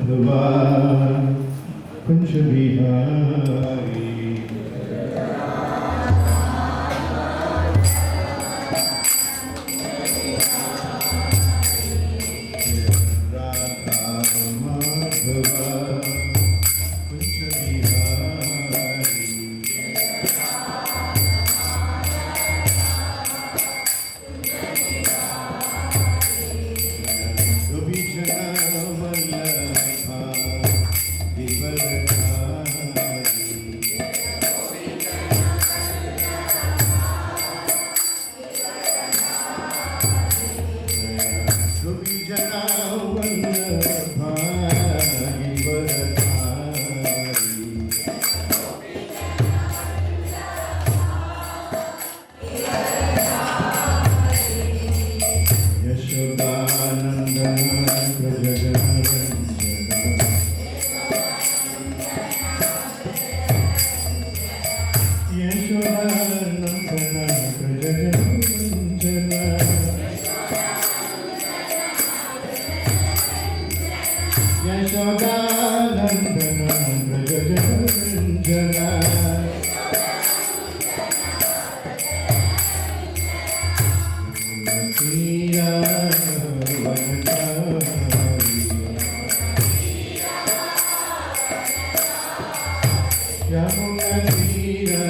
माधवा कुंज बिहारी राधा माधवा कुंज बिहारी गोपीचना वल्लभा विवरधारी गोपीचना वल्लभा विवरधारी यशोदानन्दन प्रजगणरञ्जन यशोदानन्दन प्रजगणरञ्जन यशोदानन्दन प्रजगणरञ्जन तीरा वनचारी यमुना तीरा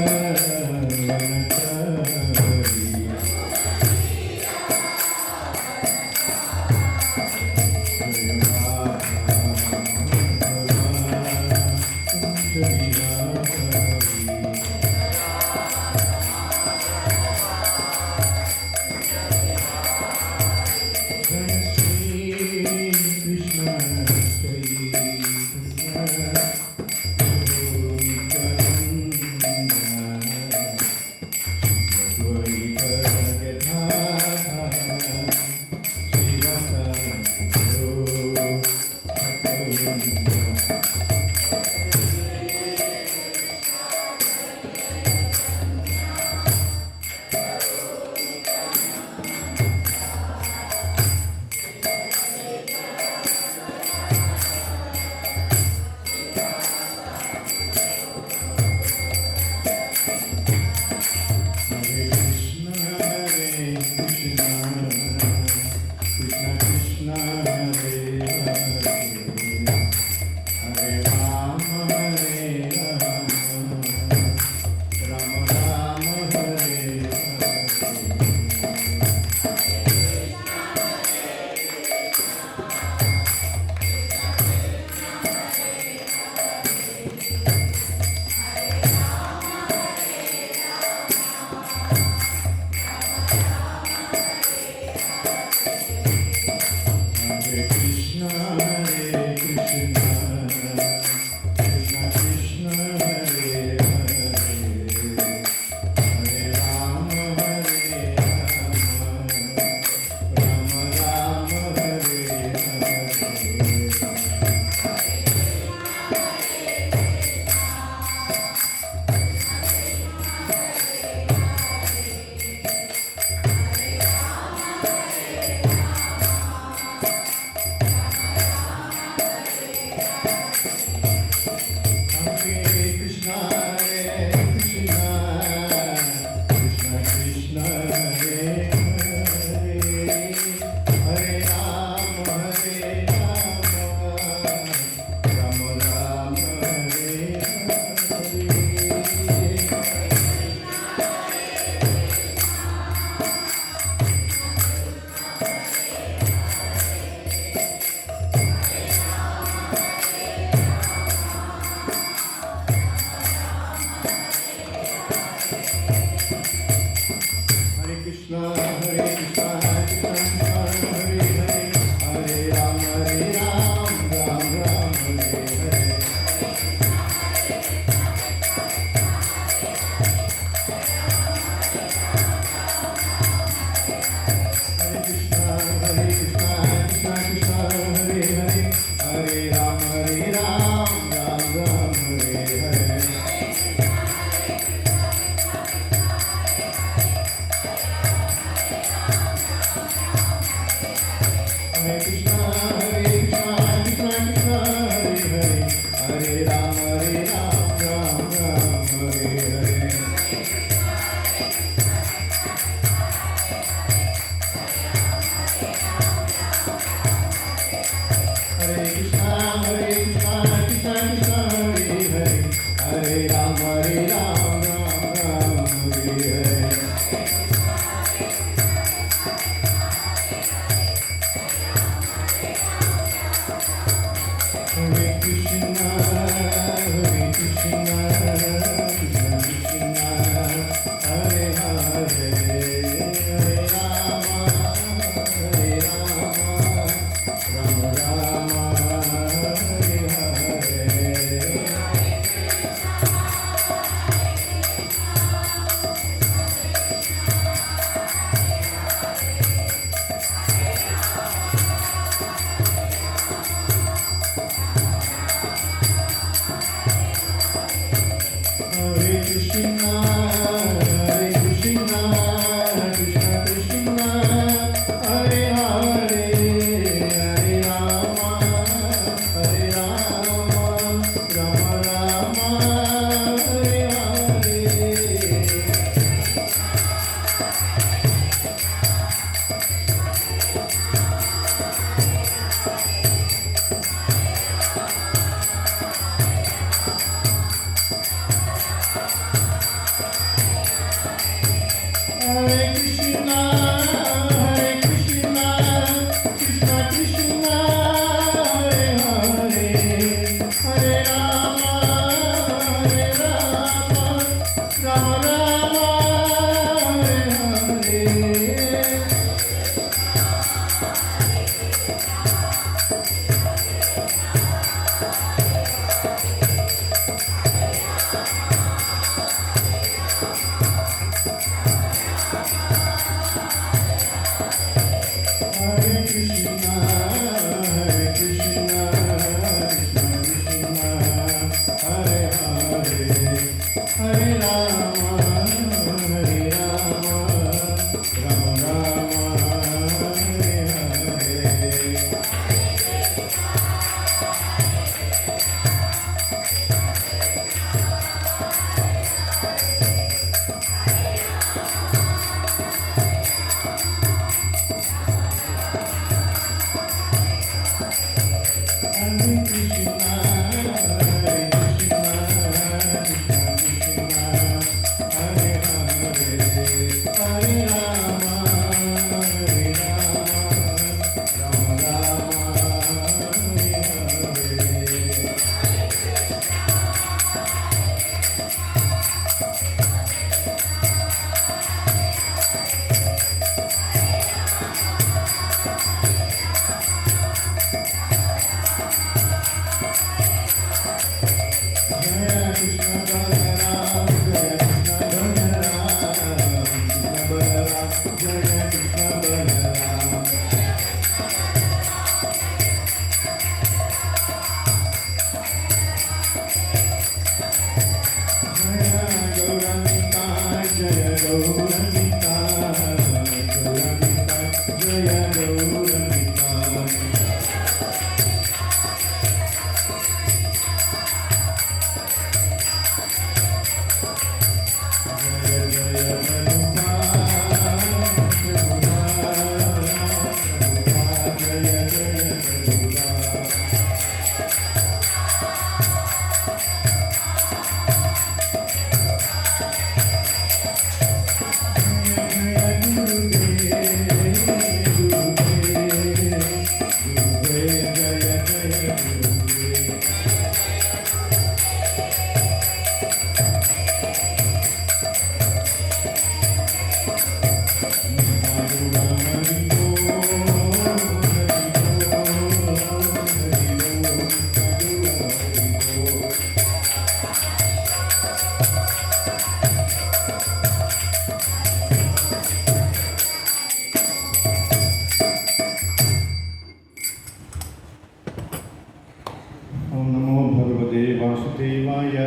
വാസുദേവായ.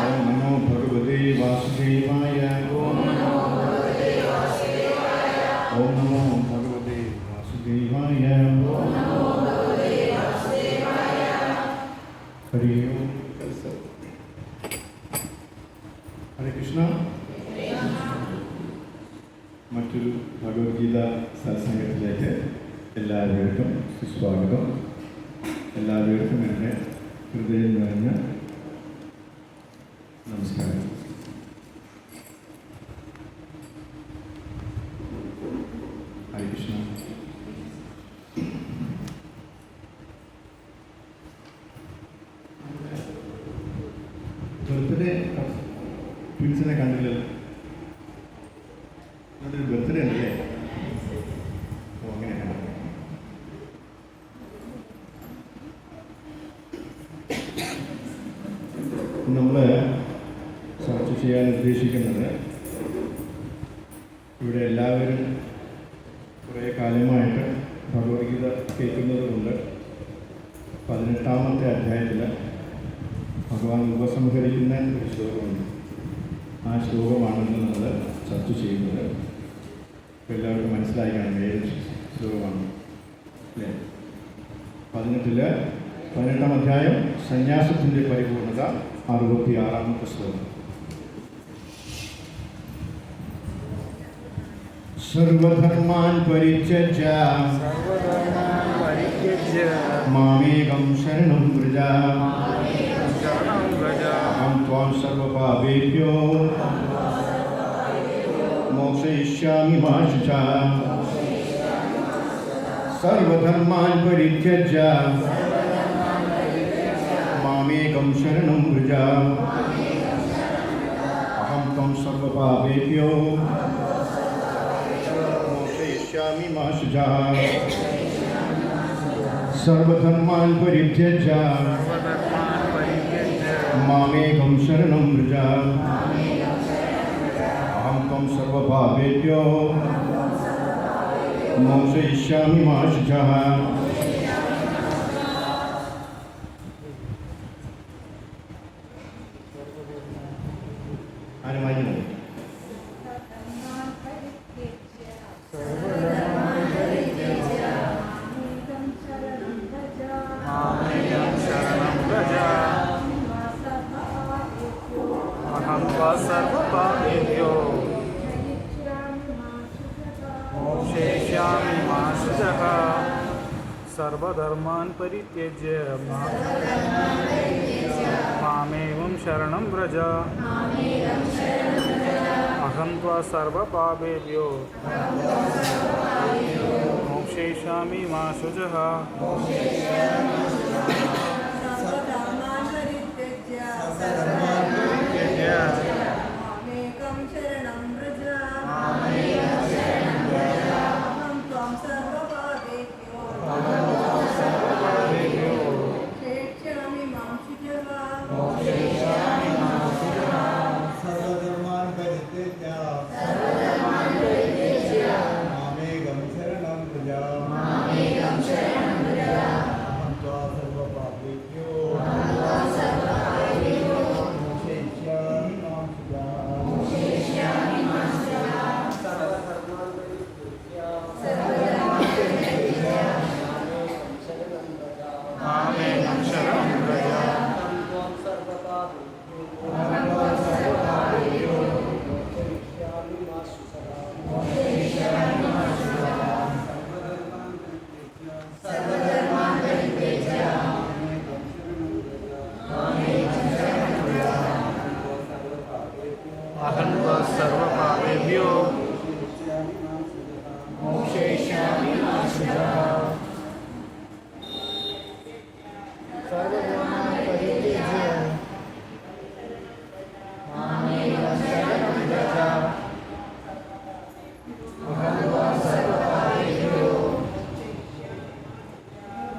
ഓം നമോ ഭഗവതേ വാസുദേവായ. ഓം നമോ ഭഗവതേ വാസുദേവായ. ഹരി ഓം. ഹരേ കൃഷ്ണ. മറ്റൊരു ഭഗവത്ഗീത സത്സംഗത്തിലേക്ക് എല്ലാവർക്കും സുസ്വാഗതം. എല്ലാവർക്കും എൻ്റെ ഹൃദയം നിറഞ്ഞ നമസ്കാരം. ഹരേ കൃഷ്ണ. ബർത്ത്ഡേ ട്വിൻസിനെ കണ്ടില്ലല്ലോ. അതൊരു ബർത്ത്ഡേ ഉണ്ടല്ലേ? ഓ, അങ്ങനെയാണ്. നമ്മൾ ചർച്ച ചെയ്യാൻ ഉദ്ദേശിക്കുന്നത്, ഇവിടെ എല്ലാവരും കുറേ കാലമായിട്ട് ഭഗവത്ഗീത കേൾക്കുന്നത് കൊണ്ട് 18-ാമത്തെ അധ്യായത്തിൽ ഭഗവാൻ ഉപസംഹരിക്കുന്ന ഒരു ശ്ലോകമുണ്ട്. ആ ശ്ലോകമാണെന്ന് നമ്മൾ ചർച്ച ചെയ്യുന്നത്. അപ്പോൾ എല്ലാവർക്കും മനസ്സിലായി കാണും ഏത് ശ്ലോകമാണ് അല്ലേ? 18-ാം അധ്യായം സന്യാസത്തിൻ്റെ പരിപൂർണത, 66-ാമത്തെ ശ്ലോകം. സർവധർമാൻ പരിത്യജ്യ മാമേകം ശരണം വ്രജ അഹം ത്വാം സർവപാപേഭ്യോ മോക്ഷയിഷ്യാമി മാ ശുചഃ. സർവധർമാൻ പരിത്യജ്യ മാമേകം ശരണം വ്രജ സർവപാപേഭ്യോ മോക്ഷയിഷ്യാമി മാ ശുചഃ സർവധർമാൻ പരിത്യജ്യ മാമേകം ശരണം വ്രജ അഹം ത്വം സർവപാപേഭ്യോ മോക്ഷയിഷ്യാമി മാ ശുചഃ. സർവപാപേഭ്യോ മോക്ഷയിഷ്യാമി മാ ശുചഃ സർവധർമാൻ പരിത്യജ്യ മാമേവം ശരണം വ്രജ അഹം ത്വാ സർവപാപേഭ്യോ മോക്ഷയിഷ്യാമി മാ ശുചഃ. അഹം ത്വാ സർവപാപേഭ്യോ മോക്ഷയിഷ്യാമി മാ ശുചഃ. സർവധർമാൻ പരിത്യജ്യ മാമേകം ശരണം വ്രജ അഹം ത്വാ സർവപാപേഭ്യോ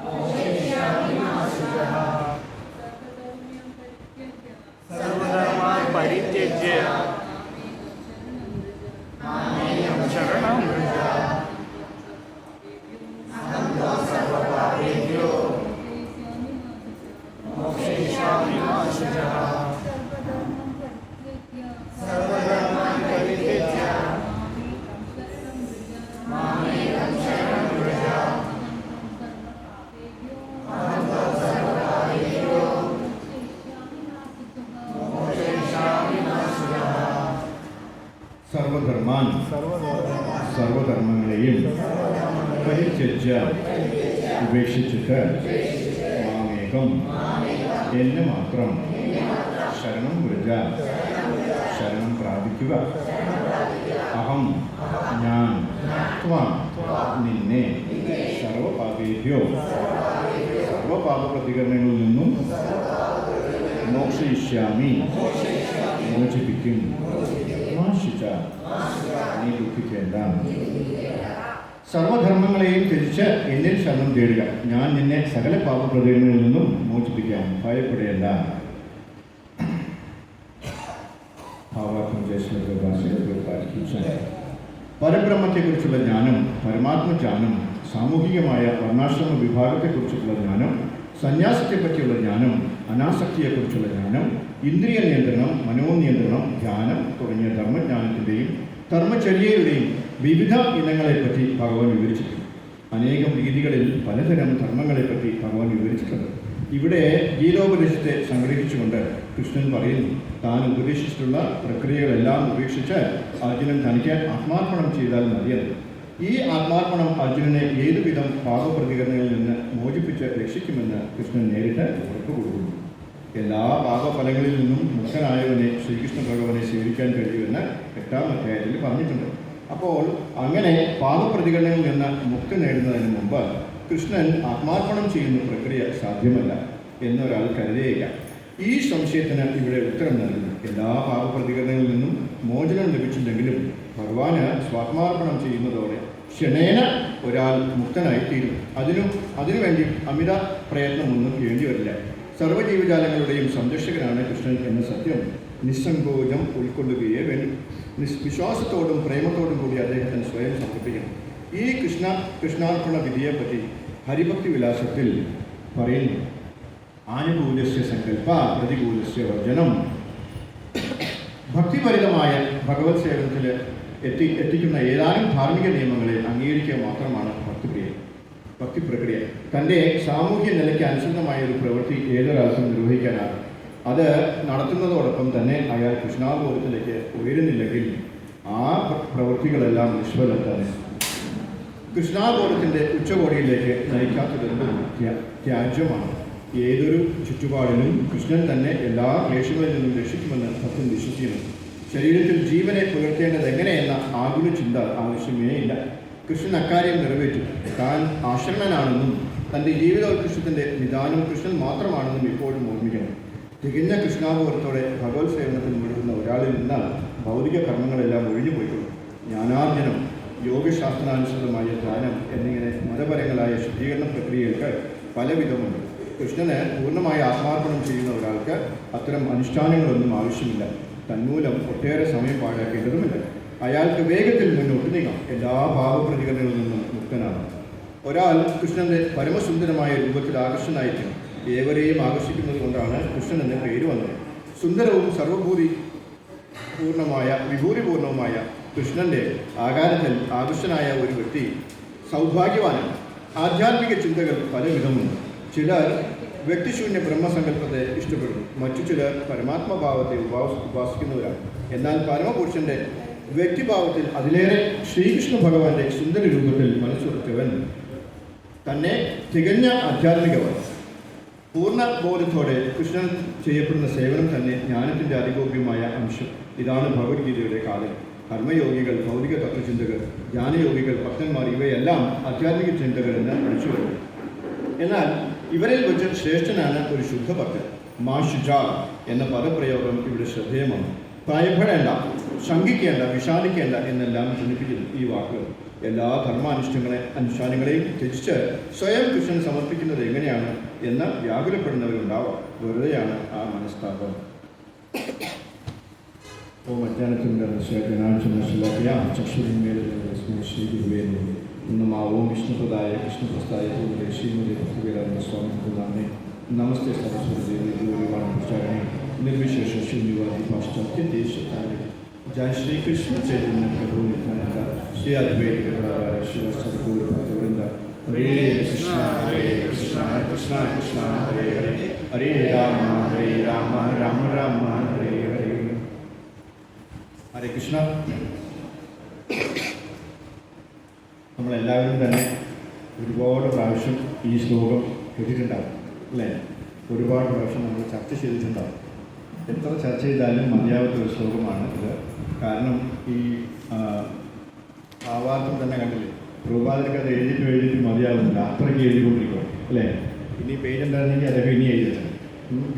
മോക്ഷയിഷ്യാമി മാ ശുചഃ. സർവധർമാൻ പരിത്യജ്യ മാമേകം ശരണം വ്രജ അഹം ത്വാ സർവപാപേഭ്യോ മോക്ഷയിഷ്യാമി മാ ശുചഃ. സർവധർമാൻ പരിത്യജ്യ മാമേകം ശരണം വ്രജ അഹം ത്വാ സർവപാപേഭ്യോ മോക്ഷയിഷ്യാമി മാ ശുചഃ. സർവധർമാൻ സർവധർമ്മങ്ങളെയും പരിത്യജ്യ ഉപേക്ഷിച്ചിട്ട് മാമേകം എന്നെ മാത്രം ശരണം വ്രജ ശരണം പ്രാപിക്കുക. അഹം ഞാൻ ത്വം നിന്നെ സർവപാപേഭ്യോ സർവപാപ പ്രതികരണങ്ങളിൽ നിന്നും മോക്ഷയിഷ്യാമി മോചിപ്പിക്കും. മാ ശുചഃ നീ ദുഃഖിക്കേണ്ട. സർവധർമ്മങ്ങളെയും തിരിച്ച് എന്നിൽ ശരണം തേടുക. ഞാൻ നിന്നെ സകല പാപപ്രതികളിൽ നിന്നും മോചിപ്പിക്കാം. ഭയപ്പെടേണ്ട. പരബ്രഹ്മത്തെക്കുറിച്ചുള്ള ജ്ഞാനം, പരമാത്മജ്ഞാനം, സാമൂഹികമായ വർണ്ണാശ്രമ വിഭാഗത്തെക്കുറിച്ചുള്ള ജ്ഞാനം, സന്യാസത്തെപ്പറ്റിയുള്ള ജ്ഞാനം, അനാസക്തിയെക്കുറിച്ചുള്ള ജ്ഞാനം, ഇന്ദ്രിയ നിയന്ത്രണം, മനോനിയന്ത്രണം, ധ്യാനം തുടങ്ങിയ ധർമ്മജ്ഞാനത്തിൻ്റെയും ധർമ്മചര്യയുടെയും വിവിധ ഇനങ്ങളെപ്പറ്റി ഭഗവാൻ വിവരിച്ചിട്ടുണ്ട്. അനേകം രീതികളിൽ പലതരം ധർമ്മങ്ങളെപ്പറ്റി ഭഗവാൻ വിവരിച്ചിട്ടുണ്ട്. ഇവിടെ ഗീതോപദേശത്തെ സംഗ്രഹിച്ചുകൊണ്ട് കൃഷ്ണൻ പറയുന്നു, താൻ ഉപദേശിച്ചിട്ടുള്ള പ്രക്രിയകളെല്ലാം ഉപേക്ഷിച്ച് അർജുനൻ തനിക്ക് ആത്മാർപ്പണം ചെയ്താൽ മതിയത്. ഈ ആത്മാർപ്പണം അർജുനനെ ഏതുവിധം പാപപ്രതികരണങ്ങളിൽ നിന്ന് മോചിപ്പിച്ച് രക്ഷിക്കുമെന്ന് കൃഷ്ണൻ നേരിട്ട് ഉറപ്പ് കൊടുക്കുന്നു. എല്ലാ പാപഫലങ്ങളിൽ നിന്നും മുക്തനായവനെ ശ്രീകൃഷ്ണ ഭഗവാനെ സേവിക്കാൻ കഴിയുമെന്ന് 8-ാം അധ്യായത്തിൽ പറഞ്ഞിട്ടുണ്ട്. അപ്പോൾ അങ്ങനെ പാപപ്രതികരണങ്ങളിൽ നിന്ന് മുക്തി നേടുന്നതിന് മുമ്പ് കൃഷ്ണൻ ആത്മാർപ്പണം ചെയ്യുന്ന പ്രക്രിയ സാധ്യമല്ല എന്നൊരാൾ കരുതിയേക്കാം. ഈ സംശയത്തിന് ഇവിടെ ഉത്തരം നൽകുന്നു. എല്ലാ പാപപ്രതികരണങ്ങളിൽ നിന്നും മോചനം ലഭിച്ചില്ലെങ്കിലും ഭഗവാന് സ്വാത്മാർപ്പണം ചെയ്യുന്നതോടെ ക്ഷണേന ഒരാൾ മുക്തനായിത്തീരും. അതിനുവേണ്ടി അമിത പ്രയത്നമൊന്നും വേണ്ടി വരില്ല. സർവ്വജീവജാലങ്ങളുടെയും സംരക്ഷകനാണ് കൃഷ്ണൻ എന്ന സത്യം നിസ്സങ്കോചം ഉൾക്കൊള്ളുകയേ വേണ്ടി. വിശ്വാസത്തോടും പ്രേമത്തോടും കൂടി അദ്ദേഹത്തിന് സ്വയം സമർപ്പിക്കണം. ഈ കൃഷ്ണാർപ്പണ വിധിയെപ്പറ്റി ഹരിഭക്തി വിലാസത്തിൽ പറയുന്നു. ആനുകൂല്യസ്യ സങ്കല്പ പ്രതികൂലസ്യ വർജനം. ഭക്തിപരിതമായ ഭഗവത് സേവനത്തിൽ എത്തിക്കുന്ന ഏതാനും ധാർമ്മിക നിയമങ്ങളെ അംഗീകരിക്കുക മാത്രമാണ് ഭക്തി പ്രക്രിയ. തൻ്റെ സാമൂഹ്യ നിലയ്ക്ക് അനുസൃതമായ ഒരു പ്രവൃത്തി ഏതൊരാൾക്കും നിർവഹിക്കാനാകും. അത് നടത്തുന്നതോടൊപ്പം തന്നെ അയാൾ കൃഷ്ണാബോധത്തിലേക്ക് ഉയരുന്നില്ലെങ്കിൽ ആ പ്രവൃത്തികളെല്ലാം നിഷ്ഫലം തന്നെ. കൃഷ്ണാബോധത്തിൻ്റെ ഉച്ചകോടിയിലേക്ക് നയിക്കാത്തതെന്തും ത്യാജ്യമാണ്. ഏതൊരു ചുറ്റുപാടിലും കൃഷ്ണൻ തന്നെ എല്ലാ ക്ലേശങ്ങളിൽ നിന്നും രക്ഷിക്കുമെന്ന് ഭക്തൻ വിശ്വസിക്കുന്നു. ശരീരത്തിൽ ജീവനെ പുലർത്തേണ്ടത് എങ്ങനെയെന്ന ആകുല ചിന്ത ആവശ്യമേ ഇല്ല. കൃഷ്ണൻ അക്കാര്യം നിറവേറ്റും. താൻ ആശ്രണനാണെന്നും തൻ്റെ ജീവിതോത്കൃഷ്ടത്തിൻ്റെ നിദാനം കൃഷ്ണൻ മാത്രമാണെന്നും ഇപ്പോഴും ഓർമ്മിക്കണം. തികഞ്ഞ കൃഷ്ണാബോധത്തോടെ ഭഗവത് സേവനത്തിൽ മുഴുകുന്ന ഒരാളിൽ നിന്നാൽ ഭൗതിക കർമ്മങ്ങളെല്ലാം ഒഴിഞ്ഞു പോയിക്കൊള്ളും. ജ്ഞാനാർജനം, യോഗശാസ്ത്രാനുസൃതമായ ധ്യാനം എന്നിങ്ങനെ മതപരങ്ങളായ ശുദ്ധീകരണ പ്രക്രിയകൾക്ക് പലവിധമുണ്ട്. കൃഷ്ണന് പൂർണ്ണമായി ആത്മാർപ്പണം ചെയ്യുന്ന ഒരാൾക്ക് അത്തരം അനുഷ്ഠാനങ്ങളൊന്നും ആവശ്യമില്ല. തന്മൂലം ഒട്ടേറെ സമയം പാഴാക്കേണ്ടതുമില്ല. അയാൾക്ക് വേഗത്തിൽ മുന്നോട്ട് നീങ്ങാം. എല്ലാ ഭാവപ്രതികരണങ്ങളിൽ നിന്നും മുക്തനാണ്. ഒരാൾ കൃഷ്ണന്റെ പരമസുന്ദരമായ രൂപത്തിൽ ആകർഷനായിരിക്കും. ഏവരെയും ആകർഷിക്കുന്നത് കൊണ്ടാണ് കൃഷ്ണൻ എന്ന പേര് വന്നത്. സുന്ദരവും വിഭൂതിപൂർണവുമായ കൃഷ്ണന്റെ ആകാരത്തിൽ ആകർഷനായ ഒരു വ്യക്തി സൗഭാഗ്യവാനാണ്. ആധ്യാത്മിക ചിന്തകൾ പലവിധമുണ്ട്. ചിലർ വ്യക്തിശൂന്യ ബ്രഹ്മസങ്കല്പത്തെ ഇഷ്ടപ്പെടുന്നു. മറ്റു ചിലർ പരമാത്മഭാവത്തെ ഉപാസിക്കുന്നവരാണ്. എന്നാൽ പരമപുരുഷന്റെ വ്യക്തിഭാവത്തിൽ അതിലേറെ ശ്രീകൃഷ്ണ ഭഗവാന്റെ സുന്ദര രൂപത്തിൽ മനസ്സുറച്ചവൻ തന്നെ തികഞ്ഞ ആധ്യാത്മികമാണ്. പൂർണ്ണ ബോധത്തോടെ കൃഷ്ണൻ ചെയ്യപ്പെടുന്ന സേവനം തന്നെ ജ്ഞാനത്തിൻ്റെ അതിഗോപ്യമായ അംശം. ഇതാണ് ഭഗവത്ഗീതയുടെ കാലം. കർമ്മയോഗികൾ, ഭൗതിക തത്വചിന്തകർ, ജ്ഞാനയോഗികൾ, ഭക്തന്മാർ ഇവയെല്ലാം ആധ്യാത്മിക ചിന്തകൾ എന്ന് വിളിച്ചു വരുന്നു. എന്നാൽ ഇവരിൽ വെച്ച് ശ്രേഷ്ഠനാണ് ഒരു ശുദ്ധഭക്തൻ. മാഷുജ എന്ന പദപ്രയോഗം ഇവിടെ ശ്രദ്ധേയമാണ്. ഭയപ്പെടേണ്ട, ശങ്കിക്കേണ്ട, വിഷാദിക്കേണ്ട എന്നെല്ലാം സൂചിപ്പിക്കുന്നു ഈ വാക്കുകൾ. എല്ലാ അനുഷ്ഠാനങ്ങളെയും ത്യജിച്ച് സ്വയം കൃഷ്ണൻ സമർപ്പിക്കുന്നത് എങ്ങനെയാണ് എന്ന് വ്യാകുലപ്പെടുന്നവരുണ്ടാവാം. വെറുതെയാണ് ആ മനസ്താപം. ഓം അജ്ഞാനത്തിൻ്റെ ചക്ഷുരിന്മേലും ഓം വിഷ്ണുപദായ കൃഷ്ണപ്രസ്ഥായ ശ്രീമതി ഭക്തിവേദാന്ത സ്വാമി നമസ്തേ സരസ്വതി ദേവി निर्विशेष शून्यवादी पाश्चात्य देश जय श्री कृष्ण चैतन्य प्रभु नित्यानंद श्री अद्वैत गदाधर शिव सद्गुरु भक्तवृंद हरे कृष्णा कृष्णा कृष्णा हरे हरे हरे राम राम राम हरे हरे. ഹരേ കൃഷ്ണ. നമ്മളെല്ലാവരും തന്നെ ഒരുപാട് പ്രാവശ്യം ഈ ശ്ലോകം കേട്ടിട്ടുണ്ടാവും അല്ലേ? ഒരുപാട് പ്രാവശ്യം നമ്മൾ ചർച്ച ചെയ്തിട്ടുണ്ടാവും. എത്ര ചർച്ച ചെയ്താലും മതിയാവാത്തൊരു ശ്ലോകമാണ് ഇത്. കാരണം ഈ ഭാവാർത്ഥം തന്നെ കണ്ടില്ലേ, പ്രഭുപാദർക്ക് അത് എഴുതിയിട്ട് മതിയാവുന്നില്ല, അത്രയ്ക്ക് എഴുതിക്കൊണ്ടിരിക്കും അല്ലേ? ഇനി പേജ് ഉണ്ടായിരുന്നെങ്കിൽ അതൊക്കെ ഇനി എഴുതിയിട്ടുണ്ട്.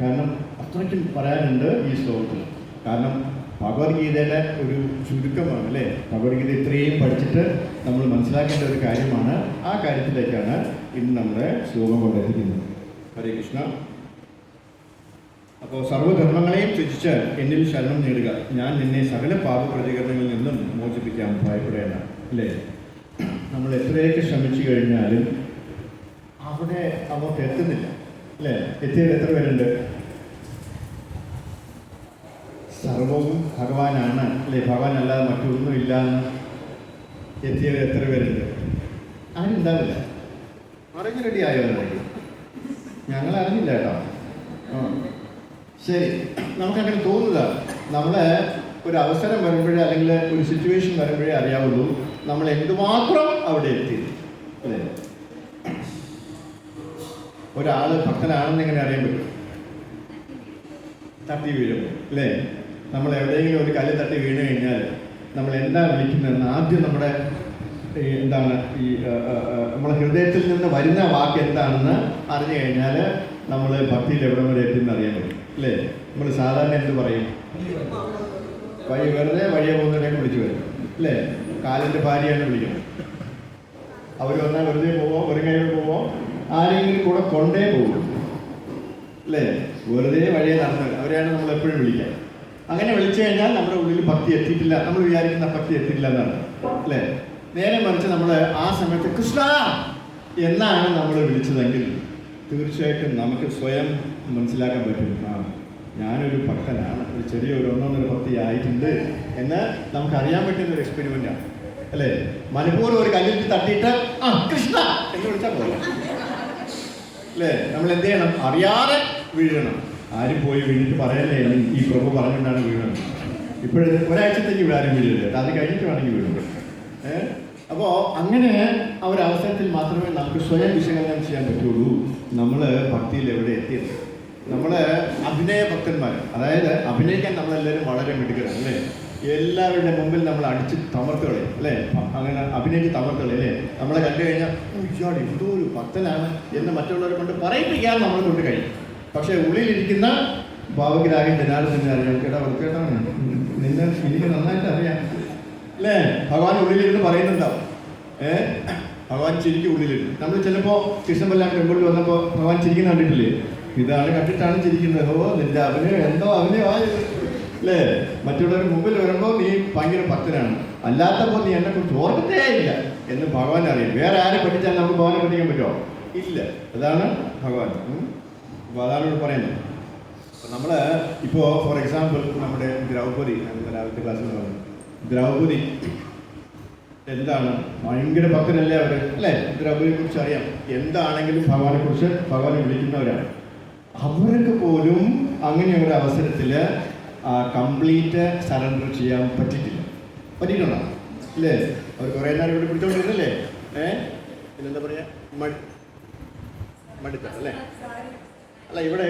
കാരണം അത്രയ്ക്കും പറയാനുണ്ട് ഈ ശ്ലോകത്തിൽ. കാരണം ഭഗവത്ഗീതയുടെ ഒരു ചുരുക്കമാണ് അല്ലേ? ഭഗവത്ഗീത ഇത്രയും പഠിച്ചിട്ട് നമ്മൾ മനസ്സിലാക്കേണ്ട ഒരു കാര്യമാണ്. ആ കാര്യത്തിലേക്കാണ് ഇന്ന് നമ്മുടെ ശ്ലോകം കൊണ്ടെത്തിക്കുന്നത്. ഹരേ കൃഷ്ണ. അപ്പോൾ സർവ്വധർമ്മങ്ങളെയും ത്യജിച്ച് എന്നിൽ ശരണം നേടുക, ഞാൻ നിന്നെ സകല പാപപ്രതികരണങ്ങളിൽ നിന്നും മോചിപ്പിക്കാൻ ഭയപ്പെടേണ്ട അല്ലേ? നമ്മൾ എത്രയൊക്കെ ശ്രമിച്ചു കഴിഞ്ഞാലും അവിടെ അങ്ങോട്ട് എത്തുന്നില്ല അല്ലേ? എത്തിയത് എത്ര പേരുണ്ട്? സർവവും ഭഗവാനാണ് അല്ലേ? ഭഗവാൻ അല്ലാതെ മറ്റൊന്നുമില്ല എന്ന് എത്തിയത് എത്ര പേരുണ്ട്? ആരും ഉണ്ടാവില്ല. അറിഞ്ഞ് റെഡി ആയവരായിരിക്കും. ഞങ്ങൾ അറിഞ്ഞില്ല കേട്ടോ. ശരി, നമുക്കങ്ങനെ തോന്നുക. നമ്മൾ ഒരു അവസരം വരുമ്പോഴേ അല്ലെങ്കിൽ ഒരു സിറ്റുവേഷൻ വരുമ്പോഴേ അറിയാവുള്ളൂ നമ്മൾ എന്തുമാത്രം അവിടെ എത്തി അല്ലേ? ഒരാൾ ഭക്തനാണെന്ന് എങ്ങനെ അറിയാൻ പറ്റും? തട്ടി വീഴുമ്പോൾ അല്ലേ? നമ്മൾ എവിടെയെങ്കിലും ഒരു കല്ല് തട്ടി വീണ് കഴിഞ്ഞാൽ നമ്മൾ എന്താ വിളിക്കുന്നതെന്ന് ആദ്യം നമ്മുടെ എന്താണ് ഈ നമ്മുടെ ഹൃദയത്തിൽ നിന്ന് വരുന്ന വാക്ക് എന്താണെന്ന് അറിഞ്ഞു കഴിഞ്ഞാൽ നമ്മൾ ഭക്തിയിൽ എവിടെ വരെ എത്തിയെന്ന് അറിയാൻ പറ്റും അല്ലേ? നമ്മൾ സാധാരണ എന്ത് പറയും? വെറുതെ വഴിയെ പോകുന്നവരെയൊക്കെ വിളിച്ചു വരും അല്ലേ? കാലിൻ്റെ ഭാര്യയാണ് വിളിക്കുന്നത്. അവർ വന്നാൽ വെറുതെ പോവോ, വെറും കൈകൾ പോവോ, ആരെങ്കിലും കൂടെ കൊണ്ടേ പോകും അല്ലേ? വെറുതെ വഴിയെ നടന്നത് അവരെയാണ് നമ്മൾ എപ്പോഴും വിളിക്കുക. അങ്ങനെ വിളിച്ചു കഴിഞ്ഞാൽ നമ്മുടെ ഉള്ളിൽ ഭക്തി എത്തിയിട്ടില്ല, നമ്മൾ വിചാരിക്കുന്ന ഭക്തി എത്തിയിട്ടില്ല എന്നാണ് അല്ലേ? നേരെ മറിച്ച് നമ്മൾ ആ സമയത്ത് കൃഷ്ണ എന്നാണ് നമ്മൾ വിളിച്ചതെങ്കിൽ തീർച്ചയായിട്ടും നമുക്ക് സ്വയം മനസ്സിലാക്കാൻ പറ്റും, ആ ഞാനൊരു ഭക്തനാണ്, ഒരു ചെറിയൊരു ഒന്നൊന്നൊരു ഭക്തി ആയിട്ടുണ്ട് എന്ന് നമുക്കറിയാൻ പറ്റുന്ന ഒരു എക്സ്പെരിമെൻ്റാണ് അല്ലേ? മനഃപൂർവ്വം ഒരു കല്ലിൽ തട്ടിയിട്ട് ആ കൃഷ്ണ എന്ന് വിളിച്ചാൽ പോലെ അല്ലേ? നമ്മൾ എന്ത് ചെയ്യണം? അറിയാതെ വീഴണം. ആരും പോയി വീണിട്ട് പറയല്ലേ ഈ പ്രഭു പറഞ്ഞുകൊണ്ടാണ് വീഴുന്നത്. ഇപ്പോഴത്തെ ഒരാഴ്ചത്തേക്ക് ഇവിടെ ആരും വീഴരുത്, അത് കഴിഞ്ഞിട്ട് വേണമെങ്കിൽ വീഴുന്നത്. അപ്പോൾ അങ്ങനെ ആ ഒരു അവസരത്തിൽ മാത്രമേ നമുക്ക് സ്വയം വിശകലനം ചെയ്യാൻ പറ്റുള്ളൂ നമ്മൾ ഭക്തിയിൽ എവിടെ എത്തിയത്. നമ്മൾ അഭിനയ ഭക്തന്മാർ, അതായത് അഭിനയിക്കാൻ നമ്മളെല്ലാവരും വളരെ മിടുക്കരാണ് അല്ലേ? എല്ലാവരുടെ മുമ്പിൽ നമ്മൾ അടിച്ച് തമർത്തുകളെ അല്ലേ? അങ്ങനെ അഭിനയിച്ച് തമർത്തുകളെ അല്ലേ? നമ്മളെ കണ്ടു കഴിഞ്ഞാൽ ഇയാൾ എന്തോ ഒരു ഭക്തനാണ് എന്ന് മറ്റുള്ളവരെ കൊണ്ട് പറയിപ്പിക്കാൻ നമ്മളെ കൊണ്ട് കഴിയും. പക്ഷേ ഉള്ളിലിരിക്കുന്ന ഭാവഗ്രാഹി ജനാർദ്ദനെ അറിയാം, കേട്ടാണ് നിന്നെ എനിക്ക് നന്നായിട്ട് അറിയാം അല്ലേ? ഭഗവാൻ ഉള്ളിലിരുന്ന് പറയുന്നുണ്ടാവും. ഭഗവാൻ ചിരിക്കും ഉള്ളിലിരുന്ന്. നമ്മൾ ചിലപ്പോൾ കൃഷ്ണപല്ലാൻ ടെമ്പിളിൽ വന്നപ്പോൾ ഭഗവാൻ ചിരിക്കുന്ന കണ്ടിട്ടില്ലേ? ഇതാണ് കണ്ടിട്ടാണ് ചിരിക്കുന്നത്. ഓ നിന്റെ അഭിനയം എന്തോ അഭിനയമായത് അല്ലേ? മറ്റുള്ളവർ മുമ്പിൽ വരുമ്പോൾ നീ ഭയങ്കര ഭക്തനാണ്, അല്ലാത്തപ്പോൾ നീ എന്നെക്കുറിച്ച് ഓർക്കത്തേ ഇല്ല എന്ന് ഭഗവാൻ അറിയാം. വേറെ ആരെ പഠിച്ചാൽ നമുക്ക് ഭഗവാനെ പഠിക്കാൻ പറ്റുമോ? ഇല്ല. അതാണ് ഭഗവാൻ. അപ്പോൾ അതാണ് ഇവിടെ പറയുന്നത്. അപ്പോൾ നമ്മൾ ഇപ്പോൾ ഫോർ എക്സാമ്പിൾ നമ്മുടെ ദ്രൗപദി, രാവിലത്തെ ക്ലാസ്സിൽ പറഞ്ഞു, ദ്രൗപദി എന്താണ്? ഭയങ്കര ഭക്തനല്ലേ അവർ അല്ലേ? ദ്രൗപദിയെ കുറിച്ച് അറിയാം. എന്താണെങ്കിലും ഭഗവാനെ കുറിച്ച് ഭഗവാനെ വിളിക്കുന്നവരാണ്. അവർക്ക് പോലും അങ്ങനെ ഒരു അവസരത്തിൽ കംപ്ലീറ്റ് സറണ്ടർ ചെയ്യാൻ പറ്റിയിട്ടുണ്ടോ അല്ലേ? അവർ കുറേ നേരം ഇവിടെ പിടിച്ചോണ്ടിരുന്നല്ലേ? പിന്നെന്താ പറയുക, മടുത്ത അല്ലേ? അല്ല ഇവിടെ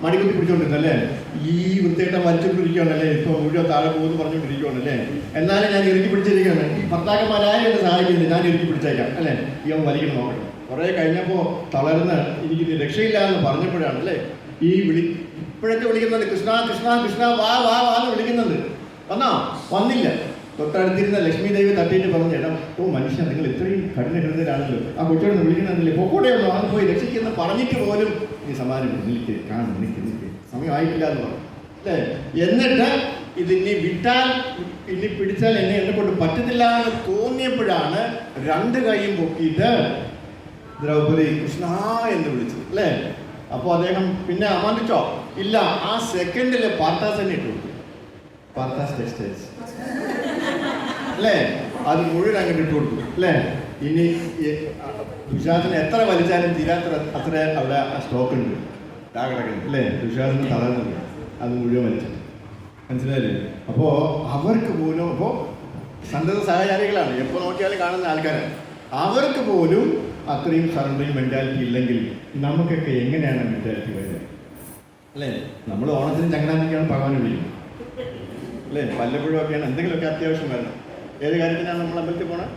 മടിക്കുത്തി പിടിച്ചോണ്ടിരുന്നല്ലേ? ഈ വൃത്തിയായിട്ട് വലിച്ചോണ്ടിരിക്കുകയാണല്ലേ? ഇപ്പോൾ മുഴുവൻ താഴെ പോകുന്നു പറഞ്ഞുകൊണ്ടിരിക്കുകയാണല്ലേ? എന്നാലും ഞാൻ ഇറുക്കി പിടിച്ചിരിക്കുകയാണ്. ഈ ഭർത്താക്കന്മാരായ എന്നെ സഹായിക്കുന്നില്ല, ഞാൻ ഇറുക്കി പിടിച്ചേക്കാം അല്ലേ? ഇവൻ വലിക്കണം നോക്കണം. കുറേ കഴിഞ്ഞപ്പോൾ തളർന്ന് എനിക്ക് രക്ഷയില്ല എന്ന് പറഞ്ഞപ്പോഴാണ് അല്ലേ ഈ ഇപ്പോഴൊക്കെ വിളിക്കുന്നത് കൃഷ്ണ കൃഷ്ണ കൃഷ്ണ വാ വാ വാ എന്ന് വിളിക്കുന്നുണ്ട്. വന്നില്ല. തൊട്ടടുത്തിരുന്ന ലക്ഷ്മി ദേവി തട്ടിയിട്ട് പറഞ്ഞു, എടാ ഓ മനുഷ്യൻ നിങ്ങൾ ഇത്രയും കഠിന ഹൃദയരാണല്ലോ, ആ കുട്ടിയോട് വിളിക്കുന്നില്ലേ, പൊക്കോടെയൊന്നും അത് പോയി രക്ഷിക്കുന്ന പറഞ്ഞിട്ട് പോലും നീ സമാധാനം നിൽക്ക് കാണും നിൽക്ക് സമയമായിട്ടില്ല എന്ന് പറഞ്ഞു അല്ലേ? എന്നിട്ട് ഇതിനി വിട്ടാൽ ഇനി പിടിച്ചാൽ എന്നെ കൊണ്ട് പറ്റത്തില്ല എന്ന് തോന്നിയപ്പോഴാണ് രണ്ട് കൈയും പൊക്കിയിട്ട് ദ്രൗപദി കൃഷ്ണ എന്ന് വിളിച്ചത് അല്ലേ? അപ്പോൾ അദ്ദേഹം പിന്നെ അമാന്തിച്ചോ? ഇല്ല. ആ സെക്കൻഡിൽ പാർത്താസ് തന്നെ ഇട്ടു, പാർത്താസ് ടെക്സ്റ്റൈൽസ് അല്ലേ? അത് മുഴുവൻ അങ്ങോട്ട് ഇട്ട് കൊടുത്തു അല്ലേ? ഇനി ദുശാസനം എത്ര വലിച്ചാലും തീരാത്ര അത്ര അവിടെ സ്റ്റോക്ക് ഉണ്ട്, കിടക്കുന്നു അല്ലേ? ദുശാസനം തളർന്നത് അത് മുഴുവൻ വലിച്ചു. മനസ്സിലായില്ലേ? അപ്പോൾ അവർക്ക് പോലും, അപ്പോൾ സന്തത സഹചാരികളാണ്, എപ്പോൾ നോക്കിയാലും കാണുന്ന ആൾക്കാരാണ്. അവർക്ക് പോലും അത്രയും സറണ്ടറിങ് മെൻറ്റാലിറ്റി ഇല്ലെങ്കിൽ നമുക്കൊക്കെ എങ്ങനെയാണ് മെൻറ്റാലിറ്റി വരുന്നത് അല്ലേ? നമ്മൾ ഓണത്തിന് ചങ്ങനാതിക്കാണ് ഭഗവാനെ വിളിക്കുന്നത് അല്ലേ? വല്ലപ്പോഴും ഒക്കെയാണ് എന്തെങ്കിലുമൊക്കെ അത്യാവശ്യം വരണം. ഏത് കാര്യത്തിനാണ് നമ്മൾ അമ്പലത്തിൽ പോണത്?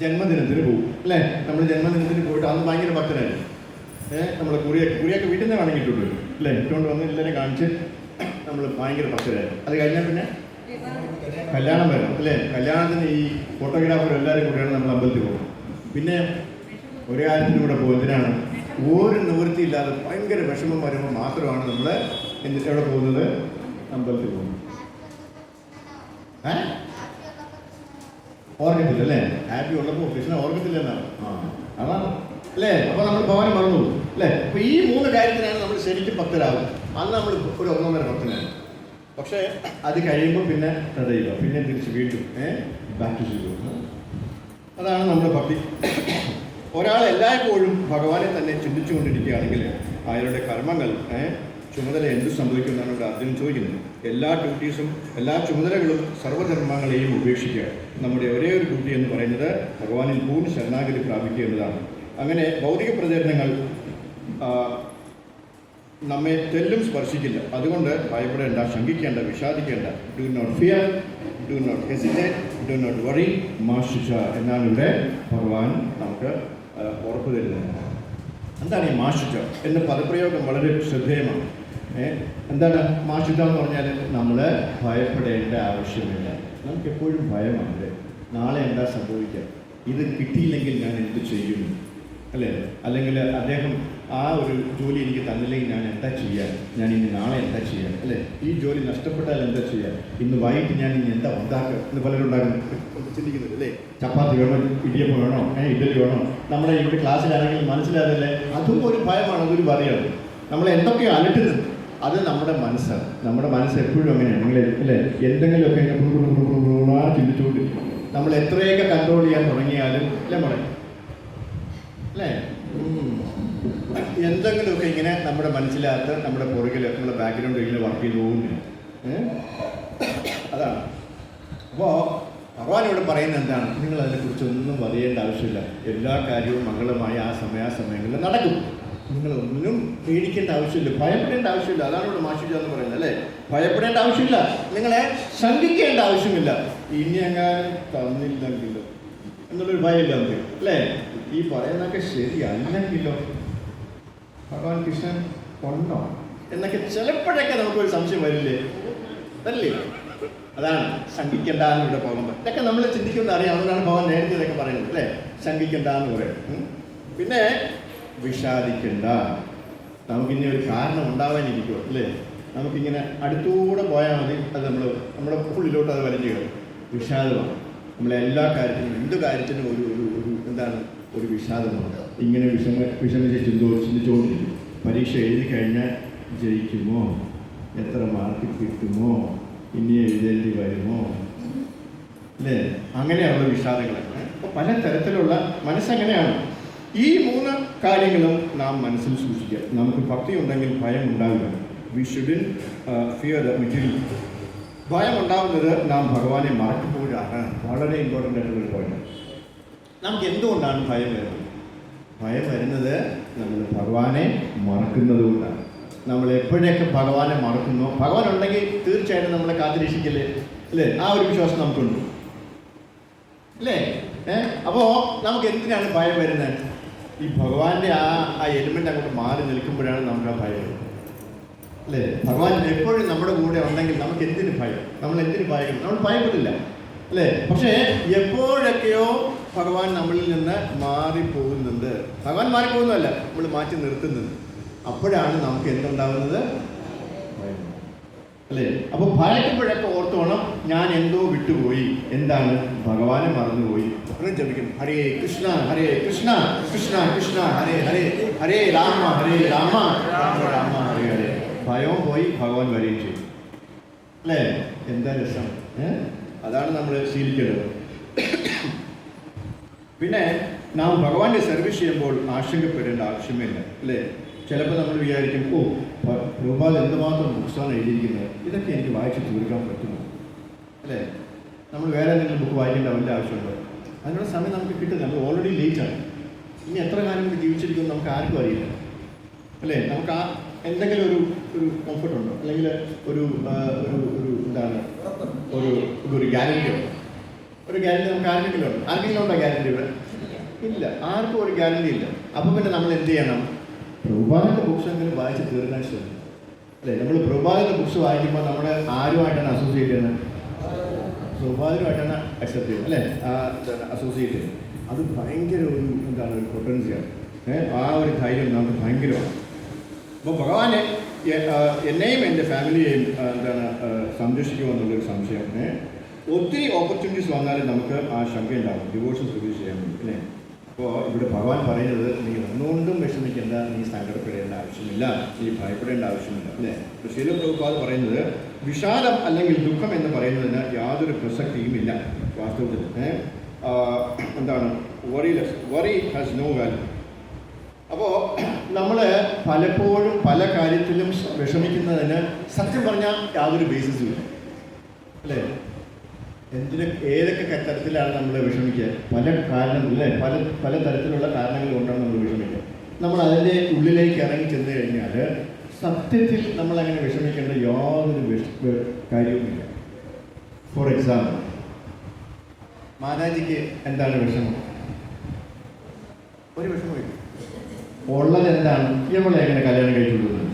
ജന്മദിനത്തിന് പോകും അല്ലേ? നമ്മൾ ജന്മദിനത്തിന് പോയിട്ട് അന്ന് ഭയങ്കര ഭക്തനായിരുന്നു. നമ്മൾ കുറിയൊക്കെ വീട്ടിൽ നിന്ന് വേണമെങ്കിൽ ഇട്ടുകൊണ്ട് വരും അല്ലേ? ഇട്ടുകൊണ്ട് വന്ന് എല്ലാവരെയും കാണിച്ച് നമ്മൾ ഭയങ്കര ഭക്തരായിരുന്നു. അത് കഴിഞ്ഞാൽ പിന്നെ കല്യാണം വരണം അല്ലേ? കല്യാണത്തിന് ഈ ഫോട്ടോഗ്രാഫർ എല്ലാവരും കൂടെയാണ് നമ്മൾ അമ്പലത്തിൽ പോകും. പിന്നെ ഒരു കാര്യത്തിനും കൂടെ പോകും. എന്തിനാണ്? ഒരു നിവൃത്തിയില്ലാതെ ഭയങ്കര വിഷമം വരുമ്പോൾ മാത്രമാണ് നമ്മൾ എവിടെ പോകുന്നത്? അമ്പലത്തിൽ പോകുന്നത്. ഓർക്കത്തില്ല അല്ലേ? ഹാപ്പി ഉള്ളപ്പോൾ കൃഷ്ണ ഓർക്കത്തില്ല എന്നാണ്. അതാണ് അല്ലേ? അപ്പോൾ നമ്മൾ ഭഗവാനെ മറന്നു പോകും അല്ലേ? അപ്പോൾ ഈ മൂന്ന് കാര്യത്തിനാണ് നമ്മൾ ശരിക്കും ഭക്തരാകും. അന്ന് നമ്മൾ ഒരു ഒന്നൊന്നര ഭക്തനാണ്. പക്ഷേ അത് കഴിയുമ്പോൾ പിന്നെ തടയുക, പിന്നെ തിരിച്ച് വീണ്ടും ബാക്ക് ടു സീറോ. അതാണ് നമ്മുടെ ഭക്തി. ഒരാൾ എല്ലായ്പ്പോഴും ഭഗവാനെ തന്നെ ചിന്തിച്ചുകൊണ്ടിരിക്കുകയാണെങ്കിൽ അയാളുടെ കർമ്മങ്ങൾ ചുമതല എന്ത് സംഭവിക്കുമെന്നാണ് ഇവിടെ അർജുനൻ ചോദിക്കുന്നത്. എല്ലാ ഡ്യൂട്ടീസും എല്ലാ ചുമതലകളും സർവ്വധർമ്മങ്ങളെയും ഉപേക്ഷിക്കുക. നമ്മുടെ ഒരേ ഒരു ഡ്യൂട്ടി എന്ന് പറയുന്നത് ഭഗവാനിൽ പൂർണ്ണ ശരണാഗതി പ്രാപിക്കുക എന്നതാണ്. അങ്ങനെ ഭൗതിക പ്രചരണങ്ങൾ നമ്മെ തെല്ലും സ്പർശിക്കില്ല. അതുകൊണ്ട് ഭയപ്പെടേണ്ട, ശങ്കിക്കേണ്ട, വിഷാദിക്കേണ്ട. Do not fear, do not hesitate, do not worry, മാഷിച്ച എന്നാണ് ഇവിടെ ഭഗവാൻ നമുക്ക് ഉറപ്പ് തരുന്നത്. എന്താണ് ഈ മാഷിച്ച എന്ന പദപ്രയോഗം? വളരെ ശ്രദ്ധേയമാണ്. എന്താണ് മാഷിത എന്ന് പറഞ്ഞാൽ നമ്മൾ ഭയപ്പെടേണ്ട ആവശ്യമില്ല. നമുക്ക് എപ്പോഴും ഭയമാണ്. നാളെ എന്താ സംഭവിക്കുക, ഇത് കിട്ടിയില്ലെങ്കിൽ ഞാൻ എന്ത് ചെയ്യും, അല്ലേ? അല്ലെങ്കിൽ അദ്ദേഹം ആ ഒരു ജോലി എനിക്ക് തന്നില്ലെങ്കിൽ ഞാൻ എന്താ ചെയ്യാൻ, ഞാൻ ഇനി നാളെ എന്താ ചെയ്യാൻ, അല്ലേ? ഈ ജോലി നഷ്ടപ്പെട്ടാൽ എന്താ ചെയ്യാൻ, ഇന്ന് വൈകിട്ട് ഞാൻ ഇനി എന്താ ഉണ്ടാക്കുക എന്ന് പലരും ചിന്തിക്കുന്നത്, അല്ലേ? ചപ്പാത്തി വേണോ, ഇടിയപ്പം വേണോ, ഇഡലി വേണോ? നമ്മുടെ ഇവിടെ ക്ലാസ്സിലാണെങ്കിൽ മനസ്സിലാകില്ലേ, അതും ഒരു ഭയമാണ്, അതൊരു പറയാണ്. നമ്മളെ എന്തൊക്കെയോ അലട്ടുന്നത് അത് നമ്മുടെ മനസ്സാണ്. നമ്മുടെ മനസ്സ് എപ്പോഴും അങ്ങനെയാണ്. നിങ്ങൾ അല്ലേ എന്തെങ്കിലുമൊക്കെ ചിന്തിച്ചുകൊണ്ടിരിക്കും. നമ്മൾ എത്രയൊക്കെ കൺട്രോൾ ചെയ്യാൻ തുടങ്ങിയാലും അല്ലേ മോളെ, അല്ലേ? എന്തെങ്കിലുമൊക്കെ ഇങ്ങനെ നമ്മുടെ മനസ്സിനകത്ത് നമ്മുടെ പുറകിൽ നമ്മുടെ ബാക്ക്ഗ്രൗണ്ട് ഇങ്ങനെ വർക്ക് ചെയ്ത് പോകുന്നു. അതാണ്. അപ്പോൾ ഭഗവാൻ ഇവിടെ പറയുന്നത് എന്താണ്, നിങ്ങൾ അതിനെക്കുറിച്ച് ഒന്നും പറയേണ്ട ആവശ്യമില്ല. എല്ലാ കാര്യവും മംഗളമായി ആ സമയങ്ങളിൽ നടക്കും. നിങ്ങളൊന്നും പേടിക്കേണ്ട ആവശ്യമില്ല, ഭയപ്പെടേണ്ട ആവശ്യമില്ല. അതാണ് ഇവിടെ മാഷിജ എന്ന് പറയുന്നത്, അല്ലേ? ഭയപ്പെടേണ്ട ആവശ്യമില്ല, നിങ്ങളെ ശങ്കിക്കേണ്ട ആവശ്യമില്ല. ഇനി എങ്ങാനും തന്നില്ലെങ്കിലോ എന്നുള്ളൊരു ഭയമില്ല നമുക്ക്, അല്ലേ? ഈ പറയുന്നതൊക്കെ ശരിയല്ലെങ്കിലോ, ഭഗവാൻ കൃഷ്ണൻ കൊണ്ടോ എന്നൊക്കെ ചിലപ്പോഴൊക്കെ നമുക്കൊരു സംശയം വരില്ലേ, അല്ലേ? അതാണ് ശങ്കിക്കേണ്ട എന്ന് ഇവിടെ പോകുമ്പോൾ ഇതൊക്കെ നമ്മൾ ചിന്തിക്കുന്നത് അറിയാം. അതുകൊണ്ടാണ് ഭഗവാൻ നേരത്തെ ഇതൊക്കെ പറയുന്നത്, അല്ലേ? ശങ്കിക്കേണ്ട എന്ന് പറയും. പിന്നെ വിഷാദിക്കണ്ട. നമുക്കിനി ഒരു കാരണം ഉണ്ടാവാനിരിക്കുമോ, അല്ലേ? നമുക്കിങ്ങനെ അടുത്തൂടെ പോയാൽ മതി, അത് നമ്മുടെ ഉള്ളിലോട്ട് അത് വലിഞ്ഞു കയറും. വിഷാദമാണ്. നമ്മളെല്ലാ കാര്യത്തിനും, എന്ത് കാര്യത്തിനും ഒരു എന്താണ്, ഒരു വിഷാദമാണ്. ഇങ്ങനെ വിഷമിച്ച് ചിന്തിച്ചുകൊണ്ടിരിക്കും. പരീക്ഷ എഴുതി കഴിഞ്ഞാൽ ജയിക്കുമോ, എത്ര മാർക്ക് കിട്ടുമോ, ഇനി എഴുതേണ്ടി വരുമോ, അല്ലേ? അങ്ങനെയുള്ള വിഷാദങ്ങളൊക്കെ. അപ്പോൾ പല തരത്തിലുള്ള മനസ്സെങ്ങനെയാണ്. ഈ 3 കാര്യങ്ങളും നാം മനസ്സിൽ സൂക്ഷിക്കുക. നമുക്ക് ഭക്തി ഉണ്ടെങ്കിൽ ഭയം ഉണ്ടാവില്ല. We shouldn't fear the material. ഭയം ഉണ്ടാവുന്നത് നാം ഭഗവാനെ മറക്കുമ്പോഴാണ്. വളരെ ഇമ്പോർട്ടൻ്റ് ആയിട്ടുള്ളൊരു പോയിന്റ്. നമുക്ക് എന്തുകൊണ്ടാണ് ഭയം വരുന്നത്? ഭയം വരുന്നത് നമ്മൾ ഭഗവാനെ മറക്കുന്നത് കൊണ്ടാണ്. നമ്മൾ എപ്പോഴൊക്കെ ഭഗവാനെ മറക്കുന്നോ, ഭഗവാൻ ഉണ്ടെങ്കിൽ തീർച്ചയായിട്ടും നമ്മളെ കാത്തിരക്ഷിക്കല്ലേ, അല്ലേ? ആ ഒരു വിശ്വാസം നമുക്കുണ്ട്, അല്ലേ? അപ്പോൾ നമുക്ക് എന്തിനാണ് ഭയം വരുന്നത്? ഈ ഭഗവാന്റെ ആ എലിമെൻ്റ് അങ്ങോട്ട് മാറി നിൽക്കുമ്പോഴാണ് നമുക്ക് ആ ഭയം വരുന്നത്, അല്ലേ? ഭഗവാൻ എപ്പോഴും നമ്മുടെ കൂടെ ഉണ്ടെങ്കിൽ നമുക്ക് എന്തിന് ഭയം? നമ്മൾ എന്തിന് ഭയം? നമ്മൾ ഭയപ്പെടില്ല, അല്ലേ? പക്ഷേ എപ്പോഴൊക്കെയോ ഭഗവാൻ നമ്മളിൽ നിന്ന് മാറിപ്പോകുന്നുണ്ട്. ഭഗവാൻ മാറിപ്പോകുന്നതല്ല, നമ്മൾ മാറ്റി നിർത്തുന്നുണ്ട്. അപ്പോഴാണ് നമുക്ക് എന്തുണ്ടാകുന്നത്? ഭയം, അല്ലേ? അപ്പോൾ ഭയക്കുമ്പോഴൊക്കെ ഓർത്തോണം, ഞാൻ എന്തോ വിട്ടുപോയി. എന്താണ്? ഭഗവാനെ മറന്നുപോയി. ജപിക്കും, ഹരേ കൃഷ്ണ ഹരേ കൃഷ്ണ കൃഷ്ണ കൃഷ്ണ ഹരേ ഹരേ ഹരേ രാമ രാമ രാമ ഹരേ ഹരേ. ഭയവും പോയി, ഭഗവാൻ വരികയും ചെയ്യും, അല്ലേ? എന്താ രസം! അതാണ് നമ്മൾ ശീലിക്കേണ്ടത്. പിന്നെ നാം ഭഗവാന്റെ സർവീസ് ചെയ്യുമ്പോൾ ആശങ്കപ്പെടേണ്ട ആവശ്യമില്ല, അല്ലേ? ചിലപ്പോൾ നമ്മൾ വിചാരിക്കും, പ്രഭുപാദ് എന്തുമാത്രം ബുക്സാണ് എഴുതിയിരിക്കുന്നത്, ഇതൊക്കെ എനിക്ക് വായിച്ച് തീർക്കാൻ പറ്റുമോ, അല്ലേ? നമ്മൾ വേറെ എന്തെങ്കിലും ബുക്ക് വായിക്കേണ്ട വല്ല ആവശ്യമുണ്ടോ? അതിനുള്ള സമയം നമുക്ക് കിട്ടുന്നില്ല. നമ്മൾ ഓൾറെഡി ലേറ്റാണ്. ഇനി എത്ര കാലം ജീവിച്ചിരിക്കുമെന്ന് നമുക്ക് ആർക്കും അറിയില്ല, അല്ലേ? നമുക്ക് എന്തെങ്കിലും ഒരു കംഫർട്ട് ഉണ്ടോ, അല്ലെങ്കിൽ ഒരു എന്താണ് ഒരു ഗ്യാരണ്ടിയോ? ഒരു ഗ്യാരണ്ടി നമുക്ക് ആർക്കെങ്കിലും ഉണ്ടോ? ആർക്കെങ്കിലും ഉണ്ടോ ഗ്യാരണ്ടി? ഇവിടെ ഇല്ല, ആർക്കും ഒരു ഗ്യാരണ്ടി ഇല്ല. അപ്പോൾ പിന്നെ നമ്മൾ എന്ത് ചെയ്യണം? പ്രഭുപാദിൻ്റെ ബുക്സ് എങ്കിലും വായിച്ച് തീർക്കാൻ ശ്രമിക്കും, അല്ലേ? നമ്മൾ പ്രഭുപാദിൻ്റെ ബുക്സ് വായിക്കുമ്പോൾ നമ്മൾ ആരുമായിട്ടാണ് അസോസിയേറ്റ് ചെയ്യുന്നത്? പ്രഭുപാദിനുമായിട്ടാണ് അക്സെപ്റ്റ് ചെയ്യുന്നത്, അല്ലേ? അസോസിയേറ്റ് ചെയ്യുന്നത്. അത് ഭയങ്കര ഒരു ഒരു പൊട്ടൻസിയാണ്. ആ ഒരു ധൈര്യം നമുക്ക് ഭയങ്കരമാണ്. അപ്പോൾ ഭഗവാനെ എന്നെയും എൻ്റെ ഫാമിലിയെയും സംരക്ഷിക്കുമെന്നുള്ളൊരു സംശയം. ഒത്തിരി ഓപ്പർച്യൂണിറ്റീസ് വന്നാലും നമുക്ക് ആ ശങ്കയുണ്ടാകും, ഡിവോഷൻ സർവീസ് ചെയ്യാൻ വേണ്ടി, അല്ലേ? അപ്പോൾ ഇവിടെ ഭഗവാൻ പറയുന്നത്, നീ ഒന്നുകൊണ്ടും വിഷമിക്കേണ്ട, നീ സങ്കടപ്പെടേണ്ട ആവശ്യമില്ല, നീ ഭയപ്പെടേണ്ട ആവശ്യമില്ല, അല്ലേ? ശീല പ്രഭുപാദ് പറയുന്നത്, വിഷാദം അല്ലെങ്കിൽ ദുഃഖം എന്ന് പറയുന്നതിന് യാതൊരു പ്രസക്തിയുമില്ല വാസ്തവത്തിൽ. Worry has no value. അപ്പോൾ നമ്മൾ പലപ്പോഴും പല കാര്യത്തിലും വിഷമിക്കുന്നതിന് സത്യം പറഞ്ഞാൽ യാതൊരു ബേസിസും ഇല്ല, അല്ലേ? ഏതൊക്കെ തരത്തിലാണ് നമ്മൾ വിഷമിക്കുക? പല കാരണങ്ങളില്ലേ, പല തരത്തിലുള്ള കാരണങ്ങൾ കൊണ്ടാണ് നമ്മൾ വിഷമിക്കുക. നമ്മൾ അതിൻ്റെ ഉള്ളിലേക്ക് ഇറങ്ങി ചെന്ന് കഴിഞ്ഞാൽ സത്യത്തിൽ നമ്മളങ്ങനെ വിഷമിക്കേണ്ട യാതൊരു കാര്യവുമില്ല. ഫോർ എക്സാമ്പിൾ, മാതാജിക്ക് എന്താണ് വിഷമം? ഒരു വിഷമമില്ല. ഉള്ളത് എന്താണ്? ഇവളെ എങ്ങനെ കല്യാണം കഴിച്ചുകൊടുക്കുന്നത്,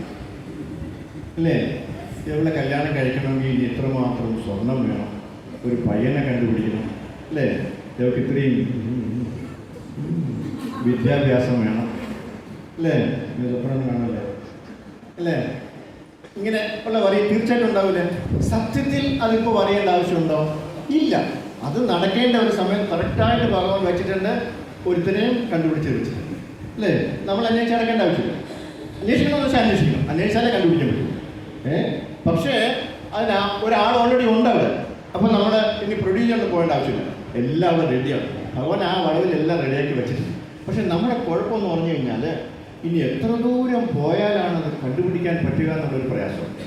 അല്ലേ? ഇവളെ കല്യാണം കഴിക്കണമെങ്കിൽ ഇനി എത്രമാത്രം സ്വർണം വേണം, ഒരു പയ്യനെ കണ്ടുപിടിക്കണം, അല്ലേ? ഇവർക്ക് ഇത്രയും വിദ്യാഭ്യാസം വേണം, അല്ലേ? സ്വപ്നം കാണല്ലേ, അല്ലേ? ഇങ്ങനെ ഉള്ള വരി തീർച്ചയായിട്ടും ഉണ്ടാവില്ലേ? സത്യത്തിൽ അതിപ്പോൾ പറയേണ്ട ആവശ്യമുണ്ടോ? ഇല്ല. അത് നടക്കേണ്ട ഒരു സമയം കറക്റ്റായിട്ട് ഭഗവാൻ വെച്ചിട്ടുണ്ട്, ഒരുത്തനെയും കണ്ടുപിടിച്ച് വെച്ചിട്ടുണ്ട്, അല്ലേ? നമ്മൾ അന്വേഷിച്ച് നടക്കേണ്ട ആവശ്യമില്ല. അന്വേഷിക്കണമെന്ന് വെച്ചാൽ അന്വേഷിക്കണം, അന്വേഷിച്ചാലേ കണ്ടുപിടിക്കാൻ പറ്റും. പക്ഷേ അതിന് ഒരാൾ ഓൾറെഡി ഉണ്ട് അവിടെ. അപ്പോൾ നമ്മൾ ഇനി പ്രൊഡ്യൂസ് ചെയ്തുകൊണ്ട് പോകേണ്ട ആവശ്യമില്ല, എല്ലാവരും റെഡിയാണ്. ഭഗവാൻ ആ വളവിൽ എല്ലാം റെഡിയാക്കി വെച്ചിട്ടുണ്ട്. പക്ഷെ നമ്മുടെ കുഴപ്പമെന്ന് പറഞ്ഞു കഴിഞ്ഞാൽ ഇനി എത്ര ദൂരം പോയാലാണ് അത് കണ്ടുപിടിക്കാൻ പറ്റുക എന്നുള്ളൊരു പ്രയാസമുണ്ട്,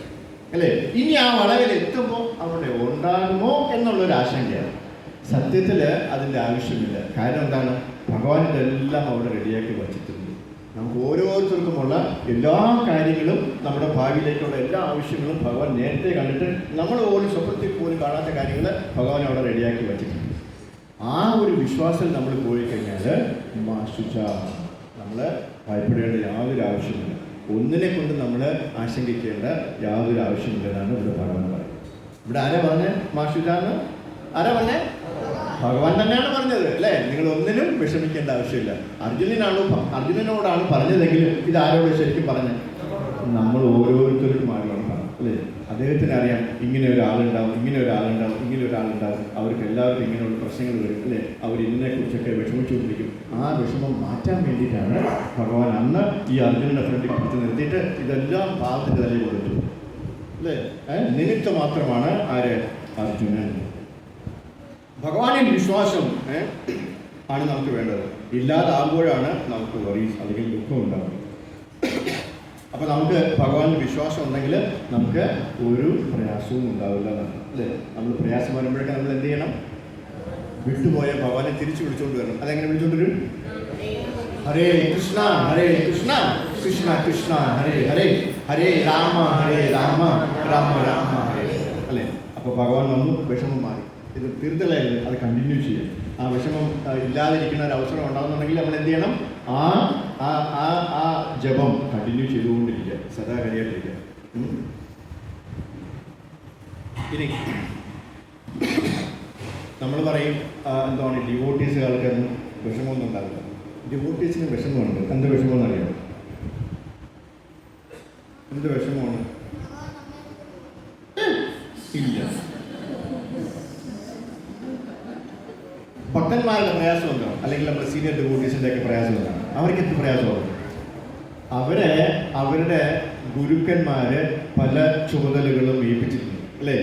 അല്ലേ? ഇനി ആ വളവിൽ എത്തുമ്പോൾ അവിടെ ഉണ്ടാകുമോ എന്നുള്ളൊരു ആശങ്കയാണ്. സത്യത്തിൽ അതിൻ്റെ ആവശ്യമില്ല. കാരണം എന്താണ്? ഭഗവാൻ ഇതെല്ലാം അവിടെ റെഡിയാക്കി വച്ചിട്ടുണ്ട്. നമുക്ക് ഓരോരുത്തർക്കുമുള്ള എല്ലാ കാര്യങ്ങളും, നമ്മുടെ ഭാവിയിലേക്കുള്ള എല്ലാ ആവശ്യങ്ങളും ഭഗവാൻ നേരത്തെ കണ്ടിട്ട് നമ്മൾ പോലും സ്വപ്നത്തിൽ പോലും കാണാത്ത കാര്യങ്ങൾ ഭഗവാൻ അവിടെ റെഡിയാക്കി വച്ചിട്ടുണ്ട്. ആ ഒരു വിശ്വാസം നമ്മൾ പോയി കഴിഞ്ഞാൽ നമ്മൾ ഭയപ്പെടേണ്ട യാതൊരു ആവശ്യമില്ല. ഒന്നിനെ കൊണ്ട് നമ്മൾ ആശങ്കിക്കേണ്ട യാതൊരു ആവശ്യമില്ലെന്നാണ് ഇവിടെ ഭഗവാൻ പറയുന്നത്. ഇവിടെ ആരാ പറഞ്ഞ് മാഷുജാന്ന്? ആരാ പറഞ്ഞേ? ഭഗവാൻ തന്നെയാണ് പറഞ്ഞത്, അല്ലേ? നിങ്ങൾ ഒന്നിനും വിഷമിക്കേണ്ട ആവശ്യമില്ല. അർജുനനോടാണ് പറഞ്ഞതെങ്കിലും ഇത് ആരോട് ശരിക്കും പറഞ്ഞത്? നമ്മൾ ഓരോരുത്തർക്കും ആരോടാണ് പറഞ്ഞത്, അല്ലേ? അദ്ദേഹത്തിന് അറിയാം ഇങ്ങനെ ഒരാളുണ്ടാവും, ഇങ്ങനെ ഒരാളുണ്ടാവും, ഇങ്ങനെ ഒരാളുണ്ടാവും, അവർക്ക് എല്ലാവർക്കും ഇങ്ങനെയുള്ള പ്രശ്നങ്ങൾ വരും, അല്ലേ? അവർ ഇതിനെക്കുറിച്ചൊക്കെ വിഷമിച്ചുകൊണ്ടിരിക്കും. ആ വിഷമം മാറ്റാൻ വേണ്ടിയിട്ടാണ് ഭഗവാൻ അന്ന് ഈ അർജുനന്റെ ഫ്രണ്ടിൽ പിടിച്ച് നിർത്തിയിട്ട് ഇതെല്ലാം പാവത്തിൻ്റെ തലയിൽ കൊടുത്തു, അല്ലേ? നിമിത്തം മാത്രമാണ് ആര്? അർജുനൻ. ഭഗവാനിൽ വിശ്വാസം ആണ് നമുക്ക് വേണ്ടത്. ഇല്ലാതാകുമ്പോഴാണ് നമുക്ക് വറീസ് അല്ലെങ്കിൽ ദുഃഖം ഉണ്ടാകുന്നത്. അപ്പോൾ നമുക്ക് ഭഗവാനിൽ വിശ്വാസം ഉണ്ടെങ്കിൽ നമുക്ക് ഒരു പ്രയാസവും ഉണ്ടാവില്ല എന്നാണ്, അല്ലേ? നമ്മൾ പ്രയാസം വരുമ്പോഴൊക്കെ നമ്മൾ എന്ത് ചെയ്യണം? വിട്ടുപോയ ഭഗവാനെ തിരിച്ചു വിളിച്ചുകൊണ്ട് വരണം. അതെങ്ങനെ വിളിച്ചുകൊണ്ട് വരും? ഹരേ കൃഷ്ണ ഹരേ കൃഷ്ണ കൃഷ്ണ കൃഷ്ണ ഹരേ ഹരേ, ഹരേ രാമ രാമ രാമ ഹരേ, അല്ലേ? അപ്പോൾ ഭഗവാൻ വന്നു, വിഷമം മാറി. ഇത് തീർത്തലായിരുന്നു, അത് കണ്ടിന്യൂ ചെയ്യും. ആ വിഷമം ഇല്ലാതിരിക്കുന്ന ഒരു അവസരം ഉണ്ടാകുന്നുണ്ടെങ്കിൽ നമ്മൾ എന്ത് ചെയ്യണം? ആ ജപം കണ്ടിന്യൂ ചെയ്തുകൊണ്ടിരിക്കുക, സദാ കഴിയാതിരിക്കുക. ഇനി നമ്മൾ പറയും എന്താണ് ഡിവോട്ടീസുകാർക്കൊന്നും വിഷമമൊന്നും ഉണ്ടാവില്ല. ഡിവോട്ടീസിന് വിഷമമുണ്ട്. എന്ത് വിഷമമെന്ന് അറിയാം? എന്ത് വിഷമമാണ്? ഇല്ല. ഭക്തന്മാരുടെ പ്രയാസം എന്താണ്? അല്ലെങ്കിൽ നമ്മുടെ സീനിയർ ഡിവോട്ടീസിൻ്റെ ഒക്കെ പ്രയാസം എന്താണ്? അവർക്ക് എന്ത് പ്രയാസമാണ്? അവരുടെ ഗുരുക്കന്മാര് പല ചുമതലകളും ഏൽപ്പിച്ചിട്ടുണ്ട്, അല്ലേ?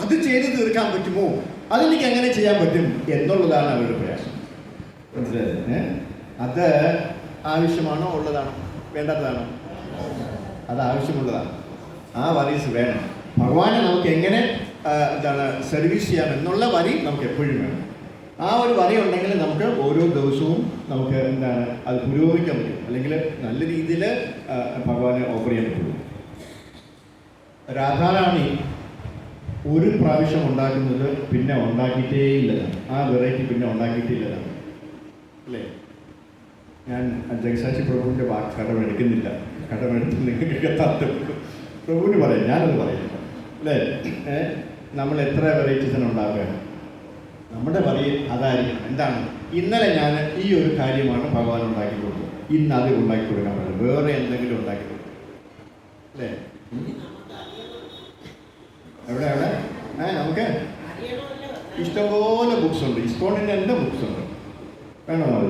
അത് ചെയ്ത് തീർക്കാൻ പറ്റുമോ? അതെനിക്ക് എങ്ങനെ ചെയ്യാൻ പറ്റും എന്നുള്ളതാണ് അവരുടെ പ്രയാസം. മനസ്സിലായത്? അത് ആവശ്യമാണോ? ഉള്ളതാണോ? വേണ്ടാത്തതാണോ? അത് ആവശ്യമുള്ളതാണ്. ആ വരീസ് വേണം. ഭഗവാനെ നമുക്ക് എങ്ങനെ സർവീസ് ചെയ്യാം എന്നുള്ള വരി നമുക്ക് എപ്പോഴും വേണം. ആ ഒരു വരി ഉണ്ടെങ്കിൽ നമുക്ക് ഓരോ ദിവസവും നമുക്ക് അത് പുരോഗമിക്കാൻ പറ്റും, അല്ലെങ്കിൽ നല്ല രീതിയിൽ ഭഗവാനെ ഓഫർ ചെയ്യാൻ പറ്റുള്ളൂ. രാധാറാണി ഒരു പ്രാവശ്യം ഉണ്ടാക്കുന്നത് പിന്നെ ഉണ്ടാക്കിയിട്ടേ ഇല്ലതാണ്. ആ വെറൈറ്റി പിന്നെ ഉണ്ടാക്കിയിട്ടില്ലതാണ്, അല്ലേ? ഞാൻ ജഗസാക്ഷി പ്രഭുവിൻ്റെ വാക്ക് കടമെടുക്കുന്നില്ല. കടമെടുത്ത് നിങ്ങൾക്ക് തത്വം പ്രഭുവിന് പറയും, ഞാനത് പറയുന്നില്ല, അല്ലേ? നമ്മൾ എത്ര വെറൈറ്റീസിന് ഉണ്ടാക്കുക? നമ്മുടെ പറയും അതായിരിക്കണം. എന്താണ്? ഇന്നലെ ഞാൻ ഈ ഒരു കാര്യമാണ് ഭഗവാൻ ഉണ്ടാക്കി കൊടുത്തത്, ഇന്ന് അത് ഉണ്ടാക്കി കൊടുക്കാൻ പറ്റില്ല, വേറെ എന്തെങ്കിലും ഉണ്ടാക്കി കൊടുക്കും, അല്ലേ? എവിടെ നമുക്ക് ഇഷ്ടംപോലെ ബുക്സ് ഉണ്ട്. ഇസ്കോണിൻ്റെ എൻ്റെ ബുക്സ് ഉണ്ട്, വേണോ? അത്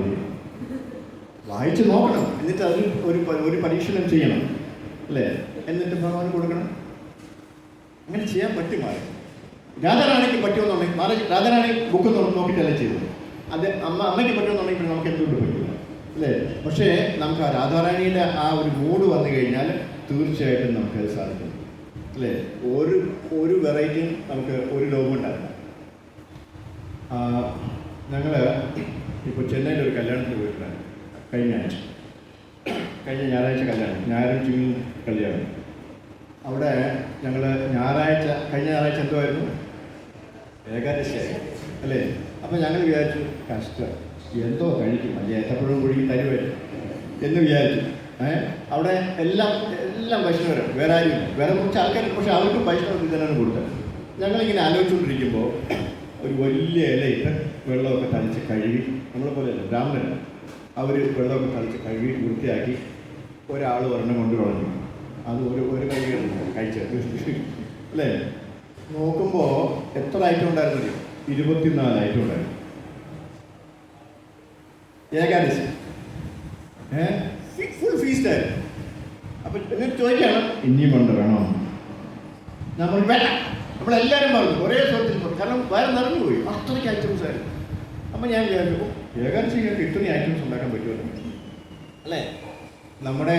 വായിച്ച് നോക്കണം, എന്നിട്ട് അതിൽ ഒരു പരീക്ഷണം ചെയ്യണം, അല്ലേ? എന്നിട്ട് ഭഗവാൻ കൊടുക്കണം. അങ്ങനെ ചെയ്യാൻ പറ്റുമായിരുന്നു. രാധാറാണിക്ക് പറ്റുമെന്നുണ്ടെങ്കിൽ രാധാറാണി ബുക്ക് നോക്കിയിട്ടല്ലേ ചെയ്തത്. അത് അമ്മയ്ക്ക് പറ്റുമെന്നുണ്ടെങ്കിൽ നമുക്ക് എന്തുകൊണ്ട് പറ്റില്ല, അല്ലേ? പക്ഷേ നമുക്ക് ആ രാധാറാണിയുടെ ആ ഒരു മൂഡ് വന്നു കഴിഞ്ഞാൽ തീർച്ചയായിട്ടും നമുക്കത് സാധിക്കും, അല്ലേ? ഒരു വെറൈറ്റിയും നമുക്ക് ഒരു ലോകം ഉണ്ടാവില്ല. ഞങ്ങൾ ഇപ്പോൾ ചെന്നൈയിൽ ഒരു കല്യാണത്തിന് പോയിട്ടുണ്ടായിരുന്നു. കഴിഞ്ഞ ഞായറാഴ്ച കല്യാണം, ഞായറും ചുമ്മിൽ കല്യാണം. അവിടെ ഞങ്ങൾ കഴിഞ്ഞ ഞായറാഴ്ച എന്തുമായിരുന്നു? ഏകാദശിയായി, അല്ലേ? അപ്പോൾ ഞങ്ങൾ വിചാരിച്ചു കഷ്ടം, എന്തോ കഴിക്കും, അല്ലെ ഏത്തപ്പഴം കുഴുകി തരുമായിരുന്നു എന്ന് വിചാരിച്ചു. അവിടെ എല്ലാ എല്ലാം വൈഷ്ണവരാണ്, വേറെ ആരുമില്ല. വേറെ കുറച്ച് ആൾക്കാരുണ്ട്, പക്ഷെ അവർക്കും വൈഷ്ണവ വിധാനമാണ് കൊടുത്തത്. ഞങ്ങളിങ്ങനെ ആലോചിച്ചുകൊണ്ടിരിക്കുമ്പോൾ ഒരു വലിയ ഇലയിട്ട് വെള്ളമൊക്കെ തളിച്ച് കഴുകി, നമ്മളെ പോലെയല്ല ബ്രാഹ്മണരാണ്, അവർ വെള്ളമൊക്കെ തളിച്ച് കഴുകി വൃത്തിയാക്കി ഒരാൾ ഒരെണ്ണം കൊണ്ട് കളഞ്ഞു. അത് ഒരു കഴിച്ച് അല്ലേ? നോക്കുമ്പോൾ എത്ര ഐറ്റം ഉണ്ടായിരുന്നില്ല? 24 ഐറ്റം ഉണ്ടായിരുന്നു. ഏകാദശി ഫുൾ ഫീസ്റ്റായിരുന്നു. അപ്പം എന്നിട്ട് ചോദിക്കുകയാണ്, ഇനിയും കൊണ്ട് വേണോ? നമ്മൾ വേണ്ട, നമ്മളെല്ലാവരും പറഞ്ഞു, ഒരേ സ്വരത്തിൽ പറഞ്ഞു. കാരണം വേറെ നിറഞ്ഞു പോയി, അത്രയ്ക്ക് ഐറ്റംസ് ആയിരുന്നു. അപ്പം ഞാൻ വിചാരിച്ചു, ഏകാദശിക്ക് ഇത്രയും ഐറ്റംസ് ഉണ്ടാക്കാൻ പറ്റുമല്ലോ അല്ലേ? നമ്മുടെ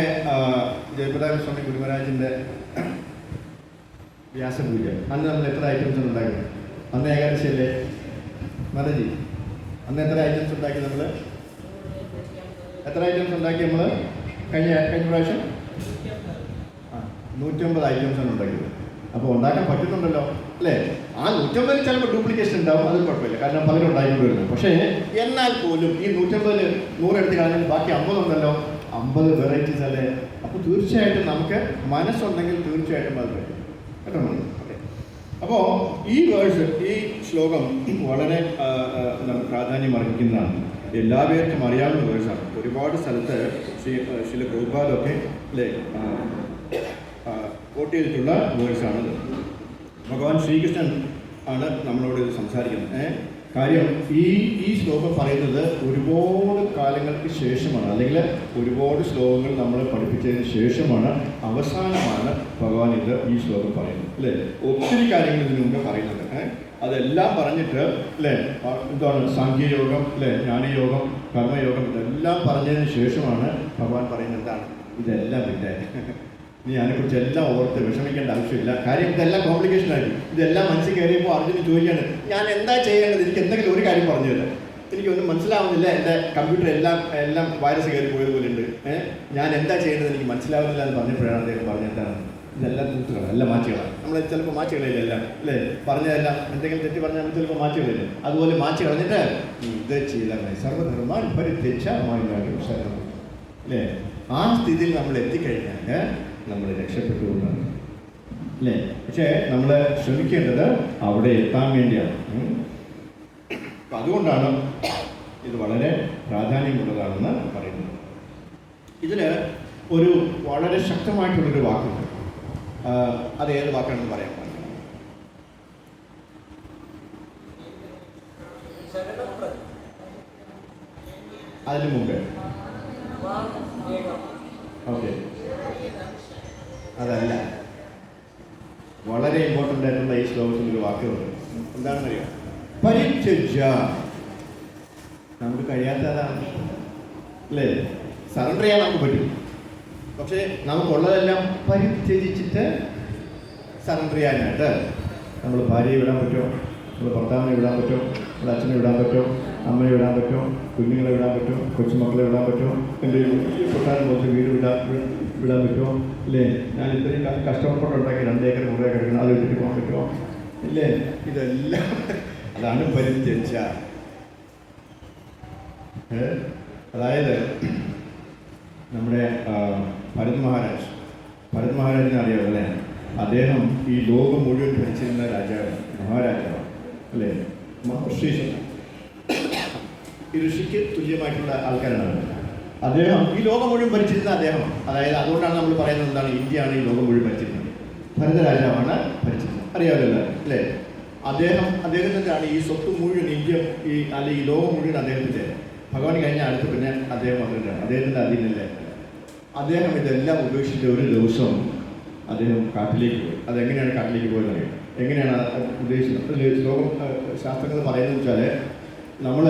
ജയപ്രകാശ് സ്വാമി ഗുരുമഹാരാജിൻ്റെ വ്യാസപൂജ, അന്ന് നമ്മൾ എത്ര ഐറ്റംസ് ഉണ്ടാക്കി? അന്ന് ഏകാദശി അല്ലേ മഹാരാജി? അന്ന് എത്ര ഐറ്റംസ് ഉണ്ടാക്കി? നമ്മൾ എത്ര ഐറ്റംസ് ഉണ്ടാക്കി? നമ്മൾ കഴിഞ്ഞ പ്രാവശ്യം 150 ഐറ്റംസാണ് ഉണ്ടാക്കിയത്. അപ്പോൾ ഉണ്ടാക്കാൻ പറ്റുന്നുണ്ടല്ലോ അല്ലേ? ആ 150 ചിലപ്പോൾ ഡ്യൂപ്ലിക്കേഷൻ ഉണ്ടാവും, അത് കുഴപ്പമില്ല, കാരണം പലരും ഉണ്ടാക്കിക്കൊണ്ട് വരുന്നത്. പക്ഷേ എന്നാൽ പോലും ഈ 150 100 എടുത്ത് കളഞ്ഞാൽ ബാക്കി 50 ഉണ്ടല്ലോ, 50 വെറൈറ്റീസ് അല്ലേ? അപ്പോൾ തീർച്ചയായിട്ടും നമുക്ക് മനസ്സുണ്ടെങ്കിൽ തീർച്ചയായിട്ടും അത് പറ്റും കേട്ടോ. ഓക്കെ, അപ്പോൾ ഈ വേഴ്സ്, ഈ ശ്ലോകം വളരെ പ്രാധാന്യം അർഹിക്കുന്നതാണ്. എല്ലാവർക്കും അറിയാവുന്ന വേഴ്സാണ്. ഒരുപാട് സ്ഥലത്ത് ചില പ്രഭുപാദൊക്കെ അല്ലേ കോട്ട് ചെയ്തിട്ടുള്ള വേഴ്സാണിത്. ഭഗവാൻ ശ്രീകൃഷ്ണൻ ആണ് നമ്മളോട് ഇത് സംസാരിക്കുന്നത്. കാര്യം ഈ ശ്ലോകം പറയുന്നത് ഒരുപാട് കാലങ്ങൾക്ക് ശേഷമാണ്, അല്ലെങ്കിൽ ഒരുപാട് ശ്ലോകങ്ങൾ നമ്മൾ പഠിപ്പിച്ചതിന് ശേഷമാണ്, അവസാനമാണ് ഭഗവാൻ ഈ ശ്ലോകം പറയുന്നത് അല്ലേ? ഒത്തിരി കാര്യങ്ങൾ ഇതിനു മുമ്പ് പറയുന്നുണ്ട്. അതെല്ലാം പറഞ്ഞിട്ട് അല്ലേ, എന്താണ് സാഖ്യയോഗം അല്ലേ, ജ്ഞാനയോഗം, കർമ്മയോഗം, ഇതെല്ലാം പറഞ്ഞതിന് ശേഷമാണ് ഭഗവാൻ പറയുന്നത് എന്താണ്, ഇതെല്ലാം വിട്ടേ, നീ അതിനെക്കുറിച്ച് എല്ലാം ഓർത്ത് വിഷമിക്കേണ്ട ആവശ്യമില്ല. കാര്യം ഇതെല്ലാം കോംപ്ലിക്കേഷൻ ആയിരിക്കും. ഇതെല്ലാം മനസ്സിൽ കയറിയപ്പോൾ അർജുന് ചോദിക്കുകയാണ്, ഞാൻ എന്താ ചെയ്യേണ്ടത്? എനിക്ക് എന്തെങ്കിലും ഒരു കാര്യം പറഞ്ഞു തരാം, എനിക്കൊന്നും മനസ്സിലാവുന്നില്ല, എൻ്റെ കമ്പ്യൂട്ടർ എല്ലാം വൈറസ് കയറി പോയതുപോലെ ഉണ്ട്, ഞാൻ എന്താ ചെയ്യേണ്ടത് എനിക്ക് മനസ്സിലാവുന്നില്ല എന്ന് പറഞ്ഞപ്പോഴാണ് അദ്ദേഹം പറഞ്ഞിട്ടാണ് ഇതെല്ലാം തൂത്തുകളാണ്, എല്ലാം മാച്ചുകളാണ്. നമ്മൾ ചിലപ്പോൾ മാച്ച് കളയില്ല എല്ലാം അല്ലേ? പറഞ്ഞതെല്ലാം എന്തെങ്കിലും തെറ്റി പറഞ്ഞാൽ നമ്മൾ ചിലപ്പോൾ മാച്ച് കളയില്ല. അതുപോലെ മാച്ച് കളഞ്ഞിട്ട് ഇത് ചെയ്താൽ സർവധർമ്മ പരിത്യക്ഷമായും ശരണം അല്ലേ? ആ സ്ഥിതിയിൽ നമ്മൾ എത്തിക്കഴിഞ്ഞാൽ നമ്മൾ രക്ഷപ്പെട്ടുകൊണ്ടാണ് അല്ലേ? പക്ഷേ നമ്മൾ ശ്രമിക്കേണ്ടത് അവിടെ എത്താൻ വേണ്ടിയാണ്. അപ്പം അതുകൊണ്ടാണ് ഇത് വളരെ പ്രാധാന്യമുള്ളതാണെന്ന് പറയുന്നത്. ഇതിൽ ഒരു വളരെ ശക്തമായിട്ടുള്ളൊരു വാക്കുണ്ട്. അത് ഏത് വാക്കാണെന്ന് പറയാൻ പാടില്ല. അതിന് മുമ്പേ ഓക്കെ, അതല്ല, വളരെ ഇമ്പോർട്ടൻ്റ് ആയിട്ടുള്ള ഈ ശ്ലോകത്തിലൊരു വാക്കുണ്ട്. എന്താണെന്നറിയാം? പരിത്യജ്യ. നമുക്ക് കഴിയാത്തതാണ് അല്ലേ? സറണ്ടർ ചെയ്യാൻ നമുക്ക് പറ്റും, പക്ഷേ നമുക്കുള്ളതെല്ലാം പരിത്യജിച്ചിട്ട് സറണ്ടർ ചെയ്യാനായിട്ട് നമ്മൾ ഭാര്യയെ വിടാൻ പറ്റുമോ? നമ്മൾ ഭർത്താവിനെ വിടാൻ പറ്റുമോ? നമ്മുടെ അച്ഛനെ വിടാൻ പറ്റുമോ? അമ്മയെ വിടാൻ പറ്റുമോ? കുഞ്ഞുങ്ങളെ വിടാൻ പറ്റുമോ? കൊച്ചുമക്കളെ വിടാൻ പറ്റുമോ? എൻ്റെ കൊട്ടാരം കുറച്ച് വീട് വിടാൻ പറ്റുമോ? ഇല്ലേ? ഞാൻ ഇത്രയും കഷ്ടപ്പെട്ടുണ്ടാക്കി 2 ഏക്കർ 3 ഏക്കർ എടുക്കണം, അത് വിട്ടിട്ട് പോകാൻ പറ്റുമോ? ഇല്ലേ? ഇതെല്ലാം അതാണ് പരിത്യജ. അതായത് നമ്മുടെ ഭരത് മഹാരാജിനെ അറിയാമോ അല്ലേ? അദ്ദേഹം ഈ ലോകം മുഴുവൻ ഭരിച്ചിരുന്ന മഹാരാജാവാണ് അല്ലേ? മഹർഷി ഈ ഋഷിക്ക് തുല്യമായിട്ടുള്ള ആൾക്കാരാണ്. അദ്ദേഹം ഈ ലോകം മുഴുവൻ ഭരിച്ചിരുന്ന അദ്ദേഹം, അതായത് അതുകൊണ്ടാണ് നമ്മൾ പറയുന്നത് എന്താണ്, ഇന്ത്യയാണ് ഈ ലോകം മുഴുവൻ ഭരിച്ചിരുന്നത്, ഭരതരാജാവാണ് ഭരിച്ചിരുന്നത്, അറിയാമല്ലോ അല്ലേ? അദ്ദേഹത്തിൻ്റെയാണ് ഈ സ്വത്ത് മുഴുവൻ, ഇന്ത്യ ഈ ലോകം മുഴുവൻ അദ്ദേഹത്തിൻ്റെ. ഭഗവാൻ കഴിഞ്ഞ അടുത്ത് പിന്നെ അദ്ദേഹം വന്നിട്ടാണ്, അദ്ദേഹത്തിൻ്റെ അധീനല്ലേ. അദ്ദേഹം ഇതെല്ലാം ഉപേക്ഷിച്ചിട്ട് ഒരു ദിവസം അദ്ദേഹം കാട്ടിലേക്ക് പോയി. അതെങ്ങനെയാണ് കാട്ടിലേക്ക് പോയെന്ന് അറിയാം? എങ്ങനെയാണ് ഉദ്ദേശിച്ചത്? ലോകം ശാസ്ത്രങ്ങൾ പറയുന്നത് വെച്ചാൽ നമ്മൾ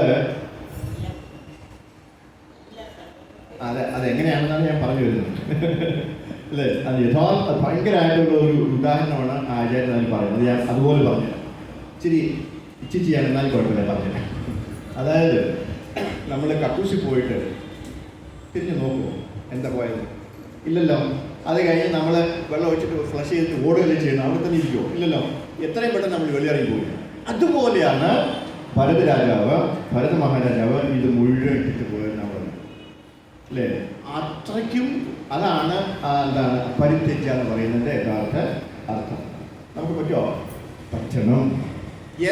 അതെങ്ങനെയാണെന്നാണ് ഞാൻ പറഞ്ഞു വരുന്നത് അല്ലേ? അത് ഭയങ്കരമായിട്ടുള്ള ഒരു ഉദാഹരണമാണ് ആചാര്യൻ അതിൽ പറയുന്നത്. ഞാൻ അതുപോലെ പറഞ്ഞു ഇച്ചിരി ചെയ്യാൻ എന്നാലും കുഴപ്പമില്ല പറഞ്ഞത്. അതായത് നമ്മൾ കക്കൂസിൽ പോയിട്ട് തിരിഞ്ഞ് നോക്കുമോ എന്താ പോയത്? ഇല്ലല്ലോ. അത് കഴിഞ്ഞ് നമ്മൾ വെള്ളം ഒഴിച്ചിട്ട് ഫ്ലഷ് ചെയ്തിട്ട് ഓടുകയല്ലേ ചെയ്യുന്നത്, അവിടെ തന്നെ ഇരിക്കുമോ? ഇല്ലല്ലോ. എത്രയും പെട്ടെന്ന് നമ്മൾ വെളിയിറങ്ങി പോയി. അതുപോലെയാണ് ഭരത മഹാരാജാവ് ഇത് മുഴുവൻ ഇട്ടിട്ട് പോയെന്നാണ് പറഞ്ഞത് അല്ലേ? അത്രയ്ക്കും അതാണ് എന്താണ് പരിത്യജ്യ എന്ന് പറയുന്നതിൻ്റെ യഥാർത്ഥ അർത്ഥം. നമുക്ക് പറ്റുമോ? പറ്റണം.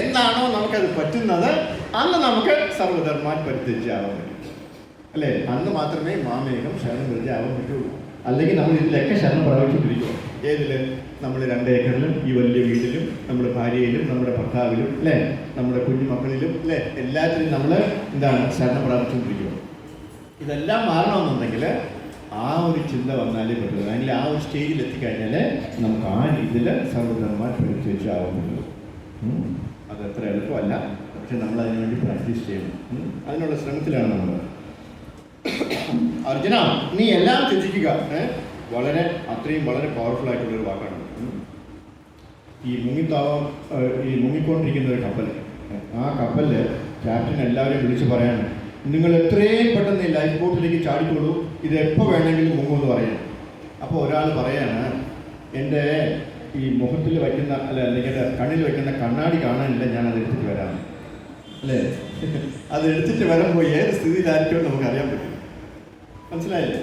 എന്നാണോ നമുക്കത് പറ്റുന്നത് അന്ന് നമുക്ക് സർവധർമാൻ പരിത്യജ്യാവാൻ പറ്റും, അല്ലേ? അന്ന് മാത്രമേ മാമേകം ശരണം പരിചയാവാൻ പറ്റുള്ളൂ. അല്ലെങ്കിൽ നമ്മൾ ഇതിലൊക്കെ ശരണം പ്രാപിച്ചുകൊണ്ടിരിക്കും. ഏതിൽ? നമ്മൾ 2 ഏക്കറിലും ഈ വലിയ വീട്ടിലും നമ്മുടെ ഭാര്യയിലും നമ്മുടെ ഭർത്താവിലും, അല്ലേ, നമ്മുടെ കുഞ്ഞുമക്കളിലും, അല്ലേ, എല്ലാത്തിലും നമ്മൾ എന്താണ് ശരണം പ്രാപിച്ചുകൊണ്ടിരിക്കുക. ഇതെല്ലാം മാറണമെന്നുണ്ടെങ്കിൽ ആ ഒരു ചിന്ത വന്നാലേ പറ്റുള്ളൂ. അല്ലെങ്കിൽ ആ ഒരു സ്റ്റേജിൽ എത്തിക്കഴിഞ്ഞാൽ നമുക്ക് ആ രീതിയിൽ സർവധർമാൻ പരിത്യജ്യാവാൻ പറ്റുള്ളൂ. അത് അത്ര എളുപ്പമല്ല, പക്ഷെ നമ്മൾ അതിനു വേണ്ടി പ്രാക്ടീസ് ചെയ്യണം. അതിനുള്ള ശ്രമത്തിലാണ് നമ്മൾ. അർജുന, നീ എല്ലാം ത്യജിക്കുക. വളരെ വളരെ പവർഫുൾ ആയിട്ടുള്ളൊരു വാക്കാണ്. ഈ മുങ്ങിക്കൊണ്ടിരിക്കുന്ന ഒരു കപ്പൽ, ആ കപ്പലിൽ ക്യാപ്റ്റൻ എല്ലാവരെയും വിളിച്ച് പറയാണ്, നിങ്ങൾ എത്രയും പെട്ടെന്ന് ഈ ലൈഫ് ബോട്ടിലേക്ക് ചാടിക്കോളൂ, ഇത് എപ്പോൾ വേണമെങ്കിലും മുങ്ങുമെന്ന് പറയാം. അപ്പോൾ ഒരാൾ പറയാണ്, എൻ്റെ ഈ മുഖത്തിൽ വയ്ക്കുന്ന അല്ലെങ്കിൽ കണ്ണിൽ വയ്ക്കുന്ന കണ്ണാടി കാണാനില്ല, ഞാൻ അത് എടുത്തിട്ട് വരാം, അല്ലേ? അത് എടുത്തിട്ട് വരുമ്പോൾ ഏത് സ്ഥിതിയിലായിരിക്കും നമുക്ക് അറിയാൻ പറ്റും. മനസ്സിലായില്ലേ?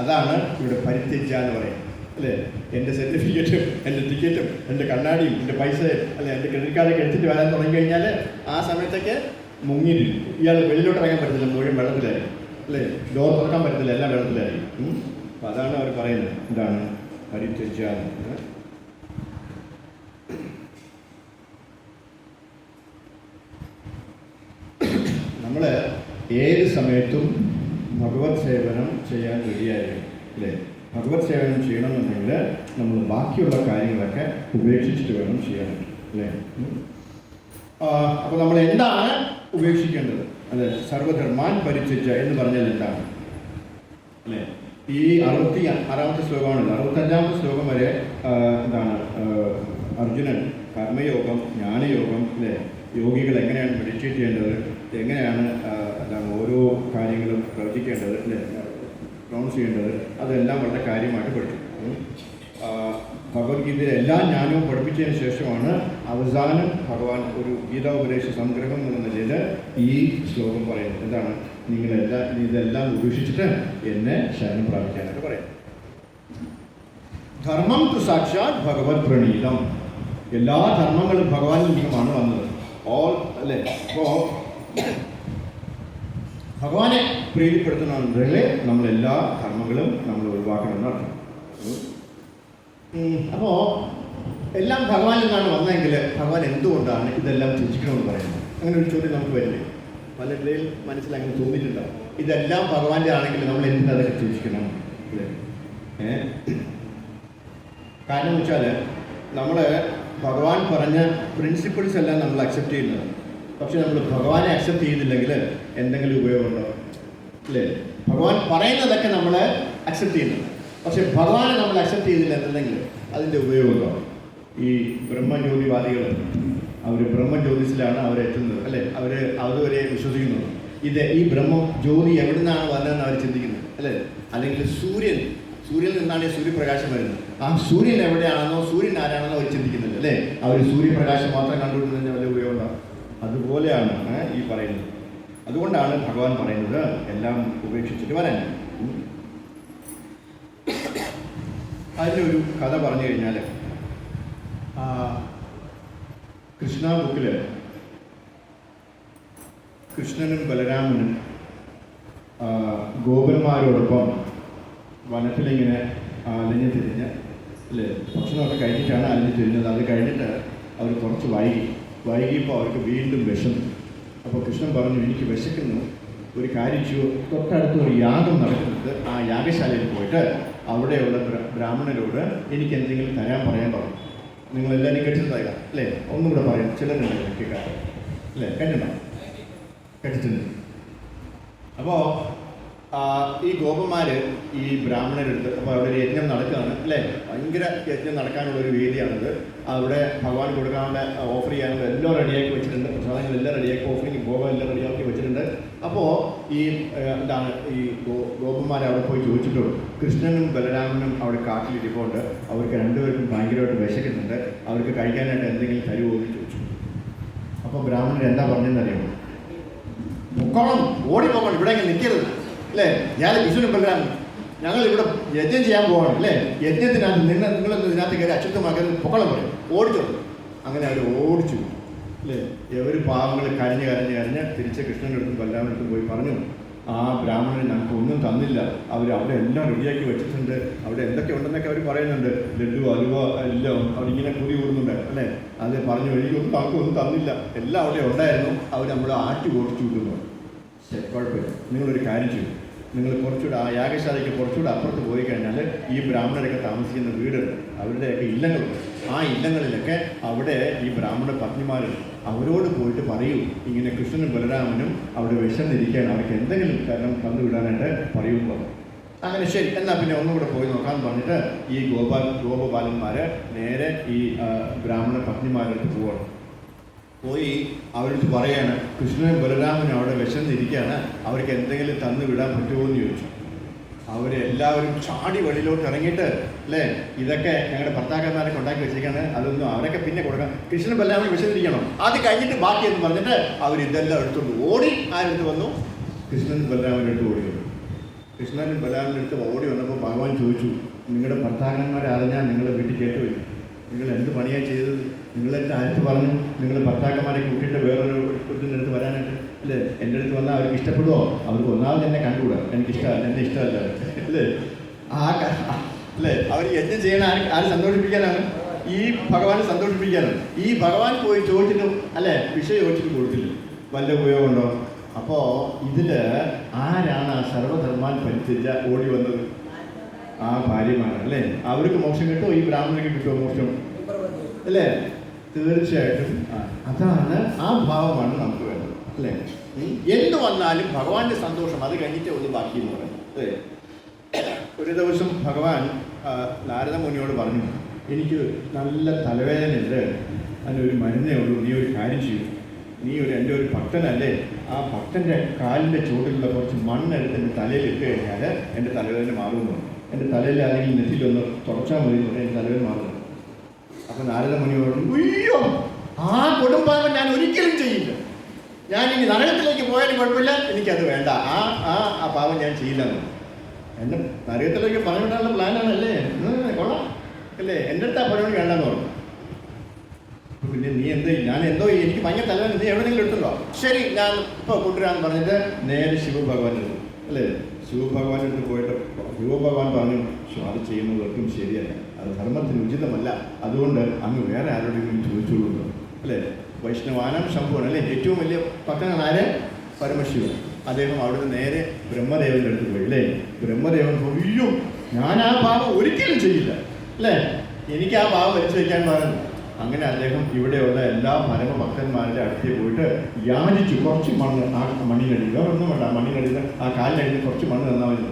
അതാണ് ഇവിടെ പരിത്യജ്യ എന്ന് പറയുന്നത്, അല്ലേ? എൻ്റെ സർട്ടിഫിക്കറ്റും എൻ്റെ ടിക്കറ്റും എൻ്റെ കണ്ണാടിയും എൻ്റെ പൈസയും, അല്ലെ, എൻ്റെ ക്രെഡിറ്റ് കാർഡൊക്കെ എടുത്തിട്ട് വരാൻ തുടങ്ങിക്കഴിഞ്ഞാൽ ആ സമയത്തൊക്കെ മുങ്ങിയിരിക്കും. ഇയാൾ വെളിയിലോട്ട് ഇറങ്ങാൻ പറ്റത്തില്ല, മുഴുവൻ വെള്ളത്തിലായിരിക്കും, അല്ലേ? ഡോർ തുറക്കാൻ പറ്റത്തില്ല, എല്ലാം വെള്ളത്തിലായിരിക്കും. അപ്പം അതാണ് അവർ പറയുന്നത്, എന്താണ് പരിത്യജ്യ. നമ്മൾ ഏത് സമയത്തും ഭഗവത് സേവനം ചെയ്യാൻ റെഡിയായിരിക്കും, അല്ലേ? ഭഗവത് സേവനം ചെയ്യണമെന്നുണ്ടെങ്കിൽ നമ്മൾ ബാക്കിയുള്ള കാര്യങ്ങളൊക്കെ ഉപേക്ഷിച്ചിട്ട് വേണം ചെയ്യാൻ, അല്ലേ? അപ്പോൾ നമ്മൾ എന്താണ് ഉപേക്ഷിക്കേണ്ടത്? അതെ, സർവധർമാൻ പരിത്യജ്യ എന്ന് പറഞ്ഞാൽ എന്താണ്, അല്ലേ? ഈ 66-ാമത്തെ ശ്ലോകമാണല്ലോ. 65-ാമത്തെ ശ്ലോകം വരെ എന്താണ് അർജുനൻ കർമ്മയോഗം, ജ്ഞാനയോഗം, അല്ലേ, യോഗികൾ എങ്ങനെയാണ് മെഡിറ്റേറ്റ് ചെയ്യേണ്ടത്, എങ്ങനെയാണ് എന്താണ് ഓരോ കാര്യങ്ങളും പ്രവചിക്കേണ്ടത്, അല്ലേ, പ്രൊണൗൺസ് ചെയ്യേണ്ടത്, അതെല്ലാം വളരെ കാര്യമായിട്ട് പഠിച്ചു. ഭഗവത്ഗീതയിലെ എല്ലാ ജ്ഞാനവും പഠിപ്പിച്ചതിന് ശേഷമാണ് അവസാനം ഭഗവാൻ ഒരു ഗീതാോപദേശ സംഗ്രഹം എന്ന നിലയിൽ ഈ ശ്ലോകം പറയുന്നത്. എന്താണ്? ഇതെല്ലാം ഉപേക്ഷിച്ചിട്ട് എന്നെ ശരണം പ്രാപിക്കാനൊക്കെ പറയാം. ധർമ്മം തു സാക്ഷാത് ഭഗവത് പ്രണീതം. എല്ലാ ധർമ്മങ്ങളും ഭഗവാനിൽ നിന്നുമാണ് വന്നത്. അല്ലേ? അപ്പോൾ ഭഗവാനെ പ്രീതിപ്പെടുത്തണമെന്നുണ്ടെങ്കിൽ നമ്മളെല്ലാ ധർമ്മങ്ങളും നമ്മൾ ഒഴിവാക്കണമെന്ന് അർത്ഥം. അപ്പോൾ എല്ലാം ഭഗവാനിൽ നിന്നാണ് വന്നതെങ്കിൽ ഭഗവാൻ എന്തുകൊണ്ടാണ് ഇതെല്ലാം ത്യജിക്കണമെന്ന് പറയുന്നത്? അങ്ങനെ ഒരു ചോദ്യം നമുക്ക് വരില്ലേ? പലരുടെയും മനസ്സിൽ അങ്ങനെ തോന്നിയിട്ടുണ്ടാവും. ഇതെല്ലാം ഭഗവാന്റെ ആണെങ്കിൽ നമ്മൾ എന്തിനാ അതൊക്കെ ത്യജിക്കണം, അല്ലേ? കാരണം വെച്ചാൽ നമ്മൾ ഭഗവാൻ പറഞ്ഞ പ്രിൻസിപ്പിൾസ് എല്ലാം നമ്മൾ അക്സെപ്റ്റ് ചെയ്യുന്നത്. പക്ഷെ നമ്മൾ ഭഗവാനെ അക്സെപ്റ്റ് ചെയ്തില്ലെങ്കിൽ എന്തെങ്കിലും ഉപയോഗമുണ്ടോ, അല്ലേ? ഭഗവാൻ പറയുന്നതൊക്കെ നമ്മൾ അക്സെപ്റ്റ് ചെയ്യുന്നത്, പക്ഷെ ഭഗവാനെ നമ്മൾ അക്സെപ്റ്റ് ചെയ്തില്ല എന്നുണ്ടെങ്കിൽ അതിൻ്റെ ഉപയോഗമുണ്ടോ? ഈ ബ്രഹ്മജ്യോതിവാദികൾ അവർ ബ്രഹ്മജ്യോതിസിലാണ് അവരെത്തുന്നത്, അല്ലേ? അവർ അതുവരെ വിശ്വസിക്കുന്നത്. ഈ ബ്രഹ്മജ്യോതി എവിടെ നിന്നാണ് വന്നതെന്ന് അവർ ചിന്തിക്കുന്നത്, അല്ലേ? അല്ലെങ്കിൽ സൂര്യനിൽ നിന്നാണ് ഈ സൂര്യപ്രകാശം വരുന്നത്. ആ സൂര്യൻ എവിടെയാണെന്നോ സൂര്യൻ ആരാണെന്നോ അവർ ചിന്തിക്കുന്നില്ല, അല്ലേ? അവർ സൂര്യപ്രകാശം മാത്രം കണ്ടുകൊണ്ടിരുന്നതിന് വലിയ ഉപയോഗമുണ്ടാകും. അതുപോലെയാണ് ഈ പറയുന്നത്. അതുകൊണ്ടാണ് ഭഗവാൻ പറയുന്നത് എല്ലാം ഉപേക്ഷിച്ചിട്ട് വരാൻ. അതിനൊരു കഥ പറഞ്ഞു കഴിഞ്ഞാൽ, കൃഷ്ണ ബുക്കിൽ കൃഷ്ണനും ബലരാമനും ഗോപന്മാരോടൊപ്പം വനത്തിലിങ്ങനെ അലഞ്ഞു തിരിഞ്ഞ്, അല്ലേ, ഭക്ഷണമൊക്കെ കഴിഞ്ഞിട്ടാണ് അലഞ്ഞു തിരിഞ്ഞത്. അത് കഴിഞ്ഞിട്ട് അവർ കുറച്ച് വൈകിയപ്പോൾ അവർക്ക് വീണ്ടും വിശന്നു. അപ്പോൾ കൃഷ്ണൻ പറഞ്ഞു, എനിക്ക് വിശക്കുന്നു, ഒരു കാര്യം ചെയ്യൂ, തൊട്ടടുത്ത് ഒരു യാഗം നടക്കുന്നത്, ആ യാഗശാലയിൽ പോയിട്ട് അവിടെയുള്ള ബ്രാഹ്മണരോട് എനിക്ക് എന്തെങ്കിലും തരാൻ പറയാൻ പറഞ്ഞു. നിങ്ങളെല്ലാവരും കേട്ടിട്ടുണ്ടായില്ല, അല്ലേ? ഒന്നും കൂടെ പറയും, ചിലരുണ്ട് കേൾക്കാം, അല്ലേ? കേട്ടിട്ടുണ്ട്. അപ്പോൾ ഈ ഗോപന്മാർ ഈ ബ്രാഹ്മണരെടുത്ത്, അപ്പോൾ അവിടെ ഒരു യജ്ഞം നടക്കുകയാണ്, അല്ലേ? ഭയങ്കര യജ്ഞം നടക്കാനുള്ളൊരു വേദിയാണിത്. അവിടെ ഭഗവാൻ കൊടുക്കാനുള്ള ഓഫർ ചെയ്യാനുള്ള എല്ലാം റെഡിയാക്കി വെച്ചിട്ടുണ്ട്, പ്രസാദങ്ങളെല്ലാം റെഡിയാക്കി, ഓഫറിങ് ഭോഗം എല്ലാം റെഡിയാക്കി വെച്ചിട്ടുണ്ട്. അപ്പോൾ ഈ ഈ ഗോപന്മാർ അവിടെ പോയി ചോദിച്ചിട്ടുള്ളൂ. കൃഷ്ണനും ബലരാമനും അവിടെ കാട്ടിലിരിപ്പുണ്ട്, അവർക്ക് രണ്ടുപേർക്കും ഭയങ്കരമായിട്ട് വിശക്കുന്നുണ്ട്, അവർക്ക് കഴിക്കാനായിട്ട് എന്തെങ്കിലും തരുമോ എന്ന് ചോദിച്ചു. അപ്പോൾ ബ്രാഹ്മണർ എന്താ പറഞ്ഞതെന്നറിയാമോ? മുക്കോളം ഓടിപ്പോകണം, ഇവിടെ ഇങ്ങനെ നിൽക്കരുത്, അല്ലേ? ഞാൻ കൃഷ്ണനും ബലരാമനും ഞങ്ങളിവിടെ യജ്ഞം ചെയ്യാൻ പോവാണ് അല്ലേ, യജ്ഞത്തിനകത്ത് നിങ്ങളൊന്ന് ഇതിനകത്ത് കയറി അച്യുതമാക്കി പൊക്കളം പറയും, ഓടിച്ചു. അങ്ങനെ അവർ ഓടിച്ചു അല്ലേ. ഒരു പാവങ്ങൾ കരഞ്ഞ് കരഞ്ഞ് കരഞ്ഞ് തിരിച്ച് കൃഷ്ണൻ്റെ അടുത്തും ബലരാമൻ്റെ അടുത്തും പോയി പറഞ്ഞു, ആ ബ്രാഹ്മണൻ ഞങ്ങൾക്ക് ഒന്നും തന്നില്ല, അവർ അവിടെ എല്ലാം റെഡിയാക്കി വെച്ചിട്ടുണ്ട്, അവിടെ എന്തൊക്കെ ഉണ്ടെന്നൊക്കെ അവർ പറയുന്നുണ്ട്, ലഡു അലുവ എല്ലാം അവരിങ്ങനെ കുറി കൂടുന്നുണ്ട് അല്ലേ. അത് പറഞ്ഞു, എനിക്കൊന്നും നമുക്കൊന്നും തന്നില്ല, എല്ലാം അവിടെ ഉണ്ടായിരുന്നു, അവർ നമ്മൾ ആറ്റി ഓടിച്ചു വിടുന്നു. ശരി, കുഴപ്പമില്ല, നിങ്ങളൊരു കാര്യം ചെയ്യും, നിങ്ങൾ കുറച്ചുകൂടെ ആ യാഗശാലയ്ക്ക് കുറച്ചുകൂടെ അപ്പുറത്ത് പോയി കഴിഞ്ഞാൽ ഈ ബ്രാഹ്മണരൊക്കെ താമസിക്കുന്ന വീടുണ്ട്, അവരുടെയൊക്കെ ഇല്ലങ്ങളുണ്ട്. ആ ഇല്ലങ്ങളിലൊക്കെ അവിടെ ഈ ബ്രാഹ്മണ പത്നിമാരുണ്ട്, അവരോട് പോയിട്ട് പറയൂ, ഇങ്ങനെ കൃഷ്ണനും ബലരാമനും അവിടെ വിശന്നിരിക്കുകയാണ്, അവർക്ക് എന്തെങ്കിലും കാരണം തന്നുവിടാനായിട്ട് പറയുമ്പോൾ. അങ്ങനെ ശരി, എന്നാൽ പിന്നെ ഒന്നുകൂടെ പോയി നോക്കാമെന്ന് പറഞ്ഞിട്ട് ഈ ഗോപബാലന്മാർ നേരെ ഈ ബ്രാഹ്മണ പത്നിമാരുടെ പോവാണ്. പോയി അവരുടെ പറയാണ്, കൃഷ്ണനും ബലരാമനും അവിടെ വിശന്നിരിക്കുകയാണ്, അവർക്ക് എന്തെങ്കിലും തന്നു വിടാൻ പറ്റുമോ എന്ന് ചോദിച്ചു. അവരെല്ലാവരും ചാടി വെളിയിലോട്ട് ഇറങ്ങിയിട്ട് അല്ലേ, ഇതൊക്കെ ഞങ്ങളുടെ ഭർത്താക്കന്മാരൊക്കെ ഉണ്ടാക്കി വെച്ചിരിക്കുകയാണ്, അതൊന്നും അവരൊക്കെ പിന്നെ കൊടുക്കാം, കൃഷ്ണൻ ബലരാമൻ വിശന്നിരിക്കണം, അത് കഴിഞ്ഞിട്ട് ബാക്കി എന്ന് പറഞ്ഞിട്ട് അവർ ഇതെല്ലാം എടുത്തുകൊണ്ട് ഓടി. ആരെടുത്ത് വന്നു? കൃഷ്ണൻ ബലരാമൻ്റെ അടുത്ത് ഓടി വന്നു. കൃഷ്ണനും ബലരാമൻ്റെ അടുത്ത് ഓടി വന്നപ്പോൾ ഭഗവാൻ ചോദിച്ചു, നിങ്ങളുടെ ഭർത്താക്കന്മാരെ അറിഞ്ഞാൽ നിങ്ങളുടെ വീട്ടിൽ കേട്ടുപോയി, നിങ്ങൾ എന്ത് പണിയാണ് ചെയ്തത്? നിങ്ങളെടുത്ത് ആർക്ക് പറഞ്ഞു നിങ്ങൾ ഭർത്താക്കന്മാരെ കൂട്ടിയിട്ട് വേറൊരു കുട്ടിൻ്റെ അടുത്ത് വരാനായിട്ട് അല്ലേ? എൻ്റെ അടുത്ത് വന്നാൽ അവർക്ക് ഇഷ്ടപ്പെടുമോ? അവർക്ക് ഒന്നാമത് എന്നെ കണ്ടുകൂടാ, എനിക്കിഷ്ടമല്ല, എന്നെ ഇഷ്ടമല്ല അല്ലേ. അല്ലേ, അവർ യജ്ഞം ചെയ്യണ ആര് സന്തോഷിപ്പിക്കാനാണ്? ഈ ഭഗവാനെ സന്തോഷിപ്പിക്കാനാണ്. ഈ ഭഗവാൻ പോയി ചോദിച്ചിട്ടും അല്ലേ, വിഷയം ചോദിച്ചിട്ട് കൊടുത്തില്ല, വല്ല ഉപയോഗമുണ്ടോ? അപ്പോൾ ഇതിൽ ആരാണ് ആ സർവധർമാൻ പരിത്യജ ഓടി വന്നത്? ആ ഭാര്യമാരാണ് അല്ലേ. അവർക്ക് മോക്ഷം കിട്ടുമോ? ഈ ബ്രാഹ്മണർക്ക് കിട്ടുമോ മോക്ഷം? അല്ലേ, തീർച്ചയായിട്ടും. അതാണ്, ആ ഭാവമാണ് നമുക്ക് വേണ്ടത് അല്ലേ. എന്ത് വന്നാലും ഭഗവാന്റെ സന്തോഷം, അത് കഴിഞ്ഞിട്ടേ ഉള്ളൂ ബാക്കി എന്ന് പറയുന്നത് അല്ലേ. ഒരു ദിവസം ഭഗവാൻ നാരദ മുനിയോട് പറഞ്ഞു, എനിക്ക് നല്ല തലവേദനയുണ്ട്, അതിനൊരു മരുന്നേ ഉള്ളൂ, നീ ഒരു കാര്യം ചെയ്യും, നീ എൻ്റെ ഒരു ഭക്തനല്ലേ, ആ ഭക്തൻ്റെ കാലിൻ്റെ ചുവട്ടിലുള്ള കുറച്ച് മണ്ണെടുത്ത് എൻ്റെ തലയിൽ ഇട്ട് കഴിഞ്ഞാൽ എൻ്റെ തലവേദന മാറുമെന്ന്. എൻ്റെ തലയിൽ അല്ലെങ്കിൽ നെറ്റിലൊന്ന് തുടച്ചാൽ മതി എന്ന് പറഞ്ഞാൽ എൻ്റെ തലവേദന മാറുന്നു. അപ്പം നാരദ മുനി പറഞ്ഞു, അയ്യോ, ആ കൊടുമ്പാപം ഞാൻ ഒരിക്കലും ചെയ്യില്ല, ഞാൻ ഇനി നരകത്തിലേക്ക് പോയാലും കുഴപ്പമില്ല, എനിക്കത് വേണ്ട, ആ പാപം ഞാൻ ചെയ്യില്ലെന്ന്. എന്നെ നരകത്തിലേക്ക് പറഞ്ഞിട്ടാനുള്ള പ്ലാനാണല്ലേ, കൊള്ളാം അല്ലേ, എൻ്റെ അടുത്ത് ആ പരിപാടി വേണ്ടെന്ന് പറഞ്ഞു. പിന്നെ നീ ഞാൻ എനിക്ക് ഭയങ്കര തലവേദന, നീ എവിടെയെങ്കിലും എടുത്തുണ്ടോ? ശരി, ഞാൻ ഇപ്പോൾ കൊണ്ടുവരാമെന്ന് പറഞ്ഞിട്ട് നേരെ ശിവഭഗവാൻ എടുത്തു അല്ലേ. ശിവഭഗവാൻ്റെ അടുത്ത് പോയിട്ട് ശിവഭഗവാൻ പറഞ്ഞു, അത് ചെയ്യുന്നത് ഒട്ടും ശരിയല്ല, അത് ധർമ്മത്തിന് ഉചിതമല്ല, അതുകൊണ്ട് അങ്ങ് വേറെ ആരോടെങ്കിലും ചോദിച്ചോളൂ അല്ലേ. വൈഷ്ണവാനം ശംഭുവാണ് അല്ലേ, ഏറ്റവും വലിയ ഭക്തനാണ് ആര്? പരമശിവൻ. അദ്ദേഹം അവിടുന്ന് നേരെ ബ്രഹ്മദേവൻ്റെ അടുത്ത് പോയി അല്ലേ. ബ്രഹ്മദേവൻ അയ്യോ, ഞാൻ ആ പാപം ഒരിക്കലും ചെയ്യില്ല അല്ലേ, എനിക്ക് ആ പാപം വരച്ചു വയ്ക്കാൻ പറഞ്ഞു. അങ്ങനെ അദ്ദേഹം ഇവിടെയുള്ള എല്ലാ പരമഭക്തന്മാരുടെ അടുത്തേക്ക് പോയിട്ട് യാചിച്ചു, കുറച്ച് മണ്ണ് ആ മണ്ണിനടിയിൽ, വേറെ ഒന്നും വേണ്ട, ആ മണ്ണിനടിയിൽ ആ കാലിനടിയിൽ കുറച്ച് മണ്ണ് തന്നാൽ മതി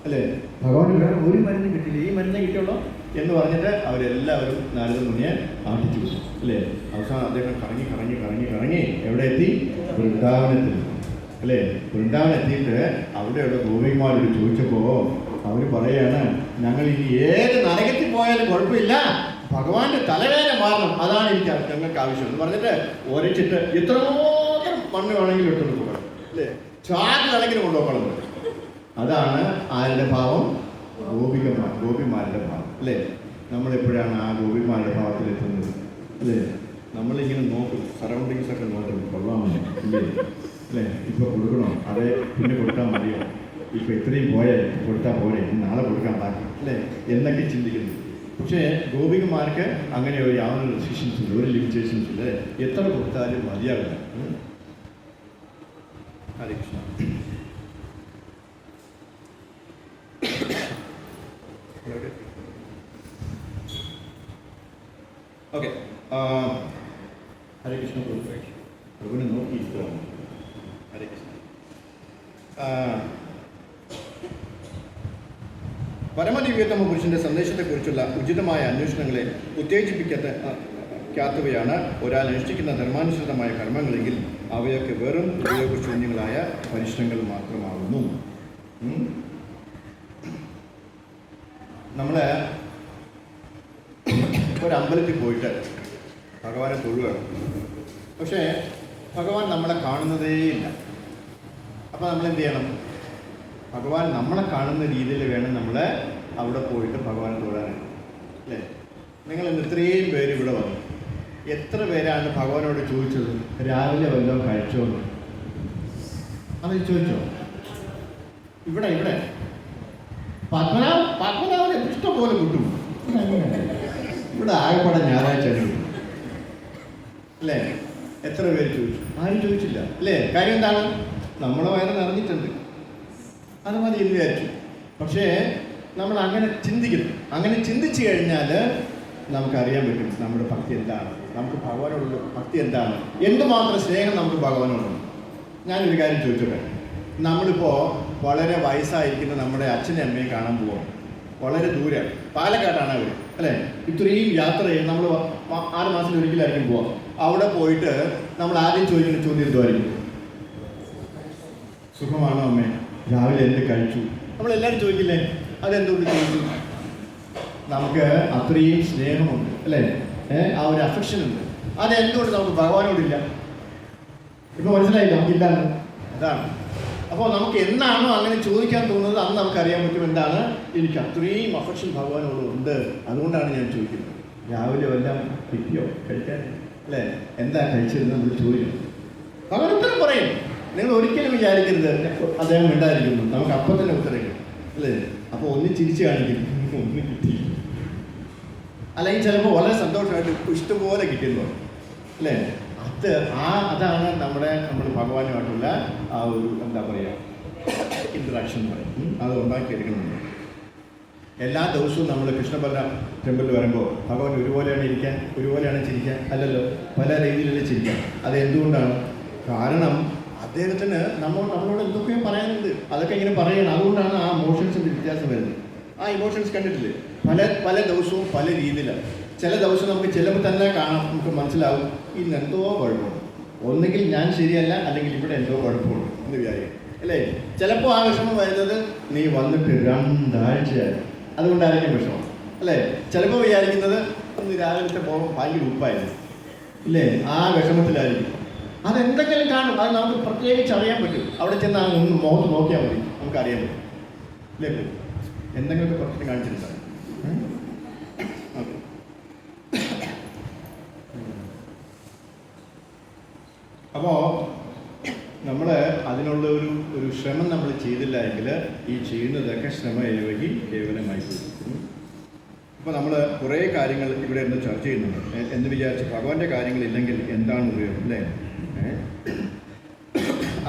അല്ലേ. ഭഗവാൻ വേറെ ഒരു മരുന്ന് കിട്ടില്ല, ഈ മരുന്നേ കിട്ടുള്ളൂ എന്ന് പറഞ്ഞിട്ട് അവരെല്ലാവരും നാരദ മുനിയെ ആട്ടിച്ചു അല്ലേ. അവസാനം അദ്ദേഹം കറങ്ങി കറങ്ങി കറങ്ങി കറങ്ങി എവിടെ എത്തി? വൃന്ദാവനത്തിൽ അല്ലേ. വൃന്ദാവനം എത്തിയിട്ട് അവിടെയുള്ള ഗോപികമാരോട് ചോദിച്ചപ്പോൾ അവർ പറയാണ്, ഞങ്ങൾ ഇനി ഏത് നരകത്തിൽ പോയാലും കുഴപ്പമില്ല, ഭഗവാന്റെ തലവേദന മാറണം, അതാണ് ഞങ്ങൾക്ക് ആവശ്യം എന്ന് പറഞ്ഞിട്ട് ഒരച്ചിട്ട് എത്രമാത്രം മണ്ണ് വേണമെങ്കിലും ഇട്ടുകൊണ്ട് പോകണം അല്ലേ, ചാക്കിലാണെങ്കിലും കൊണ്ടുപോകണം. അതാണ് ആരുടെ ഭാവം? ഗോപിമാരുടെ ഭാവം അല്ലേ. നമ്മളെപ്പോഴാണ് ആ ഗോപിമാരുടെ ഭാവത്തിലെത്തുന്നത് അല്ലേ. നമ്മളിങ്ങനെ നോക്കും, സറൗണ്ടിങ്സ് ഒക്കെ നോക്കും, കൊള്ളാമല്ലോ ഇല്ലേ അല്ലേ, ഇപ്പോൾ കൊടുക്കണോ, അതേ പിന്നെ കൊടുത്താൽ മതിയോ, ഇപ്പോൾ ഇത്രയും പോയാൽ കൊടുത്താൽ പോരെ, നാളെ കൊടുക്കാൻ ബാക്കി അല്ലേ എന്നൊക്കെ ചിന്തിക്കുന്നു. പക്ഷേ ഗോപികമാർക്ക് അങ്ങനെ ഒരു യാതൊരു റെസ്ട്രിക്ഷൻസ് ഇല്ല, ഒരു ലിമിറ്റേഷൻസ് ഇല്ല, എത്ര കൊടുത്താലും മതിയാവില്ല. ഹരേ കൃഷ്ണ. ഓക്കെ, ഹരേ കൃഷ്ണ. പ്രഭുവിനെ നോക്കി ഇഷ്ടമാണ്. ഹരേ കൃഷ്ണ. പരമദിവ്യതമ പുരുഷന്റെ സന്ദേശത്തെക്കുറിച്ചുള്ള ഉചിതമായ അന്വേഷണങ്ങളെ ഉത്തേജിപ്പിക്കാത്തവയാണ് ഒരാൾ അനുഷ്ഠിക്കുന്ന ധർമാനുസൃതമായ കർമ്മങ്ങളെങ്കിൽ അവയൊക്കെ വെറും ഉപയോഗശൂന്യങ്ങളായ പരിശ്രമങ്ങൾ മാത്രമാകുന്നു. നമ്മൾ ഒരമ്പലത്തിൽ പോയിട്ട് ഭഗവാനെ തൊഴുകയാണ്, പക്ഷേ ഭഗവാൻ നമ്മളെ കാണുന്നതേയില്ല. അപ്പോൾ നമ്മൾ എന്ത് ചെയ്യണം? ഭഗവാൻ നമ്മളെ കാണുന്ന രീതിയിൽ വേണം നമ്മൾ അവിടെ പോയിട്ട് ഭഗവാനെ തൊഴാനായിട്ട്, അല്ലേ? നിങ്ങൾ ഇന്ന് ഇത്രയും പേര് ഇവിടെ വന്നു, എത്ര പേരാണ് ഭഗവാനോട് ചോദിച്ചത് രാവിലെ വല്ലതും കഴിച്ചോ എന്ന്? അത് ചോദിച്ചോ? ഇവിടെ പത്മനാഭന് ഇഷ്ടം പോലെ കിട്ടും. ഇവിടെ ആകെപ്പാടെ ഞായറാഴ്ച കിട്ടും, അല്ലേ? എത്ര പേര് ചോദിച്ചു? ആരും ചോദിച്ചില്ല, അല്ലേ? കാര്യം എന്താണ്? നമ്മളെ വയറ് നിറഞ്ഞിട്ടുണ്ട്, അത് മതി എന്ന് വിചാരിച്ചു. പക്ഷേ നമ്മൾ അങ്ങനെ ചിന്തിക്കുന്നു. അങ്ങനെ ചിന്തിച്ചു കഴിഞ്ഞാൽ നമുക്കറിയാൻ പറ്റും നമ്മുടെ ഭക്തി എന്താണ്, നമുക്ക് ഭഗവാനോടുള്ള ഭക്തി എന്താണ്, എന്തുമാത്രം സ്നേഹം നമുക്ക് ഭഗവാനോടുണ്ട്. ഞാനൊരു കാര്യം ചോദിച്ചോട്ടെ. നമ്മളിപ്പോൾ വളരെ വയസ്സായിരിക്കുന്ന നമ്മുടെ അച്ഛനെ അമ്മയെ കാണാൻ പോവാം. വളരെ ദൂരെ, പാലക്കാട്ടാണ് അവർ, അല്ലേ? ഇത്രയും യാത്ര ചെയ്ത് നമ്മൾ 6 മാസത്തിൽ ഒരിക്കലായിരിക്കും പോവാം. അവിടെ പോയിട്ട് നമ്മൾ ആദ്യം ചോദിക്കുന്ന ചോദ്യം എന്തുമായിരിക്കും? സുഖമാണോ അമ്മേ? രാവിലെ എന്ത് കഴിച്ചു? നമ്മളെല്ലാവരും ചോദിക്കില്ലേ? അതെന്തുകൊണ്ട് ചോദിച്ചു? നമുക്ക് അത്രയും സ്നേഹമുണ്ട്, അല്ലേ? ആ ഒരു അഫെക്ഷൻ ഉണ്ട്. അതെന്തുകൊണ്ട് നമുക്ക് ഭഗവാനോടില്ല? ഇപ്പൊ മനസ്സിലായില്ല, നമുക്കില്ലാന്ന്. അതാണ്. അപ്പോൾ നമുക്ക് എന്നാണോ അങ്ങനെ ചോദിക്കാൻ തോന്നുന്നത് അന്ന് നമുക്കറിയാൻ പറ്റും എന്താണ്, എനിക്ക് അത്രയും അഫെക്ഷൻ ഭഗവാനോട് ഉണ്ട്, അതുകൊണ്ടാണ് ഞാൻ ചോദിക്കുന്നത്. രാവിലെ വല്ലതും കിട്ടിയോ കഴിക്കാൻ, അല്ലേ? എന്താ കഴിച്ചതെന്ന് നമ്മൾ ചോദിക്കും. ഭഗവാൻ ഉത്തരം പറയും. നിങ്ങൾ ഒരിക്കലും വിചാരിക്കരുത് അദ്ദേഹം മിണ്ടായിരിക്കുന്നു, നമുക്ക് അപ്പം തന്നെ ഉത്തരം കിട്ടും, അല്ലേ? അപ്പോൾ ഒന്ന് ചിരിച്ച് കാണിക്കും, ഒന്നും കിട്ടി. അല്ലെങ്കിൽ ചിലപ്പോൾ വളരെ സന്തോഷമായിട്ട് ഇഷ്ടംപോലെ കിട്ടുന്നു, അല്ലേ? അതാണ് നമ്മൾ ഭഗവാനുമായിട്ടുള്ള ആ ഒരു എന്താ പറയുക ഇൻട്രാക്ഷൻ പറയും, അത് ഉണ്ടാക്കിയെടുക്കുന്നുണ്ട്. എല്ലാ ദിവസവും നമ്മൾ കൃഷ്ണബല ടെമ്പിളിൽ വരുമ്പോൾ ഭഗവാൻ ഒരുപോലെയാണ് ഇരിക്കാൻ, ഒരുപോലെയാണ് ചിരിക്കാൻ? അല്ലല്ലോ, പല രീതിയിലുള്ള ചിരിക്കാൻ. അത് എന്തുകൊണ്ടാണ്? കാരണം അദ്ദേഹത്തിന് നമ്മളോട് എന്തൊക്കെയോ പറയാനുണ്ട്, അതൊക്കെ ഇങ്ങനെ പറയണം. അതുകൊണ്ടാണ് ആ ഇമോഷൻസിൻ്റെ വ്യത്യാസം വരുന്നത്. ആ ഇമോഷൻസ് കണ്ടിട്ടില്ലേ? പല ദിവസവും പല രീതിയിലാണ്. ചില ദിവസം നമുക്ക് ചെല്ലുമ്പോൾ തന്നെ കാണാം, നമുക്ക് മനസ്സിലാവും ഇന്ന് എന്തോ കുഴപ്പമുണ്ട്, ഒന്നുകിൽ ഞാൻ ശരിയല്ല, അല്ലെങ്കിൽ ഇവിടെ എന്തോ കുഴപ്പമുണ്ട് എന്ന് വിചാരിക്കും, അല്ലേ? ചിലപ്പോൾ ആ വിഷമം വരുന്നത് നീ വന്നിട്ട് 2 ആഴ്ചയായി, അതുകൊണ്ടായിരിക്കും വിഷമം, അല്ലേ? ചിലപ്പോൾ വിചാരിക്കുന്നത് ഇന്ന് രാവിലത്തെ പോകുമ്പോൾ ഭയങ്കര ഉപ്പായിരുന്നു, ഇല്ലേ? ആ വിഷമത്തിലായിരിക്കും. അതെന്തെങ്കിലും കാണും, അത് നമുക്ക് പ്രത്യേകിച്ച് അറിയാൻ പറ്റും. അവിടെ ചെന്ന് ഒന്ന് മുഖത്ത് നോക്കിയാൽ മതി, നമുക്കറിയാൻ പറ്റും, ഇല്ലേ? എന്തെങ്കിലുമൊക്കെ പ്രശ്നം കാണിച്ചിട്ടുണ്ടാകും. അപ്പോൾ നമ്മൾ അതിനുള്ള ഒരു ശ്രമം നമ്മൾ ചെയ്തില്ല എങ്കിൽ ഈ ചെയ്യുന്നതൊക്കെ ശ്രമയോഗി കേവലമായി പോകും. അപ്പോൾ നമ്മൾ കുറേ കാര്യങ്ങൾ ഇവിടെ നിന്ന് ചർച്ച ചെയ്യുന്നുണ്ട്. എന്ന് വിചാരിച്ച് ഭഗവാന്റെ കാര്യങ്ങളില്ലെങ്കിൽ എന്താണ് ഉപയോഗം, അല്ലേ?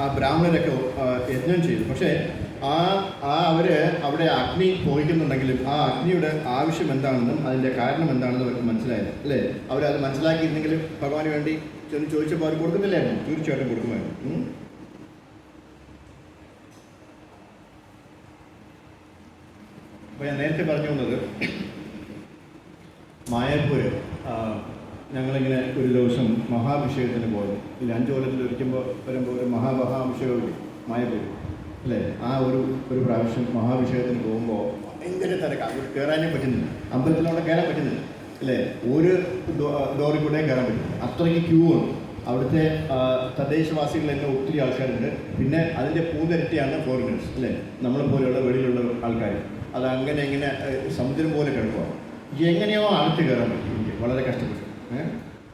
ആ ബ്രാഹ്മണരൊക്കെ യജ്ഞം ചെയ്തു, പക്ഷേ അവർ അവിടെ അഗ്നി പോയിക്കുന്നുണ്ടെങ്കിലും ആ അഗ്നിയുടെ ആവശ്യം എന്താണെന്നും അതിൻ്റെ കാരണം എന്താണെന്നും അവർക്ക് മനസ്സിലായില്ല, അല്ലേ? അവരത് മനസ്സിലാക്കിയിരുന്നെങ്കിൽ ഭഗവാന് വേണ്ടി ചെന്ന് ചോദിച്ചപ്പോൾ അവർ കൊടുക്കുന്നില്ലായിരുന്നു. തീർച്ചയായിട്ടും കൊടുക്കുമായിരുന്നു. അപ്പോൾ ഞാൻ നേരത്തെ പറഞ്ഞു വന്നത് മായാപൂര് ഞങ്ങളിങ്ങനെ ഒരു ദിവസം മഹാഭിഷേകത്തിന് പോയത്. ഈ 5 കൊല്ലത്തിൽ വരുമ്പോൾ ഒരു മഹാഭിഷേകമില്ലേ മായാപൂര്, അല്ലേ? ആ ഒരു പ്രാവശ്യം മഹാഭിഷേകത്തിന് പോകുമ്പോൾ ഭയങ്കര തിരക്കാണ്. അവിടെ കയറാനേ പറ്റുന്നില്ല, അമ്പലത്തിലവിടെ കയറാൻ പറ്റുന്നില്ല, അല്ലേ? ഒരു ഡോറിൽ കൂടെ കയറാൻ പറ്റും, അത്രയ്ക്ക് ക്യൂ ഉണ്ട്. അവിടുത്തെ തദ്ദേശവാസികൾ തന്നെ ഒത്തിരി ആൾക്കാരുണ്ട്. പിന്നെ അതിൻ്റെ പൂതിരട്ടിയാണ് ഫോറിനേഴ്സ്, അല്ലേ? നമ്മളെപ്പോലെയുള്ള വെളിയിലുള്ള ആൾക്കാർ. അത് അങ്ങനെ ഇങ്ങനെ സമുദ്രം പോലെ കിടക്കുക. എങ്ങനെയോ അകത്ത് കയറാൻ പറ്റും. എനിക്ക് വളരെ കഷ്ടപ്പെട്ടു.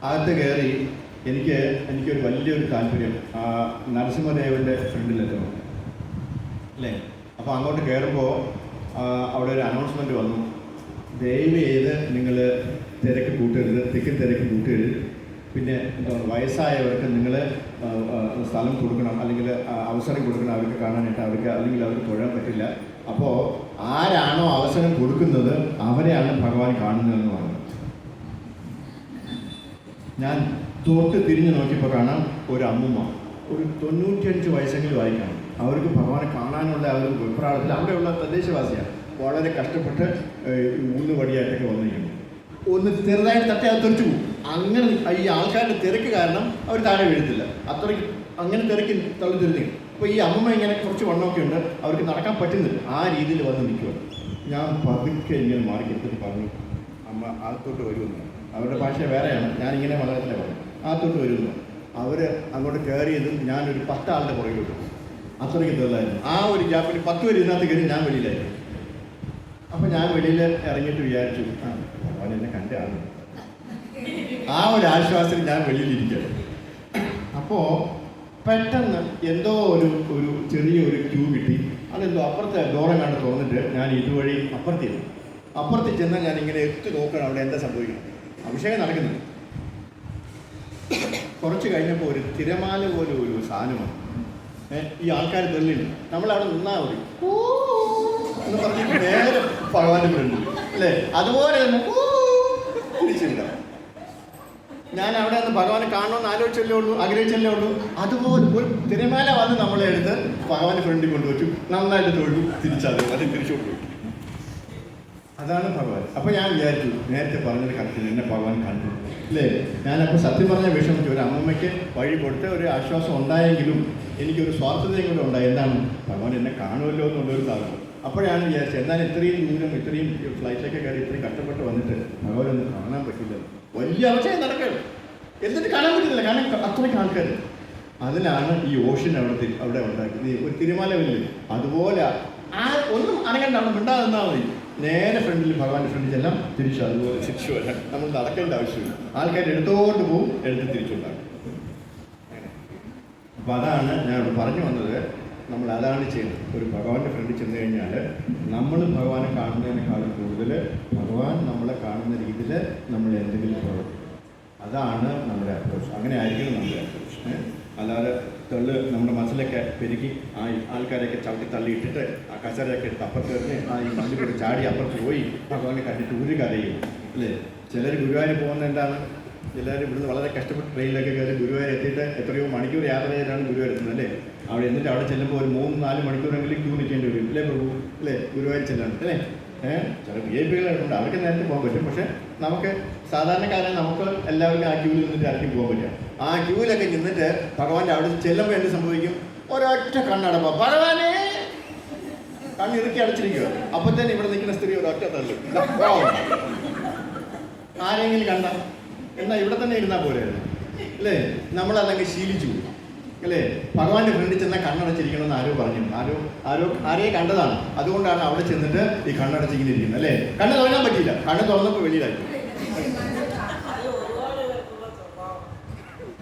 അകത്ത് കയറി എനിക്കൊരു വലിയൊരു താല്പര്യം നരസിംഹദേവൻ്റെ ഫ്രണ്ടിലെത്തണം, അല്ലേ? അപ്പോൾ അങ്ങോട്ട് കയറുമ്പോൾ അവിടെ ഒരു അനൗൺസ്മെൻറ്റ് വന്നു, ദയവ് ചെയ്ത് നിങ്ങൾ തിരക്ക് കൂട്ടരുത്, തിരക്ക് കൂട്ടരുത്. പിന്നെ എന്താണ്, വയസ്സായവർക്ക് നിങ്ങൾ സ്ഥലം കൊടുക്കണം, അല്ലെങ്കിൽ അവസരം കൊടുക്കണം അവർക്ക് കാണാനായിട്ട്, അല്ലെങ്കിൽ അവർക്ക് തൊഴാൻ പറ്റില്ല. അപ്പോൾ ആരാണോ അവസരം കൊടുക്കുന്നത് അവരെയാണ് ഭഗവാൻ കാണുന്നതെന്ന് പറഞ്ഞു. ഞാൻ തൊട്ട് തിരിഞ്ഞ് നോക്കിയപ്പോൾ കാണാം ഒരു അമ്മൂമ്മ, ഒരു 95 വയസ്സെങ്കിലും ആയി കാണും. അവർക്ക് ഭഗവാനെ കാണാനുള്ള ആ ഒരു വെപ്രാളത്തിൽ, അവിടെയുള്ള തദ്ദേശവാസിയാണ്, വളരെ കഷ്ടപ്പെട്ട് ഊന്നുവടിയായിട്ടൊക്കെ വന്നിരിക്കുന്നു. ഒന്ന് ചെറുതായിട്ട് തട്ടി അത് തെറിച്ചു പോകും. അങ്ങനെ ഈ ആൾക്കാരുടെ തിരക്ക് കാരണം അവർ താഴെ വീഴത്തില്ല, അത്രയ്ക്ക് അങ്ങനെ തിരക്ക് തള്ളി തിരിഞ്ഞു. അപ്പോൾ ഈ അമ്മ ഇങ്ങനെ കുറച്ച് വണ്ണമൊക്കെ ഉണ്ട്, അവർക്ക് നടക്കാൻ പറ്റുന്നില്ല, ആ രീതിയിൽ വന്ന് നിൽക്കുകയാണ്. ഞാൻ പതുക്കെ ഇങ്ങനെ മാറിക്കെടുത്തിട്ട് പറഞ്ഞു, അമ്മ അകത്തോട്ട് വരുമെന്ന്. അവരുടെ ഭാഷ വേറെയാണ്, ഞാനിങ്ങനെ മലയാളത്തിലെ പറഞ്ഞു. അകത്തോട്ട് വരുന്നു. അവർ അങ്ങോട്ട് കയറിയതും ഞാനൊരു 10 ആളുടെ പുറകിലോട്ട്. അത്രയ്ക്ക് തെളിലായിരുന്നു. ആ ഒരു ഗ്യാപ്പിൽ 10 പേര് ഇതിനകത്ത് കയറി, ഞാൻ വെളിയിലായിരുന്നു. അപ്പം ഞാൻ വെളിയിൽ ഇറങ്ങിയിട്ട് വിചാരിച്ചു, ഭഗവാൻ എന്നെ കണ്ടാണ്. ആ ഒരു ആശ്വാസത്തിൽ ഞാൻ വെളിയിലിരിക്കുകയാണ്. അപ്പോൾ പെട്ടെന്ന് എന്തോ ഒരു ചെറിയൊരു ക്യൂ കിട്ടി. അതെന്തോ അപ്പുറത്തെ ഡോറെ കണ്ട് തുറന്നിട്ട് ഞാൻ ഇതുവഴി അപ്പുറത്ത് ചെന്നാൽ ഞാൻ ഇങ്ങനെ എത്തി നോക്കണം അവിടെ എന്താ സംഭവിക്കണം. അഭിഷേകം നടക്കുന്നുണ്ട്. കുറച്ച് കഴിഞ്ഞപ്പോൾ ഒരു തിരമാല പോലെ ഒരു സാധനമാണ്. ഈ ആൾക്കാർ തെള്ളില്ല. നമ്മളവിടെ നിന്നാൽ മതി എന്ന് പറഞ്ഞിട്ട് നേരെ ഭഗവാന്റെ ഫ്രണ്ട് അല്ലേ, അതുപോലെ തന്നെ തിരിച്ചില്ല. ഞാൻ അവിടെ നിന്ന് ഭഗവാനെ കാണണമെന്ന് ആഗ്രഹിച്ചല്ലേ ഉള്ളൂ. അതുപോലെ ഒരു തിരമാല വന്ന് നമ്മളെ എടുത്ത് ഭഗവാന്റെ ഫ്രണ്ടിൽ കൊണ്ടുവച്ചു, നന്നായിട്ട് തൊഴിൽ തിരിച്ചത് തിരിച്ചു കൊണ്ടുപോയി. അതാണ് ഭഗവാൻ. അപ്പോൾ ഞാൻ വിചാരിച്ചു, നേരത്തെ പറഞ്ഞത് കറക്റ്റ്, എന്നെ ഭഗവാൻ കണ്ടു അല്ലേ. ഞാനപ്പോൾ സത്യം പറഞ്ഞ വിഷമിച്ചു. ഒരു അമ്മമ്മയ്ക്ക് വഴി കൊടുത്ത് ഒരു ആശ്വാസം ഉണ്ടായെങ്കിലും എനിക്കൊരു സ്വാർത്ഥതയും കൂടെ ഉണ്ടായി. എന്താണ്, ഭഗവാൻ എന്നെ കാണുമല്ലോ എന്നുള്ളൊരു സാധനം. അപ്പോഴാണ് വിചാരിച്ചത്, എന്നാൽ ഇത്രയും ദൂരം ഇത്രയും ഫ്ലൈറ്റിലൊക്കെ കയറി ഇത്രയും കഷ്ടപ്പെട്ട് വന്നിട്ട് ഭഗവാൻ ഒന്നും കാണാൻ പറ്റില്ല. വലിയ അവസ്ഥയും നടക്കണം, എന്നിട്ട് കാണാൻ പറ്റുന്നില്ല, കാരണം അത്രയ്ക്ക് ആൾക്കാർ. അതിനാണ് ഈ ഓഷൻ അവിടെ ഉണ്ടാക്കിയത്. ഒരു തിരുമാലമില്ലേ, അതുപോലെ ഒന്നും അനങ്ങണ്ട, അവിടെ മിണ്ടാതെ നിന്നാൽ മതി. നേരെ ഫ്രണ്ടിൽ ഭഗവാന്റെ ഫ്രണ്ടിൽ ചെല്ലാം, തിരിച്ചു അതുപോലെ തിരിച്ചു വരാം. നമ്മൾ നടക്കേണ്ട ആവശ്യമില്ല. ആൾക്കാർ എടുത്തോണ്ട് പോവും, എടുത്ത് തിരിച്ചുണ്ടാകും. അപ്പം അതാണ് ഞാൻ പറഞ്ഞു വന്നത്. നമ്മൾ അതാണ് ചെയ്യുന്നത്. ഒരു ഭഗവാന്റെ ഫ്രണ്ടിൽ ചെന്ന് കഴിഞ്ഞാൽ നമ്മൾ ഭഗവാനെ കാണുന്നതിനേക്കാളും കൂടുതൽ ഭഗവാൻ നമ്മളെ കാണുന്ന രീതിയിൽ നമ്മൾ എന്തെങ്കിലും പ്രവർത്തിക്കും. അതാണ് നമ്മുടെ അപ്രോച്ച്. അങ്ങനെ ആയിരിക്കണം നമ്മുടെ അപ്രോച്ച്. അല്ലാതെ നമ്മുടെ മസിലൊക്കെ പെരുക്കി ആ ആൾക്കാരെയൊക്കെ ചവിട്ടി തള്ളിയിട്ടിട്ട് ആ കസരയൊക്കെ എടുത്ത് അപ്പുറത്ത് എറിഞ്ഞ് ഈ മണ്ണിൽ കൂടി ചാടി അപ്പുറത്ത് പോയി ഭഗവാനെ കണ്ടിട്ട് ഒരു കരയും അല്ലേ. ചിലർ ഗുരുവായൂർ പോകുന്നത് എന്താണ്, ചിലർ ഇവിടുന്ന് വളരെ കഷ്ടപ്പെട്ട് ട്രെയിനിലൊക്കെ കയറി ഗുരുവായൂർ എത്തിയിട്ട് എത്രയോ മണിക്കൂർ യാത്ര ചെയ്താണ് ഗുരുവായൂർ എത്തുന്നത് അല്ലേ. അവിടെ എന്നിട്ട് അവിടെ ചെല്ലുമ്പോൾ ഒരു 3-4 മണിക്കൂറെങ്കിലും ക്യൂ നിൽക്കേണ്ടി വരും അല്ലേ പ്രഭു അല്ലേ, ഗുരുവായൂർ ചെല്ലാൻ അല്ലേ. ചില VIP-കളുണ്ട്, അവർക്ക് നേരത്തെ പോകാൻ പറ്റും. പക്ഷേ നമുക്ക് സാധാരണക്കാരെ നമുക്ക് എല്ലാവർക്കും ആ ക്യൂവിൽ നിന്നിട്ട് ആർക്കും പോകാൻ പറ്റും. ആ ക്യൂവിലൊക്കെ നിന്നിട്ട് ഭഗവാന്റെ അവിടെ ചെല്ലുമ്പോൾ എന്ത് സംഭവിക്കും, ഒരൊറ്റ കണ്ണടപ്പം ഭഗവാനെ കണ്ണിറുക്കി അടച്ചിരിക്കുക. അപ്പം തന്നെ ഇവിടെ നിൽക്കുന്ന സ്ത്രീ ഒരൊറ്റ തള്ളും. ആരെങ്കിലും കണ്ട എന്നാൽ ഇവിടെ തന്നെ ഇരുന്നാൽ പോലെ അല്ലേ. നമ്മളല്ലെങ്കിൽ ശീലിച്ചു അല്ലേ. ഭഗവാന്റെ ഫ്രണ്ടിൽ ചെന്നാൽ കണ്ണടച്ചിരിക്കണമെന്ന് ആരോ പറഞ്ഞു, ആരെയും കണ്ടതാണ്. അതുകൊണ്ടാണ് അവിടെ ചെന്നിട്ട് ഈ കണ്ണടച്ചിങ്ങനെ ഇരിക്കുന്നത് അല്ലേ. കണ്ണ് തുറക്കാൻ പറ്റിയില്ല, കണ്ണ് തുറന്നപ്പോൾ വെളിയിലായി.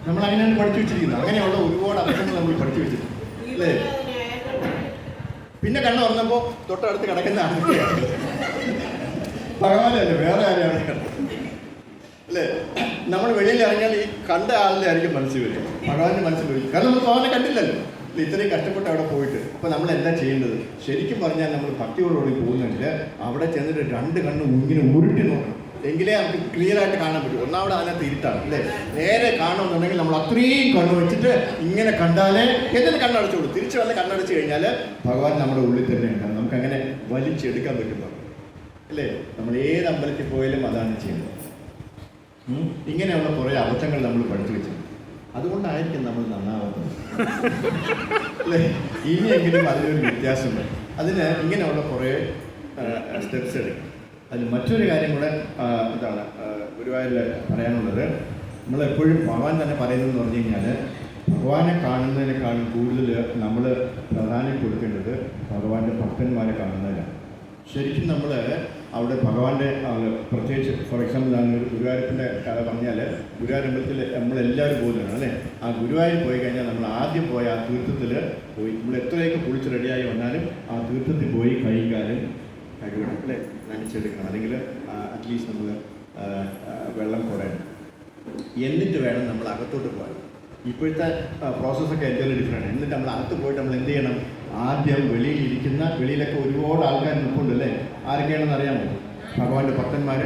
നമ്മൾ അങ്ങനെയാണ് പഠിച്ചു വെച്ചിരിക്കുന്നത്. അങ്ങനെയുള്ള ഒരുപാട് അർത്ഥങ്ങൾ നമ്മൾ പഠിച്ചു വെച്ചിട്ടുണ്ട് അല്ലേ. പിന്നെ കണ്ണ് തുറന്നപ്പോൾ തൊട്ടടുത്ത് കിടക്കുന്ന ആൾക്കാരാണ് ഭഗവാനല്ലേ, വേറെ ആരെയാണ് കിടക്കുന്നത് അല്ലേ. നമ്മൾ വെളിയിൽ ഇറങ്ങിയാൽ ഈ കണ്ട ആളിൻ്റെ ആയിരിക്കും മനസ്സിൽ വരിക, ഭഗവാന്റെ മനസ്സിൽ വരും. കാരണം നമ്മൾ ഭഗവാനെ കണ്ടില്ലല്ലോ. ഇത്രയും കഷ്ടപ്പെട്ട് അവിടെ പോയിട്ട് അപ്പോൾ നമ്മൾ എന്താ ചെയ്യേണ്ടത്? ശരിക്കും പറഞ്ഞാൽ നമ്മൾ ഭക്തിയോടുകൂടി പോകുന്നെങ്കിൽ അവിടെ ചെന്നിട്ട് 2 കണ്ണ് ഇങ്ങനെ ഉരുട്ടി നോക്കണം, എങ്കിലേ നമുക്ക് ക്ലിയർ ആയിട്ട് കാണാൻ പറ്റും. ഒന്നാമത് അതിനകത്ത് ഇരുട്ടാണ് അല്ലേ. നേരെ കാണണമെന്നുണ്ടെങ്കിൽ നമ്മൾ അത്രയും കണ്ണ് വെച്ചിട്ട് ഇങ്ങനെ കണ്ടാലേ, എന്നിട്ട് കണ്ണടച്ചോളൂ. തിരിച്ചു വന്ന് കണ്ണടച്ച് കഴിഞ്ഞാൽ ഭഗവാൻ നമ്മുടെ ഉള്ളിൽ തന്നെ ഉണ്ടാകും. നമുക്കങ്ങനെ വലിച്ചെടുക്കാൻ പറ്റുമ്പോൾ അല്ലേ. നമ്മൾ ഏത് അമ്പലത്തിൽ പോയാലും അതാണ് ചെയ്യുന്നത്. ഇങ്ങനെയുള്ള കുറേ അബദ്ധങ്ങൾ നമ്മൾ പഠിച്ചു വെച്ചിട്ടുണ്ട്. അതുകൊണ്ടായിരിക്കും നമ്മൾ നന്നാവുന്നത് അല്ലേ. ഇനിയെങ്കിലും അതിനൊരു വ്യത്യാസമുണ്ട്. അതിന് ഇങ്ങനെയുള്ള കുറേ സ്റ്റെപ്സ് എടുക്കും. അതിൽ മറ്റൊരു കാര്യം കൂടെ എന്താണ് ഗുരുവായൂരിൽ പറയാനുള്ളത്, നമ്മളെപ്പോഴും ഭഗവാൻ തന്നെ പറയുന്നതെന്ന് പറഞ്ഞു കഴിഞ്ഞാൽ, ഭഗവാനെ കാണുന്നതിനേക്കാളും കൂടുതൽ നമ്മൾ പ്രാധാന്യം കൊടുക്കേണ്ടത് ഭഗവാന്റെ ഭക്തന്മാരെ കാണുന്നതിനാണ്. ശരിക്കും നമ്മൾ അവിടെ ഭഗവാന്റെ പ്രത്യേകിച്ച് ഫോർ എക്സാമ്പിൾ ഞാൻ ഒരു ഗുരുവായൂരത്തിൻ്റെ കഥ പറഞ്ഞാൽ, ഗുരുവായൂരമ്പലത്തിൽ നമ്മളെല്ലാവരും പോകുന്നതാണ് അല്ലേ. ആ ഗുരുവായൂർ പോയി കഴിഞ്ഞാൽ നമ്മൾ ആദ്യം പോയ ആ തീർത്ഥത്തിൽ പോയി നമ്മൾ എത്രയൊക്കെ കുളിച്ച് റെഡിയായി വന്നാലും ആ തീർത്ഥത്തിൽ പോയി കൈയും കാലും കഴുകണം അല്ലേ, നനച്ചെടുക്കണം. അല്ലെങ്കിൽ അറ്റ്ലീസ്റ്റ് നമ്മൾ വെള്ളം കുറയണം. എന്നിട്ട് വേണം നമ്മൾ അകത്തോട്ട് പോകാൻ. ഇപ്പോഴത്തെ പ്രോസസ്സൊക്കെ എന്തെങ്കിലും ഡിഫറെൻറ്റ്. എന്നിട്ട് നമ്മൾ അകത്ത് പോയിട്ട് നമ്മൾ എന്ത് ചെയ്യണം, ആദ്യം വെളിയിലൊക്കെ ഒരുപാട് ആൾക്കാർ നിൽപ്പുണ്ട് അല്ലേ. ആരൊക്കെയാണെന്ന് അറിയാമോ? ഭഗവാന്റെ ഭക്തന്മാർ.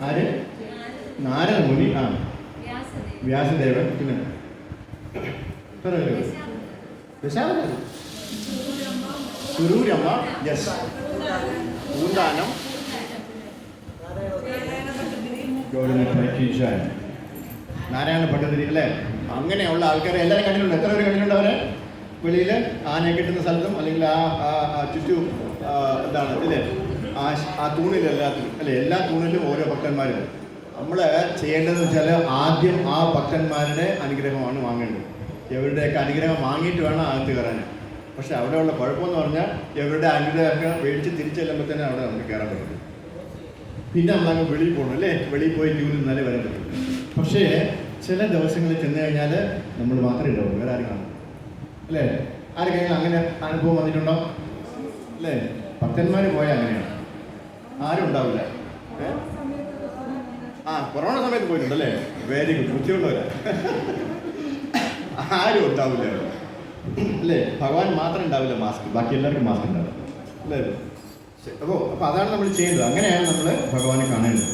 ആര്? നാരദ മുനി, വ്യാസദേവൻ, പിന്നെ സുരൂരമ്മ, യെസ്, പൂന്താനം, നാരായണ ഭട്ടതിരി അല്ലേ. അങ്ങനെയുള്ള ആൾക്കാരെ എല്ലാവരും കണ്ടിട്ടുണ്ട്. എത്ര പേര് കണ്ടിട്ടുണ്ട് അവരെ? വെളിയിൽ ആനയെ കിട്ടുന്ന സ്ഥലത്തും അല്ലെങ്കിൽ ആ ചുറ്റും എന്താണ് ഇല്ലേ, ആ തൂണിലെല്ലാത്തിലും അല്ലേ, എല്ലാ തൂണിലും ഓരോ ഭക്തന്മാരും. നമ്മൾ ചെയ്യേണ്ടതെന്ന് വെച്ചാൽ ആദ്യം ആ ഭക്തന്മാരുടെ അനുഗ്രഹമാണ് വാങ്ങേണ്ടത് എവരുടെയൊക്കെ അനുഗ്രഹം വാങ്ങിയിട്ട് വേണം അകത്ത് കയറാൻ. പക്ഷെ അവിടെയുള്ള കുഴപ്പമെന്ന് പറഞ്ഞാൽ എവരുടെ അനുഗ്രഹമൊക്കെ മേടിച്ച് തിരിച്ചു ചെല്ലുമ്പോൾ തന്നെ അവിടെ നമുക്ക് കയറാൻ പറ്റും. പിന്നെ നമ്മളങ്ങ് വെളിയിൽ പോകണം അല്ലേ, വെളിയിൽ പോയി ക്യൂ നിന്നാലേ വരാൻ പറ്റും. പക്ഷേ ചില ദിവസങ്ങളിൽ ചെന്ന് കഴിഞ്ഞാൽ നമ്മൾ മാത്രമേ ഉണ്ടാവുള്ളൂ, വേറെ ആരും കാണും അല്ലേ? ആർക്കെങ്കിലും അങ്ങനെ അനുഭവം വന്നിട്ടുണ്ടോ അല്ലേ? ഭക്തന്മാർ പോയാൽ അങ്ങനെയാണ്, ആരും ഉണ്ടാവില്ല. കൊറോണ സമയത്ത് പോയിട്ടുണ്ടല്ലേ? Very good, ബുദ്ധിയുള്ളവരാ. ആരും ഉണ്ടാവില്ല അല്ലേ? ഭഗവാൻ മാത്രം ഉണ്ടാവില്ല മാസ്ക്, ബാക്കി എല്ലാവർക്കും മാസ്ക് ഉണ്ടാവില്ല അല്ലേ? അപ്പോൾ അതാണ് നമ്മൾ ചെയ്യേണ്ടത്. അങ്ങനെയാണ് നമ്മൾ ഭഗവാനെ കാണേണ്ടത്.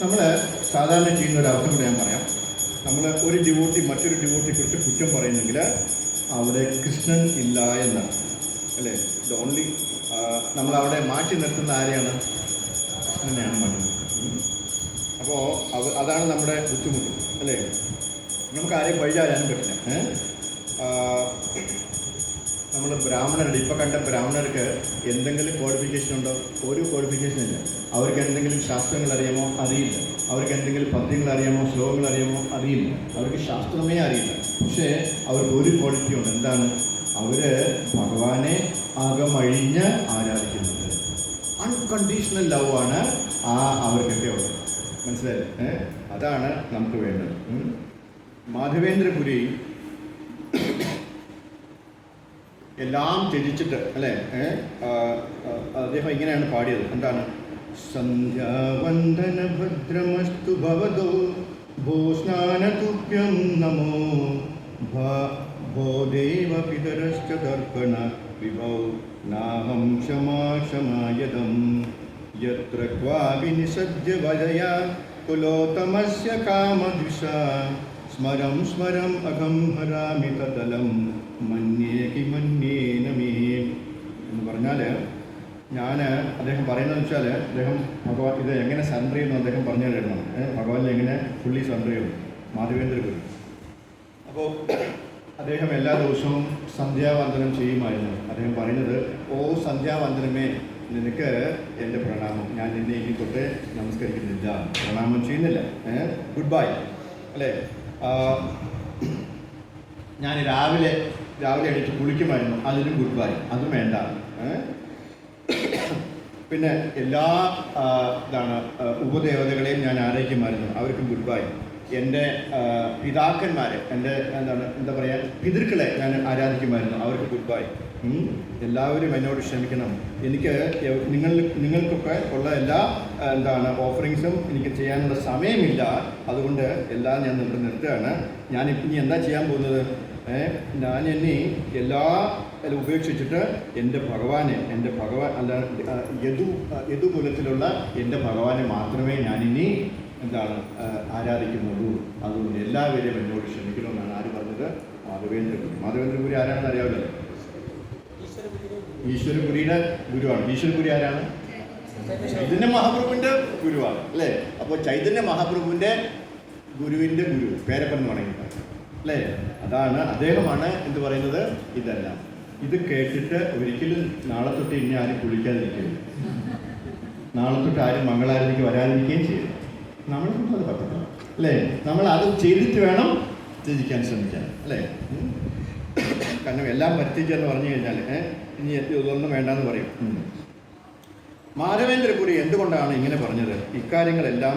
നമ്മൾ സാധാരണ ചെയ്യുന്ന ഒരു അർത്ഥം കൂടെ ഞാൻ പറയാം. നമ്മൾ ഒരു ഡിവോട്ടി മറ്റൊരു ഡിവോട്ടിയെക്കുറിച്ച് കുറ്റം പറയുന്നെങ്കിൽ അവിടെ കൃഷ്ണൻ ഇല്ല എന്നാണ് അല്ലേ? ഇത് ഓൺലി നമ്മളവിടെ മാറ്റി നിർത്തുന്ന ആരെയാണ്? കൃഷ്ണനെയാണ് മാറ്റി നിർത്തുന്നത്. അപ്പോൾ അതാണ് നമ്മുടെ ബുദ്ധിമുട്ട് അല്ലേ? നമുക്ക് ആരെയും വഴിചാരാനും പറ്റില്ല. നമ്മൾ ബ്രാഹ്മണരുടെ ഇപ്പോൾ കണ്ട ബ്രാഹ്മണർക്ക് എന്തെങ്കിലും ക്വാളിഫിക്കേഷൻ ഉണ്ടോ? ഒരു ക്വാളിഫിക്കേഷൻ ഇല്ല. അവർക്ക് എന്തെങ്കിലും ശാസ്ത്രങ്ങൾ അറിയാമോ? അറിയില്ല. അവർക്ക് എന്തെങ്കിലും പദ്യങ്ങൾ അറിയാമോ? ശ്ലോകങ്ങൾ അറിയാമോ? അറിയില്ല. അവർക്ക് ശാസ്ത്രമേ അറിയില്ല. പക്ഷേ അവർക്ക് ഒരു ക്വാളിറ്റി ഉണ്ട്. എന്താണ്? അവർ ഭഗവാനെ അകമഴിഞ്ഞ് ആരാധിക്കുന്നത്. അൺകണ്ടീഷണൽ ലവ് ആണ് അവർക്കൊക്കെ ഉള്ളത്. മനസ്സിലായില്ലേ? അതാണ് നമുക്ക് വേണ്ടത്. മാധവേന്ദ്രപുരി എല്ലാം ത്യജിച്ചിട്ട് അല്ലേ, അദ്ദേഹം ഇങ്ങനെയാണ് പാടിയത്. എന്താണ്? സന്ധ്യാവന്ദന ഭദ്രമസ്തു ഭവതോ ഭോ സ്നാനതുഭ്യം നമോ ഭോ ദേവ പിതരശ്ച ദർപ്പണ വിഭൗ നാഹം ക്ഷമാ ക്ഷമായതം യത്ര ക്വാപി നിസദ്യ വദയാ കുലോത്തമസ്യ കാമദ്വിഷാ സ്മരം സ്മരം അഹം ഹരാമി തദലം മന്യേകി മന്യേന മേ എന്ന് പറഞ്ഞാൽ അദ്ദേഹം പറയുന്നതെന്ന് വെച്ചാൽ അദ്ദേഹം ഭഗവാൻ ഇത് എങ്ങനെ സറണ്ടർ ചെയ്യുന്നു അദ്ദേഹം പറഞ്ഞു തരണം. ഭഗവാനിൽ എങ്ങനെ ഫുള്ളി സറണ്ടർ ചെയ്യുന്നു മാധവേന്ദ്രപുരി. അപ്പോൾ അദ്ദേഹം എല്ലാ ദിവസവും സന്ധ്യാവന്ദനം ചെയ്യുമായിരുന്നു. അദ്ദേഹം പറയുന്നത്, ഓ സന്ധ്യാവന്ദനമേ, നിനക്ക് എൻ്റെ പ്രണാമം. ഞാൻ നിന്നെ ഇനി തൊട്ട് നമസ്കരിക്കുന്നില്ല, പ്രണാമം ചെയ്യുന്നില്ല. ഗുഡ് ബൈ അല്ലേ? ഞാൻ രാവിലെ എണീറ്റ് കുളിക്കുമായിരുന്നു, അതിന് ഗുഡ് ബൈ, അതും വേണ്ട. പിന്നെ എല്ലാ ഉപദേവതകളെയും ഞാൻ ആരാധിക്കുമായിരുന്നു, അവർക്കും ഗുഡ് ബൈ. എൻ്റെ പിതാക്കന്മാരെ, എൻ്റെ എന്താ പറയുക, പിതൃക്കളെ ഞാൻ ആരാധിക്കുമായിരുന്നു, അവർക്ക് ഗുഡ് ബൈ. എല്ലാവരും എന്നോട് ക്ഷമിക്കണം. എനിക്ക് നിങ്ങൾക്കൊക്കെ ഉള്ള എല്ലാ ഓഫറിങ്സും എനിക്ക് ചെയ്യാനുള്ള സമയമില്ല. അതുകൊണ്ട് എല്ലാം ഞാൻ ഇവിടെ നിർത്തുകയാണ്. ഞാൻ ഇനി എന്താ ചെയ്യാൻ പോകുന്നത്? ഞാൻ ഇനി എല്ലാം ഉപേക്ഷിച്ചിട്ട് എൻ്റെ ഭഗവാനെ, യദുകുലത്തിലുള്ള എൻ്റെ ഭഗവാനെ മാത്രമേ ഞാനിനി ആരാധിക്കുന്നുള്ളൂ. അതുകൊണ്ട് എല്ലാവരെയും എന്നോട് ക്ഷമിക്കണമെന്നാണ് ആര് പറഞ്ഞത്? മാധവേന്ദ്രപുരി. മാധവേന്ദ്രപുരി ആരാണെന്ന് അറിയാമല്ലോ? ഈശ്വരപുരിയുടെ ഗുരുവാണ്. ഈശ്വരപുരി ആരാണ്? ചൈതന്യ മഹാപ്രഭുവിൻ്റെ ഗുരുവാണ് അല്ലേ? അപ്പോൾ ചൈതന്യ മഹാപ്രഭുവിൻ്റെ ഗുരുവിൻ്റെ ഗുരു പേരപ്പൻ തുടങ്ങി അല്ലേ? അതാണ്, അദ്ദേഹമാണ് എന്ത് പറയുന്നത്? ഇതെല്ലാം ഇത് കേട്ടിട്ട് ഒരിക്കലും നാളെ തൊട്ട് ഇനി ആരും കുളിക്കാതിരിക്കുകയും നാളെ തൊട്ട് ആരും മംഗളാരതിക്ക് വരാതിരിക്കുകയും ചെയ്യും. നമ്മളെ കൊണ്ട് അത് പറ്റത്തില്ല അല്ലേ? നമ്മൾ അത് ചെയ്തിട്ട് വേണം ത്യജിക്കാൻ ശ്രമിക്കാൻ അല്ലേ? കാരണം എല്ലാം പറ്റിക്കുക എന്ന് പറഞ്ഞു കഴിഞ്ഞാൽ ഇനി ഇതൊന്നും വേണ്ടെന്ന് പറയും. മാധവേന്ദ്രപുരി എന്തുകൊണ്ടാണ് ഇങ്ങനെ പറഞ്ഞത്? ഇക്കാര്യങ്ങളെല്ലാം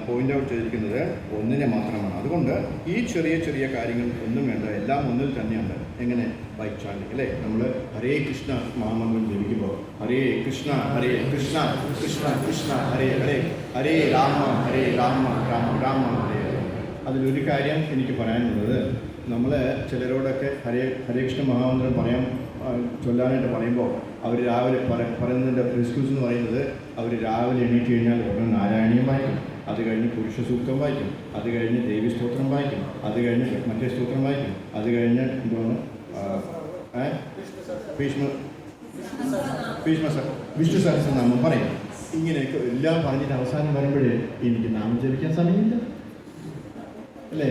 പോയിന്റ് ഔട്ട് ചെയ്തിരിക്കുന്നത് ഒന്നിനെ മാത്രമാണ്. അതുകൊണ്ട് ഈ ചെറിയ ചെറിയ കാര്യങ്ങൾ ഒന്നും വേണ്ട, എല്ലാം ഒന്നിൽ തന്നെയുണ്ട്. എങ്ങനെ? ബൈ ചാൻഡിങ് അല്ലേ? നമ്മൾ ഹരേ കൃഷ്ണ മഹാമന്ത്രം ജപിക്കുമ്പോൾ ഹരേ കൃഷ്ണ കൃഷ്ണ കൃഷ്ണ ഹരേ ഹരേ, ഹരേ രാമ രാമ രാമ ഹരേ. അതിലൊരു കാര്യം എനിക്ക് പറയാനുള്ളത്, നമ്മൾ ചിലരോടൊക്കെ ഹരേ കൃഷ്ണ മഹാമന്ത്രം ചൊല്ലാനായിട്ട് പറയുമ്പോൾ അവർ രാവിലെ പറയുന്നതിൻ്റെ എക്സ്ക്യൂസ് എന്ന് പറയുന്നത്, അവർ രാവിലെ എണീറ്റ് കഴിഞ്ഞാൽ ഉടനെ നാരായണീയം വായിക്കും, അത് കഴിഞ്ഞ് പുരുഷ സൂക്തം വായിക്കും, അത് കഴിഞ്ഞ് ദേവി സ്തോത്രം വായിക്കും, അത് കഴിഞ്ഞ് മറ്റേ സ്തോത്രം വായിക്കും, അത് കഴിഞ്ഞ് വിഷ്ണു സഹസ്രനാമം പറയും. ഇങ്ങനെയൊക്കെ എല്ലാം പറഞ്ഞിട്ട് അവസാനം വരുമ്പോഴേ എനിക്ക് നാമം ജപിക്കാൻ സമയമില്ല അല്ലേ?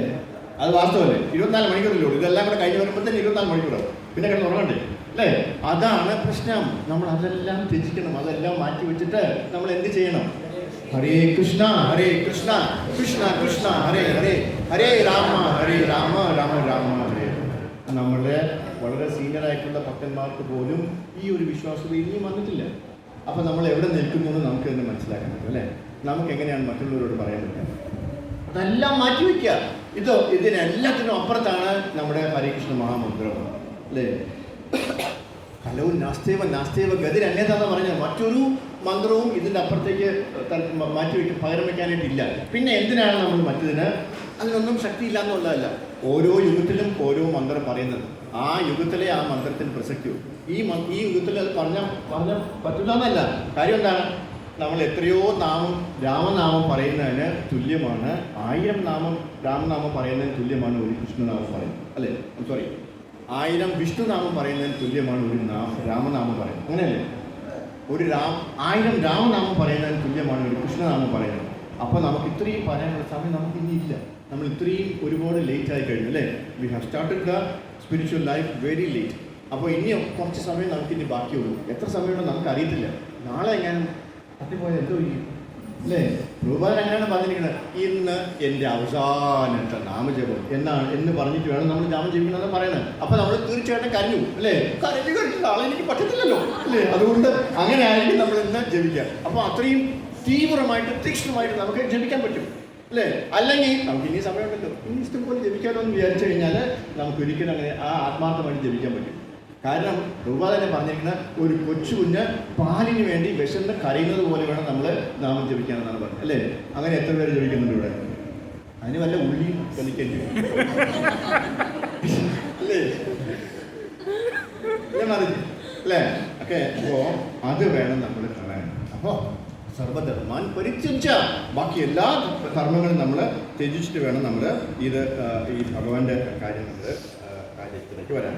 അത് വാസ്തവല്ലേ? 24 മണിക്കൂറിലേ ഉള്ളൂ. ഇതെല്ലാം കൂടെ കഴിഞ്ഞ് വരുമ്പോൾ തന്നെ 24 മണിക്കൂറാവും. പിന്നെ കിടന്ന് ഉറങ്ങണ്ടേ അല്ലേ? അതാണ് പ്രശ്നം. നമ്മൾ അതെല്ലാം ത്യജിക്കണം. അതെല്ലാം മാറ്റി വെച്ചിട്ട് നമ്മൾ എന്ത് ചെയ്യണം? ഹരേ കൃഷ്ണ കൃഷ്ണ കൃഷ്ണ ഹരേ ഹരേ, ഹരേ രാമ രാമ രാമ ഹരേ. നമ്മളുടെ വളരെ സീനിയറായിട്ടുള്ള ഭക്തന്മാർക്ക് പോലും ഈ ഒരു വിശ്വാസം ഇനിയും വന്നിട്ടില്ല. അപ്പം നമ്മൾ എവിടെ നിൽക്കുന്നു എന്ന് നമുക്ക് തന്നെ മനസ്സിലാക്കാൻ പറ്റും അല്ലേ? നമുക്ക് എങ്ങനെയാണ് മറ്റുള്ളവരോട് പറയാൻ പറ്റുക? അതെല്ലാം മാറ്റിവെക്കുക. ഇതിനെല്ലാത്തിനും അപ്പുറത്താണ് നമ്മുടെ ഹരേകൃഷ്ണ മഹാമന്ത്രം അല്ലേ? കലവും നാസ്തേവ ഗതിരന്യതാന്ന് പറഞ്ഞാൽ മറ്റൊരു മന്ത്രവും ഇതിൻ്റെ അപ്പുറത്തേക്ക് മാറ്റിവെക്കാൻ പകരം വയ്ക്കാനായിട്ടില്ല. പിന്നെ എന്തിനാണ് നമ്മൾ മറ്റതിന്? അതിനൊന്നും ശക്തിയില്ല എന്നുള്ളതല്ല. ഓരോ യുഗത്തിലും ഓരോ മന്ത്രം പറയുന്നത്. ആ യുഗത്തിലെ ആ മന്ത്രത്തിന് പ്രസക്തിയോ ഈ യുഗത്തിൽ അത് പറഞ്ഞ പറ്റില്ല എന്നല്ല. കാര്യം എന്താണ്? നമ്മൾ എത്രയോ രാമനാമം പറയുന്നതിന് തുല്യമാണ് 1000 രാമനാമം പറയുന്നതിന് തുല്യമാണ് ഒരു കൃഷ്ണനാമം പറയുന്നത് അല്ലേ? സോറി, 1000 വിഷ്ണുനാമം പറയുന്നതിന് തുല്യമാണ് ഒരു രാമനാമം പറയുന്നത്. അങ്ങനെയല്ലേ? 1000 രാമനാമം പറയുന്നതിന് തുല്യമാണ് ഒരു കൃഷ്ണനാമം പറയുന്നത്. അപ്പോൾ നമുക്ക് ഇത്രയും പറയാനുള്ള സമയം നമുക്ക് ഇനി ഇല്ല. നമ്മൾ ഇത്രയും ഒരുപാട് ലേറ്റ് ആയി കഴിഞ്ഞു അല്ലേ? We have started the spiritual life very late. അപ്പോൾ ഇനിയും കുറച്ച് സമയം നമുക്കിനി ബാക്കിയുള്ളൂ. എത്ര സമയമുണ്ടോ നമുക്ക് അറിയത്തില്ല. നാളെ എങ്ങാനും തട്ടിപ്പോയത് എന്തോ ചെയ്യും അല്ലേ? രൂപാൻ അങ്ങനെയാണ് പറഞ്ഞിരിക്കുന്നത്, ഇന്ന് എൻ്റെ അവസാനത്തെ നാമജപം എന്ന് പറഞ്ഞിട്ട് വേണം നമ്മൾ നാമം ജപിക്കണമെന്ന് പറയുന്നത്. അപ്പോൾ നമ്മൾ തീർച്ചയായിട്ടും കരഞ്ഞു അല്ലേ? കരഞ്ഞു നാളെ എനിക്ക് പറ്റത്തില്ലല്ലോ അല്ലേ? അതുകൊണ്ട് അങ്ങനെ ആയിരിക്കും നമ്മൾ ഇന്ന് ജപിക്കുക. അപ്പോൾ അത്രയും തീവ്രമായിട്ട് തീക്ഷ്ണമായിട്ട് നമുക്ക് ജപിക്കാൻ പറ്റും അല്ലേ? അല്ലെങ്കിൽ നമുക്ക് ഇനി സമയമുണ്ടല്ലോ, ഇനി ഇഷ്ടം പോലെ ജപിക്കാമല്ലോ എന്ന് വിചാരിച്ചു കഴിഞ്ഞാൽ നമുക്ക് ഒരിക്കലും അങ്ങനെ ആ ആത്മാർത്ഥമായിട്ട് ജപിക്കാൻ പറ്റും. കാരണം രൂപ തന്നെ പറഞ്ഞിരിക്കുന്ന ഒരു കൊച്ചു കുഞ്ഞ് പാലിന് വേണ്ടി വിശന്ന് കരയുന്നത് പോലെ വേണം നമ്മൾ നാമം ജപിക്കാനെന്നാണ് പറഞ്ഞത് അല്ലേ? അങ്ങനെ എത്ര പേര് ജപിക്കുന്നുണ്ട് ഇവിടെ? അതിന് വല്ല ഉള്ളിയും കളിക്കേണ്ടി അല്ലേ? അല്ലേ? ഓക്കെ, അപ്പോൾ അത് വേണം നമ്മൾ കാണാൻ. അപ്പോൾ സർവധർമാൻ പരിത്യജ്യ, ബാക്കി എല്ലാ ധർമ്മങ്ങളും നമ്മൾ ത്യജിച്ചിട്ട് വേണം നമ്മൾ ഈ ഭഗവാന്റെ കാര്യത്തിലേക്ക് വരാൻ.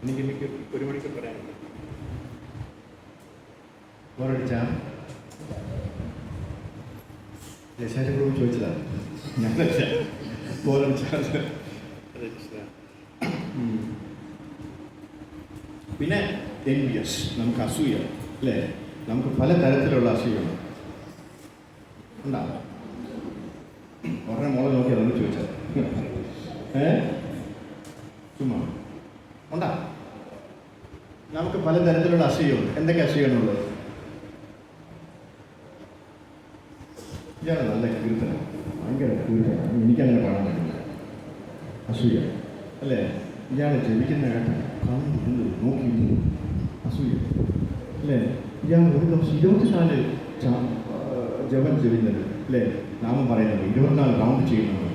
എനിക്ക് 1 മണിക്കൂർ പറയാനുണ്ട്. ബോറടിച്ചാ? ദേശാചപ്രഭു ചോദിച്ചതാണ്, ഞാനല്ല. ബോറടിച്ചാ? പിന്നെ envious, നമുക്ക് അസൂയ അല്ലേ? നമുക്ക് പല തരത്തിലുള്ള അസൂയാണ് ഉണ്ടാകും. ഉടനെ മോളെ നോക്കി അതൊന്ന് ചോദിച്ചാൽ ചുമ്മാ ഉണ്ടാ. നമുക്ക് പലതരത്തിലുള്ള അസൂയുണ്ട്. എന്തൊക്കെ അസൂയാണുള്ളത്? ഇയാള് നല്ല കീർത്തനം, ഭയങ്കര കീർത്തനം, എനിക്കങ്ങനെ പാടാൻ പറ്റില്ല. അസൂയ അല്ലേ? ഇയാൾ ജപിക്കുന്ന കേട്ട കാണുന്നു നോക്കിയിരുന്നു അസൂയ അല്ലേ? ഇയാൾ ഒരു ദിവസം 24 ജപം ജപിക്കുന്നത് അല്ലേ? നാമം പറയുന്നത് 24 കൗണ്ട് ചെയ്യുന്നത്.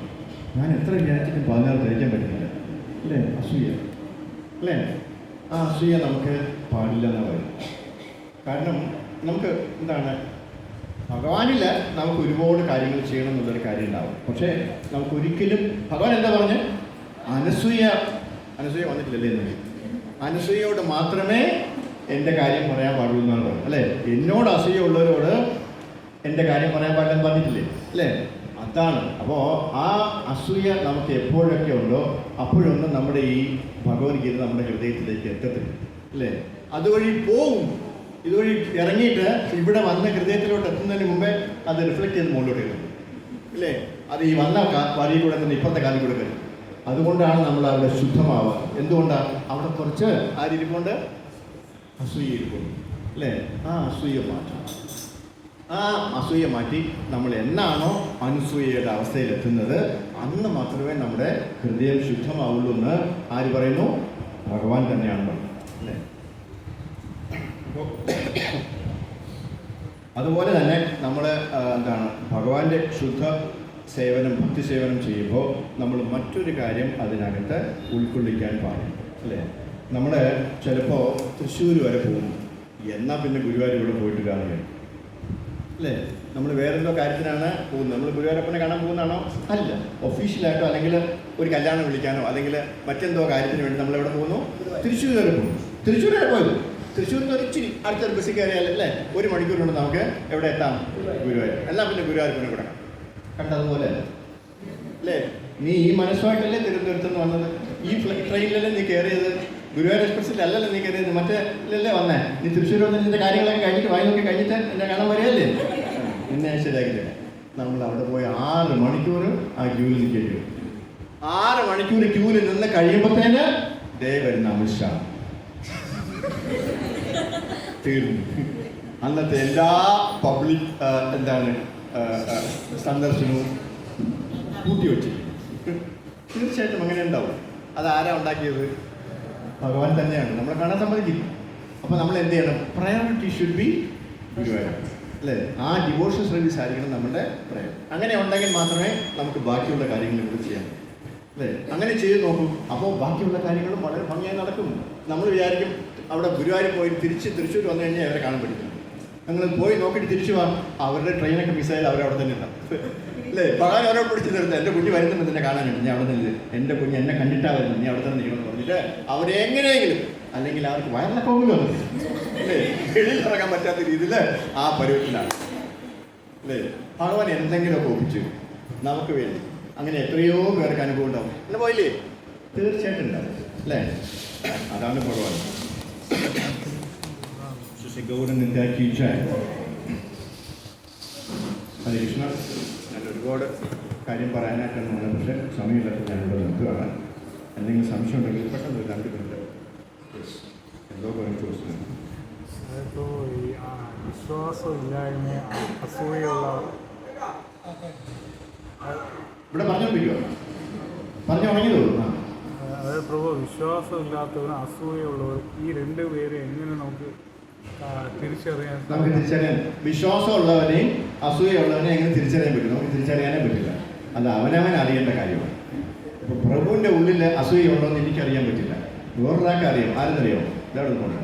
ഞാൻ എത്ര വിചാരിച്ചിട്ടും 16 കഴിക്കാൻ പറ്റുന്നില്ല അല്ലേ? അസൂയ അല്ലേ? ആ അസൂയ നമുക്ക് പാടില്ല എന്നാണ് പറയുന്നത്. കാരണം നമുക്ക് എന്താണ്, ഭഗവാനിൽ നമുക്ക് ഒരുപാട് കാര്യങ്ങൾ ചെയ്യണം എന്നുള്ളൊരു കാര്യം ഉണ്ടാവും. പക്ഷേ നമുക്കൊരിക്കലും ഭഗവാൻ എന്താ പറഞ്ഞ് അനസൂയ വന്നിട്ടില്ലല്ലേ എന്ന്. അനസൂയയോട് മാത്രമേ എൻ്റെ കാര്യം പറയാൻ പാടുള്ളൂ എന്നാണ് പറയുന്നത് അല്ലേ? എന്നോട് അസൂയ ഉള്ളവരോട് എൻ്റെ കാര്യം പറയാൻ പാടില്ലെന്ന് പറഞ്ഞിട്ടില്ലേ അല്ലേ? അതാണ്. അപ്പോൾ ആ അസൂയ നമുക്ക് എപ്പോഴൊക്കെ ഉണ്ടോ അപ്പോഴൊന്നും നമ്മുടെ ഈ ഭഗവത്ഗീത നമ്മുടെ ഹൃദയത്തിലേക്ക് എത്തത്തില്ല അല്ലേ? അതുവഴി പോവും. ഇതുവഴി ഇറങ്ങിയിട്ട് ഇവിടെ വന്ന് ഹൃദയത്തിലോട്ട് എത്തുന്നതിന് മുമ്പേ അത് റിഫ്ലക്റ്റ് ചെയ്ത് മുകളിലോട്ട് കയറും ഇല്ലേ? അത് ഈ വന്ന വരിയിൽ കൂടെ തന്നെ ഇപ്പുറത്തെ കാലിൽ കൂടെ കയറും. അതുകൊണ്ടാണ് നമ്മൾ അവിടെ ശുദ്ധമാവുക. എന്തുകൊണ്ടാണ്? അവിടെ കുറച്ച് ആരിരിപ്പുണ്ട്, അസൂയ ഇരിപ്പുണ്ട് അല്ലേ? ആ അസൂയ മാറ്റണം. ആ അസൂയ മാറ്റി നമ്മൾ എന്നാണോ അനസൂയയുടെ അവസ്ഥയിലെത്തുന്നത് അന്ന് മാത്രമേ നമ്മുടെ ഹൃദയം ശുദ്ധമാവുള്ളൂ എന്ന് ആര് പറയുന്നു? ഭഗവാൻ തന്നെയാണ് പറയുന്നത് അല്ലേ? അതുപോലെ തന്നെ നമ്മൾ എന്താണ് ഭഗവാന്റെ ശുദ്ധ സേവനം, ഭക്തി സേവനം ചെയ്യുമ്പോൾ നമ്മൾ മറ്റൊരു കാര്യം അതിനകത്ത് ഉൾക്കൊള്ളിക്കാൻ പാടില്ല അല്ലേ? നമ്മൾ ചിലപ്പോൾ തൃശ്ശൂർ വരെ പോകുന്നു, എന്നാൽ പിന്നെ ഗുരുവായൂർ ഇവിടെ പോയിട്ട് കാണുകയാണ് അല്ലേ? നമ്മൾ വേറെന്തോ കാര്യത്തിനാണ് പോകുന്നത്. നമ്മൾ ഗുരുവായൂരപ്പനെ കാണാൻ പോകുന്നതാണോ? അല്ല. ഒഫീഷ്യലായിട്ടോ അല്ലെങ്കിൽ ഒരു കല്യാണം വിളിക്കാനോ അല്ലെങ്കിൽ മറ്റെന്തോ കാര്യത്തിന് വേണ്ടി നമ്മൾ എവിടെ പോകുന്നു? തൃശ്ശൂർ വരെ പോകുന്നു. തൃശ്ശൂർ വരെ പോയത് തൃശ്ശൂരിൽ നിന്ന് ഒരു ഇച്ചിരി അടുത്തൊരു ബസ്സിൽ കയറിയാൽ അല്ലേ 1 മണിക്കൂർ കൊണ്ട് നമുക്ക് എവിടെ എത്താം? ഗുരുവായൂർ. എല്ലാം പിന്നെ ഗുരുവായൂർ പിന്നെ ഇവിടെ കണ്ടതുപോലെ അല്ലേ? നീ ഈ മനസ്സുമായിട്ടല്ലേ തിരുവനന്തപുരത്ത് നിന്ന് വന്നത്? ഈ ട്രെയിനിലല്ലേ നീ കയറിയത്? ഗുരുവായൂർ എക്സ്പ്രസ്സിലല്ലല്ലോ നീ കയറിയത്, മറ്റേ വന്നേ. നീ തൃശ്ശൂർ വന്ന് നിന്റെ കാര്യങ്ങളൊക്കെ കഴിഞ്ഞിട്ട് വായി നോക്കി കഴിഞ്ഞിട്ട് എന്നെ കാണാൻ വരികയല്ലേ? എന്നെ ശരിയാക്കില്ല. നമ്മൾ അവിടെ പോയി 6 മണിക്കൂർ ആ ക്യൂവിൽ നിൽക്കേണ്ടി വരും. 6 മണിക്കൂർ ക്യൂവിൽ നിന്ന് കഴിയുമ്പോഴത്തേന് ദേ വരുന്ന അമിത്ഷാ തീർന്നു. അന്നത്തെ എല്ലാ പബ്ലിക് സന്ദർശനവും കൂട്ടിവെച്ചു. തീർച്ചയായിട്ടും അങ്ങനെ ഉണ്ടാവും. അതാരാ ഉണ്ടാക്കിയത്? ഭഗവാൻ തന്നെയാണ്. നമ്മളെ കാണാൻ സമ്മതിക്കില്ല. അപ്പോൾ നമ്മൾ എന്ത് ചെയ്യണം? പ്രയോറിറ്റി ഷുഡ് ബി ഗുരുവായൂർ അല്ലേ? ആ ഡിവോഷൻ സർവീസ് ആയിരിക്കണം നമ്മുടെ പ്രയം. അങ്ങനെ ഉണ്ടെങ്കിൽ മാത്രമേ നമുക്ക് ബാക്കിയുള്ള കാര്യങ്ങൾ ഇവിടെ ചെയ്യാൻ പറ്റൂ അല്ലേ? അങ്ങനെ ചെയ്ത് നോക്കും. അപ്പോൾ ബാക്കിയുള്ള കാര്യങ്ങളും വളരെ ഭംഗിയായി നടക്കും. നമ്മൾ വിചാരിക്കും അവിടെ ഗുരുവായൂർ പോയി തിരിച്ച് തൃശ്ശൂർ വന്നു കഴിഞ്ഞാൽ അവരെ കാണാൻ പറ്റില്ല. നിങ്ങൾ പോയി നോക്കിയിട്ട് തിരിച്ചു പോകാം. അവരുടെ ട്രെയിനൊക്കെ മിസ്സായാലും അവരവിടെ തന്നെ ഉണ്ടാവും അല്ലേ? ഭഗവാൻ അവരോട് പിടിച്ച് നിർത്തുക. എൻ്റെ കുഞ്ഞ് വരുന്നുണ്ട്, നിന്നെ കാണാനുണ്ട്, ഞാൻ അവിടെ നിന്ന് എൻ്റെ കുഞ്ഞ് എന്നെ കണ്ടിട്ടാ വരുന്നത്, നീ അവിടെ തന്നെ നിൽക്കണമെന്ന് പറഞ്ഞിട്ട് അവരെങ്ങനെയെങ്കിലും, അല്ലെങ്കിൽ അവർക്ക് വയറിലൊക്കെ വന്നില്ല അല്ലേ, വെളിയിൽ ഇറങ്ങാൻ പറ്റാത്ത രീതിയിൽ ആ പരുവത്തിലാണ് അല്ലേ? ഭഗവാൻ എന്തെങ്കിലുമൊക്കെ ഒപ്പിച്ചു നമുക്ക് വേണ്ടി. അങ്ങനെ എത്രയോ പേർക്ക് അനുഭവം ഉണ്ടാവും. എന്നെ പോയില്ലേ? തീർച്ചയായിട്ടും ഉണ്ടാവും അല്ലേ? അതാണ് ഭഗവാൻ. ഗൗരൻ ഹരേ കൃഷ്ണ. ഞാൻ ഒരുപാട് കാര്യം പറയാനായിട്ടാണ് വന്നത്, പക്ഷേ സമയമില്ലാത്ത ഞാനിവിടെ നിർത്തുകയാണ്. എന്തെങ്കിലും സംശയം ഉണ്ടെങ്കിൽ പെട്ടെന്ന് 2 മിനിറ്റ് എന്തോ പറഞ്ഞു ചോദിച്ചു. അതിപ്പോൾ ഈ വിശ്വാസമില്ലായ്മ, അസൂയുള്ള ഇവിടെ പറഞ്ഞോണ്ടിരിക്കുമോ? പറഞ്ഞു തുടങ്ങിയതോ? അതായത് പ്രഭു, വിശ്വാസമില്ലാത്തവരും അസൂയുള്ളവരും ഈ 2 പേരെ എങ്ങനെ നമുക്ക് തിരിച്ചറിയാൻ? നമുക്ക് തിരിച്ചറിയാൻ വിശ്വാസമുള്ളവനെയും അസൂയുള്ളവനെയും എങ്ങനെ തിരിച്ചറിയാൻ പറ്റും? നമുക്ക് തിരിച്ചറിയാനേ പറ്റില്ല. അത് അവനവൻ അറിയേണ്ട കാര്യമാണ്. ഇപ്പോൾ പ്രഭുവിൻ്റെ ഉള്ളിൽ അസൂയുണ്ടോ എന്ന് എനിക്കറിയാൻ പറ്റില്ല. വേറൊരാൾക്ക് അറിയാം. ആരെന്നറിയാമോ? ഇതാണ് കൊണ്ട്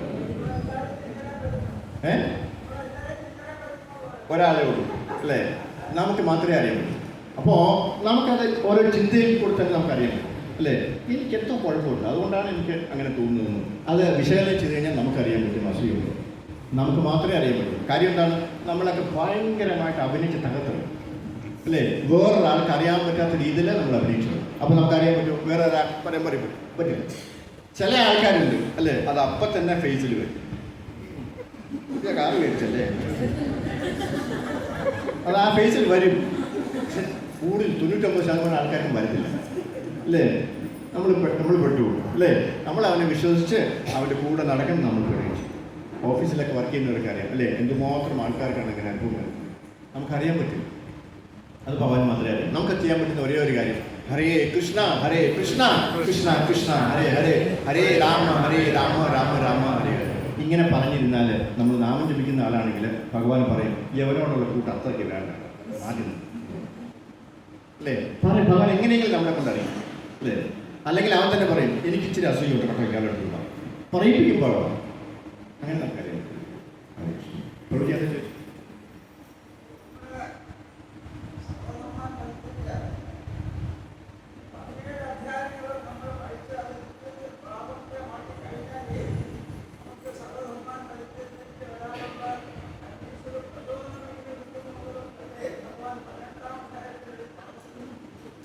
ഒരാളെ ഉള്ളൂ അല്ലേ? നമുക്ക് മാത്രമേ അറിയാൻ പറ്റൂ. അപ്പോൾ നമുക്കത് ഓരോ ചിന്തയിൽ കൂടെ തന്നെ നമുക്കറിയാൻ പറ്റും അല്ലേ? എനിക്ക് എന്തോ കുഴപ്പമുണ്ട്, അതുകൊണ്ടാണ് എനിക്ക് അങ്ങനെ തോന്നുന്നത്. അത് വിശകലനം ചെയ്ത് കഴിഞ്ഞാൽ നമുക്കറിയാൻ പറ്റും അസൂയുണ്ടോ. നമുക്ക് മാത്രമേ അറിയാൻ പറ്റൂ. കാര്യം എന്താണ്? നമ്മളൊക്കെ ഭയങ്കരമായിട്ട് അഭിനയിച്ച് തകർത്തണം അല്ലേ? വേറൊരാൾക്ക് അറിയാൻ പറ്റാത്ത രീതിയിൽ നമ്മൾ അഭിനയിച്ചത്. അപ്പോൾ നമുക്കറിയാൻ പറ്റും വേറെ ഒരാൾ പറയാൻ പറ്റില്ല. ചില ആൾക്കാരുണ്ട് അല്ലേ, അത് അപ്പം തന്നെ ഫേസിൽ വരും. കാറ് മേടിച്ചല്ലേ, അത് ആ ഫേസിൽ വരും. കൂടുതൽ 99% ആൾക്കാർക്കും വരുന്നില്ല അല്ലേ? നമ്മൾ പെട്ടുപോകും അല്ലേ? നമ്മൾ അവനെ വിശ്വസിച്ച് അവൻ്റെ കൂടെ നടക്കും. നമ്മൾ പ്രതീക്ഷിച്ചു. ഓഫീസിലൊക്കെ വർക്ക് ചെയ്യുന്നവർക്ക് അറിയാം അല്ലേ? എന്തുമാത്രം ആൾക്കാർക്കാണ് അങ്ങനെ അനുഭവം വരുന്നത്. നമുക്കറിയാൻ പറ്റും. അത് ഭഗവാൻ മാത്രമേ അറിയാം. നമുക്ക് ചെയ്യാൻ പറ്റുന്ന ഒരേ ഒരു കാര്യം, ഹരേ കൃഷ്ണ ഹരേ കൃഷ്ണ കൃഷ്ണ കൃഷ്ണ ഹരേ ഹരേ ഹരേ രാമ രാമ രാമ ഹരേ. ഇങ്ങനെ പറഞ്ഞിരുന്നാൽ നമ്മൾ നാമം ജപിക്കുന്ന ആളാണെങ്കിൽ ഭഗവാൻ പറയും യവനോടുള്ള കൂട്ട് അത്രയ്ക്ക് വേണ്ട, മാറ്റി അല്ലേ? പറയും ഭഗവാൻ എങ്ങനെയെങ്കിലും നമ്മളെ കൊണ്ടറിയും അല്ലേ? അല്ലെങ്കിൽ അവൻ തന്നെ പറയും എനിക്ക് ഇച്ചിരി അസൂയുണ്ട് കേട്ടോ ഇയാളെടുത്തുള്ള പറയിപ്പിക്കുമ്പോൾ അങ്ങനെ നമുക്കറിയാം.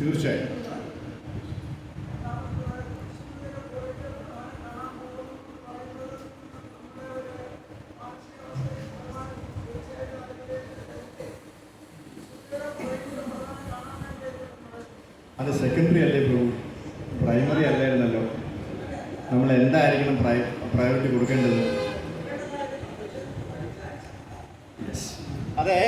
തീർച്ചയായും അത് സെക്കൻഡറി അല്ലേ ബ്രോ, പ്രൈമറി അല്ലായിരുന്നല്ലോ. നമ്മൾ എന്തായിരിക്കണം പ്രയോറിറ്റി കൊടുക്കേണ്ടത്? അതെ,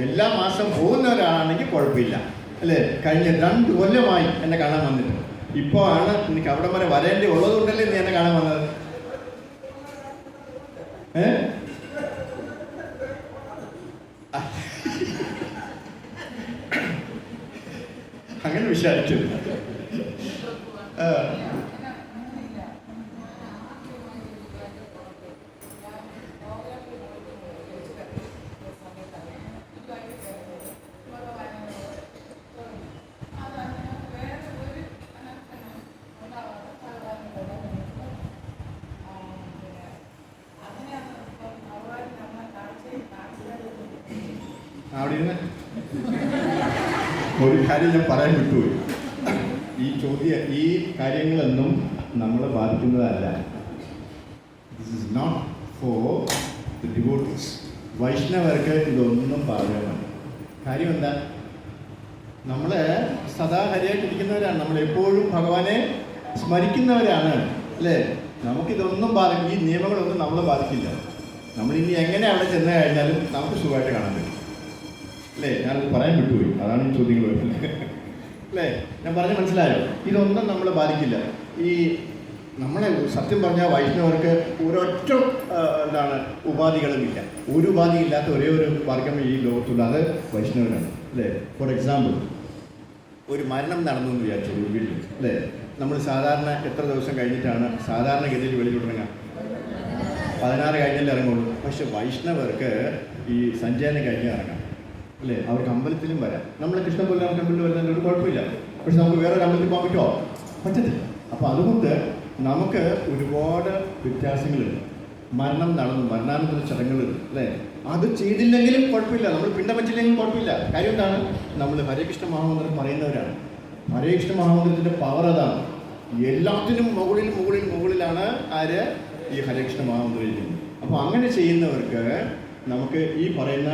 എല്ലാ മാസം പോകുന്ന ഒരാളാണെങ്കിൽ കുഴപ്പമില്ല അല്ലേ? കഴിഞ്ഞ 2 കൊല്ലമായി എന്നെ കാണാൻ വന്നിട്ട്. ഇപ്പോൾ ആണ് എനിക്ക് അവിടെ വരെ വരേണ്ടി ഉള്ളതുകൊണ്ടല്ലേ നീ എന്നെ കാണാൻ വന്നത്? അങ്ങനെ വിചാരിച്ചില്ല. അവിടെ ഇരുന്ന് ഒരു കാര്യം ഞാൻ പറയാൻ വിട്ടുപോയി. ഈ കാര്യങ്ങളൊന്നും നമ്മളെ ബാധിക്കുന്നതല്ല. This is not for the devotees. വൈഷ്ണവർക്ക് ഇതൊന്നും ബാധകമല്ല. കാര്യം എന്താ? നമ്മൾ സദാ ഹരിയായിട്ടിരിക്കുന്നവരാണ്, നമ്മളെപ്പോഴും ഭഗവാനെ സ്മരിക്കുന്നവരാണ്, അല്ലേ? നമുക്കിതൊന്നും ഈ നിയമങ്ങളൊന്നും നമ്മളെ ബാധിക്കില്ല. നമ്മളിനി എങ്ങനെ അവിടെ ചെന്ന് കഴിഞ്ഞാലും നമുക്ക് സുഖമായിട്ട് കാണാൻ പറ്റും, അല്ലേ? ഞാനത് പറയാൻ വിട്ടുപോയി, അതാണ് ഈ ചോദ്യങ്ങൾ വരുന്നത്, അല്ലേ? ഞാൻ പറഞ്ഞ് മനസ്സിലായോ? ഇതൊന്നും നമ്മളെ ബാധിക്കില്ല. ഈ നമ്മളെ സത്യം പറഞ്ഞാൽ വൈഷ്ണവർക്ക് ഒരൊറ്റ ഉപാധികളുമില്ല. ഒരു ഉപാധിയില്ലാത്ത ഒരേ ഒരു വർഗം ഈ ലോകത്തുള്ള, അത് വൈഷ്ണവരാണ്, അല്ലേ? ഫോർ എക്സാമ്പിൾ, ഒരു മരണം നടന്നു എന്ന് വിചാരിച്ചു ഒരു വീട്ടിൽ, അല്ലേ? നമ്മൾ സാധാരണ എത്ര ദിവസം കഴിഞ്ഞിട്ടാണ് സാധാരണഗതിയിൽ വെളിയിലിറങ്ങുക? 16 കഴിഞ്ഞല്ലേ ഇറങ്ങുള്ളൂ. പക്ഷെ വൈഷ്ണവർക്ക് ഈ സഞ്ചയനം കഴിഞ്ഞ് ഇറങ്ങാം, അല്ലേ? അവർക്ക് അമ്പലത്തിലും വരാം. നമ്മൾ കൃഷ്ണപുരം ടെമ്പിളിൽ വരുന്നതിൽ ഒരു കുഴപ്പമില്ല. പക്ഷെ നമുക്ക് വേറൊരു അമ്പലത്തിൽ പോകാൻ പറ്റുമോ? പറ്റത്തില്ല. അപ്പോൾ അതുകൊണ്ട് നമുക്ക് ഒരുപാട് വ്യത്യാസങ്ങളുണ്ട്. മരണം നടന്നു, മരണാനന്തര ചടങ്ങുകൾ, അല്ലേ? അത് ചെയ്തില്ലെങ്കിലും കുഴപ്പമില്ല, നമ്മൾ പിണ്ടം പറ്റില്ലെങ്കിലും കുഴപ്പമില്ല. കാര്യം എന്താണ്? നമ്മൾ ഹരേ കൃഷ്ണ മഹാമന്ത്രം പറയുന്നവരാണ്. ഹരേ കൃഷ്ണ മഹാമന്ത്രത്തിൻ്റെ പവർ അതാണ്. എല്ലാത്തിനും മുകളിലാണ് ആര്? ഈ ഹരേ കൃഷ്ണ മഹാമന്ത്രം ചെയ്യുന്നത്. അപ്പോൾ അങ്ങനെ ചെയ്യുന്നവർക്ക് നമുക്ക് ഈ പറയുന്ന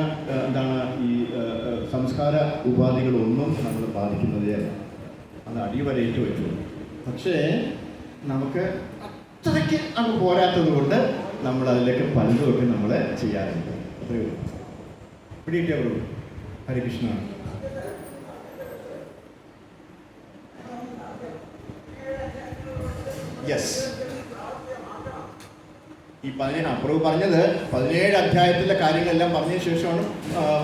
ഈ സംസ്കാര ഉപാധികളൊന്നും നമ്മൾ ബാധിക്കുന്നതേ അല്ല. അത് അടിവരയിട്ട് വെച്ചു. പക്ഷേ നമുക്ക് അത്രയ്ക്ക് അങ്ങ് പോരാത്തത് കൊണ്ട് നമ്മൾ അതിലേക്ക് പലതുമൊക്കെ നമ്മൾ ചെയ്യാറുണ്ട്. അത്രയേ ഉള്ളൂ. പിടിയിട്ടേ ഉള്ളൂ. ഹരികൃഷ്ണ. യെസ്, ഈ പ്രഭു പറഞ്ഞത് 17 അധ്യായത്തിലെ കാര്യങ്ങളെല്ലാം പറഞ്ഞതിന് ശേഷമാണ്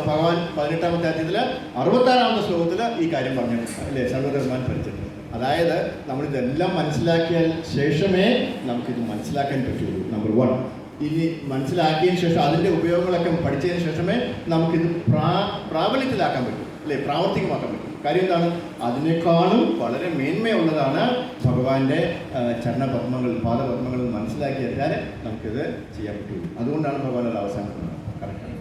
ഭഗവാൻ 18-ാം അധ്യായത്തിൽ 66-ാമത്തെ ശ്ലോകത്തിൽ ഈ കാര്യം പറഞ്ഞത്, അല്ലേ? സർവധർമാൻ പരിചയം. അതായത് നമ്മളിതെല്ലാം മനസ്സിലാക്കിയാൽ ശേഷമേ നമുക്കിത് മനസ്സിലാക്കാൻ പറ്റുള്ളൂ. നമ്പർ 1. ഇനി മനസ്സിലാക്കിയതിന് ശേഷം അതിൻ്റെ ഉപയോഗങ്ങളൊക്കെ പഠിച്ചതിന് ശേഷമേ നമുക്കിത് പ്രാബല്യത്തിലാക്കാൻ പറ്റും, അല്ലേ? പ്രാവർത്തികമാക്കാൻ പറ്റും. കാര്യം എന്താണ്? അതിനേക്കാളും വളരെ മേന്മയുള്ളതാണ് ഭഗവാന്റെ ചരണപത്മങ്ങൾ, പാദപത്മങ്ങൾ മനസ്സിലാക്കിയെത്താൻ നമുക്കിത് ചെയ്യാൻ പറ്റുള്ളൂ. അതുകൊണ്ടാണ് ഭഗവാൻ അത് അവസാനിക്കുന്നത്. കറക്റ്റാണ്.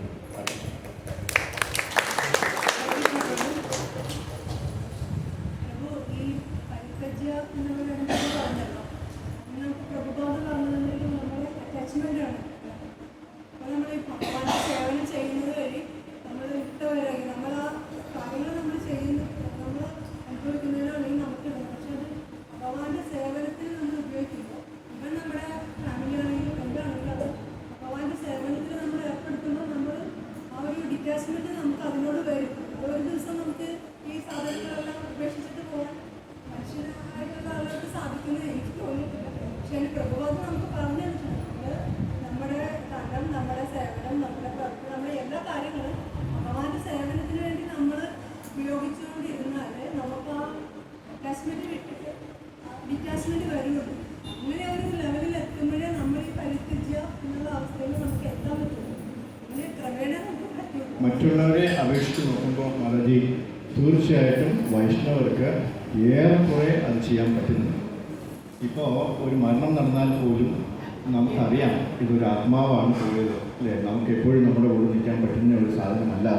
മറ്റുള്ളവരെ അപേക്ഷിച്ച് നോക്കുമ്പോൾ മാതാജി, തീർച്ചയായിട്ടും വൈഷ്ണവർക്ക് ഏറെക്കുറെ അത് ചെയ്യാൻ പറ്റുന്നുണ്ട്. ഇപ്പോൾ ഒരു മരണം നടന്നാൽ പോലും നമുക്കറിയാം ഇതൊരു ആത്മാവാണ് പോയത്, അല്ലേ? നമുക്ക് എപ്പോഴും നമ്മുടെ കൂടെ നിൽക്കാൻ പറ്റുന്ന ഒരു സാധനമല്ല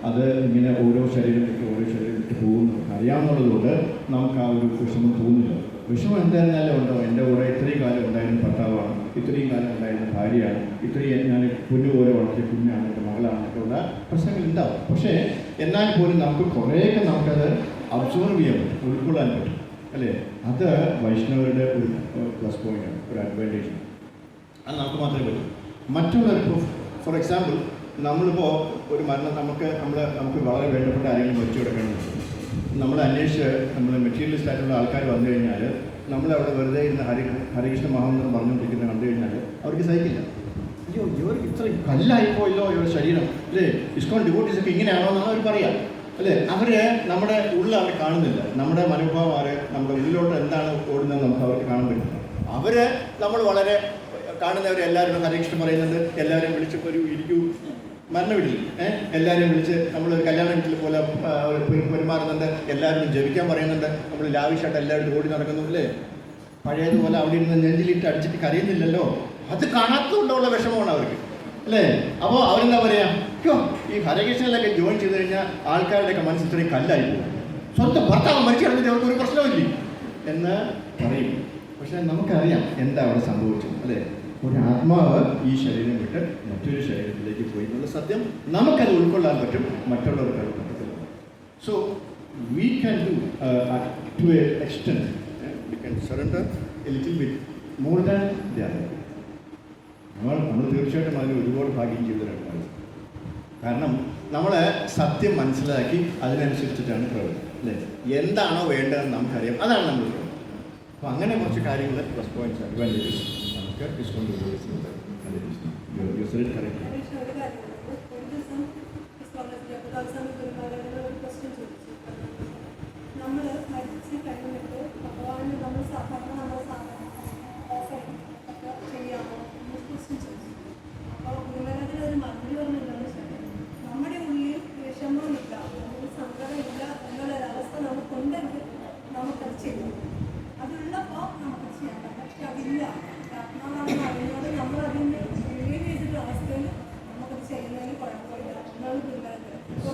അത് ഇങ്ങനെ ഓരോ ശരീരം വിട്ട് പോകുന്നു അറിയാവുന്നതുകൊണ്ട് നമുക്ക് ആ ഒരു വിഷമം തോന്നില്ല. വിഷമം എന്തായിരുന്നാലും ഉണ്ടോ? എൻ്റെ കൂടെ ഇത്രയും കാലം ഉണ്ടായിരുന്ന ഭർത്താവാണ്, ഇത്രയും കാലം ഉണ്ടായിരുന്ന ഭാര്യയാണ്, ഇത്രയും ഞാൻ കുഞ്ഞുപോലെ വളർത്തിയ കുഞ്ഞാണ്, എൻ്റെ മകളാണ്, ഒക്കെയുള്ള പ്രശ്നങ്ങൾ ഉണ്ടാവും. പക്ഷേ എന്നാൽ പോലും നമുക്ക് കുറേയൊക്കെ നമുക്കത് അബ്സോർവ് ചെയ്യാൻ പറ്റും, ഉൾക്കൊള്ളാൻ പറ്റും, അല്ലേ? അത് വൈഷ്ണവരുടെ ഒരു പ്ലസ് പോയിൻ്റാണ്, ഒരു അഡ്വാൻറ്റേജ്. അത് നമുക്ക് മാത്രമേ പറ്റൂ. മറ്റുള്ളവർക്ക് ഫോർ എക്സാമ്പിൾ, നമ്മളിപ്പോൾ ഒരു മരണം നമുക്ക് വളരെ വേണ്ടപ്പെട്ട ആരെങ്കിലും വെച്ചു കൊടുക്കണമെന്ന് നമ്മൾ അന്വേഷിച്ച് നമ്മൾ മെറ്റീരിയലിസ്റ്റ് ആയിട്ടുള്ള ആൾക്കാർ വന്നു കഴിഞ്ഞാൽ നമ്മളവിടെ വെറുതെ ഇരുന്ന് ഹരികൃഷ്ണ മഹാമന്ത്രം പറഞ്ഞുകൊണ്ടിരിക്കുന്നത് കണ്ടു കഴിഞ്ഞാൽ അവർക്ക് സഹിക്കില്ല. അയ്യോ, ഇവർക്ക് ഇത്ര കല്ലായിപ്പോയല്ലോ ഇവരുടെ ശരീരം, അല്ലേ? ഇസ്കോൺ ഡിവോട്ടീസൊക്കെ ഇങ്ങനെയാണോ എന്നാണ് അവർ പറയാം, അല്ലേ? അവർ നമ്മുടെ ഉള്ളിൽ അവർ കാണുന്നില്ല. നമ്മുടെ മനോഭാവം നമ്മുടെ ഉള്ളിലോട്ട് എന്താണ് ഓടുന്നത് നമുക്ക് അവർക്ക് കാണാൻ പറ്റില്ല. നമ്മൾ വളരെ കാണുന്നവരെല്ലാവരും ഹരികൃഷ്ണൻ പറയുന്നുണ്ട്, എല്ലാവരും വിളിച്ചപ്പോൾ ഒരു ഇരിക്കൂ മരണ വീട്ടിൽ എല്ലാവരും വിളിച്ച് നമ്മളൊരു കല്യാണ വീട്ടിൽ പോലെ പെരുമാറുന്നുണ്ട്, എല്ലാവരും ജപിക്കാൻ പറയുന്നുണ്ട്, നമ്മൾ ലാവിഷായിട്ട് എല്ലാവരും ഓടി നടക്കുന്നു, അല്ലേ? പഴയതുപോലെ അവിടെ ഇരുന്ന് നെഞ്ചിലിട്ട് അടിച്ചിട്ട് കരയുന്നില്ലല്ലോ. അത് കാണാത്തതുകൊണ്ടുള്ള വിഷമമാണ് അവർക്ക്, അല്ലേ? അപ്പോൾ അവരെന്താ പറയാ, ഈ ഹരകൃഷ്ണനിലൊക്കെ ജോയിൻ ചെയ്ത് കഴിഞ്ഞാൽ ആൾക്കാരുടെയൊക്കെ മനസ്സിൽ ഇത്രയും കല്ലായി പോകും, സ്വന്തം ഭർത്താവ് മരിച്ചു കിടന്നിട്ട് അവർക്ക് ഒരു പ്രശ്നമില്ല എന്ന് പറയും. പക്ഷെ നമുക്കറിയാം എന്താ അവിടെ സംഭവിച്ചത്, അല്ലേ? ഒരു ആത്മാവ് ഈ ശരീരം വിട്ട് മറ്റൊരു ശരീരത്തിലേക്ക് പോയി എന്നുള്ള സത്യം നമുക്കത് ഉൾക്കൊള്ളാൻ പറ്റും, മറ്റുള്ളവർക്ക് അത് പറ്റത്തില്ല. So we can do to a extent, we can surrender a little bit more than the other. നമ്മൾ തീർച്ചയായിട്ടും അതിന് ഒരുപാട് ഭാഗ്യം ചെയ്തവരാണ്. കാരണം നമ്മൾ സത്യം മനസ്സിലാക്കി അതിനനുസരിച്ചിട്ടാണ് പ്രവർത്തിക്കുന്നത്, അല്ലേ? എന്താണോ വേണ്ടതെന്ന് നമുക്കറിയാം, അതാണ് നമ്മൾ പ്രവർത്തിക്കുന്നത്. അപ്പോൾ അങ്ങനെ കുറച്ച് കാര്യങ്ങൾ പ്ലസ് പോയിന്റ്സ് അഡ്വാൻറ്റേജസ് നമുക്ക് ഡിസ്കൗണ്ട് ഉപയോഗിക്കുന്നത്. നമ്മൾ മരിച്ച് കഴിഞ്ഞിട്ട് ഭഗവാന് നമ്മൾ സാധാരണ ഓഫറിങ് ഒക്കെ ചെയ്യാമോ എന്ന് ക്വസ്റ്റ്യൻ ചോദിച്ചു. അപ്പോൾ ഗുരുമരാജൻ ഒരു മറുപടി പറഞ്ഞില്ലെന്ന് വെച്ചാൽ, നമ്മുടെ ഉള്ളിൽ വിഷമമില്ല, നമുക്ക് സങ്കടമില്ല എന്നുള്ളൊരവസ്ഥ നമുക്കുണ്ടെങ്കിൽ നമുക്കത് ചെയ്യും. അതുള്ളപ്പോൾ നമുക്ക് ചെയ്യാൻ പറ്റും. പക്ഷെ അതില്ല, ആത്മാവാണെന്ന് അറിഞ്ഞോട് നമ്മളതിന് ബിലീവ് ചെയ്തിട്ടുള്ള അവസ്ഥയിൽ നമുക്കത് ചെയ്യുന്നതിന് കുഴപ്പമില്ല എന്നാണ് ഗുരുമരാജൻ. ഇപ്പോൾ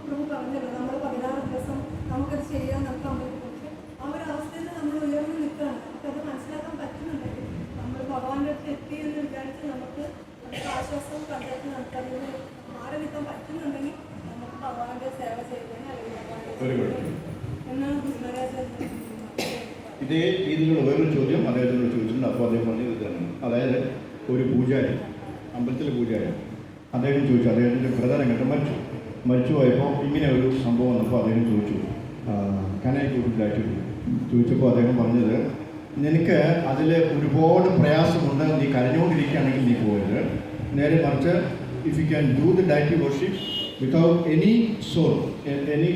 പ്രഭു പറഞ്ഞല്ലോ, നമ്മൾ 16 ദിവസം നമുക്കത് ചെയ്യാൻ നമുക്ക് അമ്പലത്തിൽ. പക്ഷെ ആ ഒരു അവസ്ഥയിൽ നമ്മൾ ഉയർന്നു നിൽക്കുകയാണ്. നമുക്കത് മനസ്സിലാക്കാൻ പറ്റുന്നുണ്ടെങ്കിൽ, നമ്മൾ ഭഗവാന്റെ അടുത്ത് എത്തി എന്ന് വിചാരിച്ച് നമുക്ക് നമുക്ക് ആശ്വാസം കണ്ടെത്തി നമുക്കതിൽ മാറി നിൽക്കാൻ പറ്റുന്നുണ്ടെങ്കിൽ നമുക്ക് ഭഗവാന്റെ സേവ ചെയ്യുന്നതിന് അല്ലെങ്കിൽ എന്നാണ് ഗുരുമരാജൻ. ഇതേ രീതിയിലുള്ള വേറൊരു ചോദ്യം അദ്ദേഹത്തിനോട് ചോദിച്ചിട്ടുണ്ട്. അപ്പോൾ അദ്ദേഹം പറഞ്ഞത് ഇതാണ്. അതായത് ഒരു പൂജാരി, അമ്പലത്തിലെ പൂജാരി, അദ്ദേഹം ചോദിച്ചു, അദ്ദേഹത്തിൻ്റെ പ്രധാനം കണ്ട് മരിച്ചു പോയപ്പോൾ ഇങ്ങനെ ഒരു സംഭവം വന്നപ്പോൾ അദ്ദേഹം ചോദിച്ചു, കനായി കൂട്ടിലായിട്ട് ചോദിച്ചപ്പോൾ അദ്ദേഹം പറഞ്ഞത്, നിനക്ക് അതിൽ ഒരുപാട് പ്രയാസമുണ്ട്, നീ കരഞ്ഞുകൊണ്ടിരിക്കുകയാണെങ്കിൽ നീ പോയത്. നേരെ മറിച്ച് if you can do the deity worship without any soul, any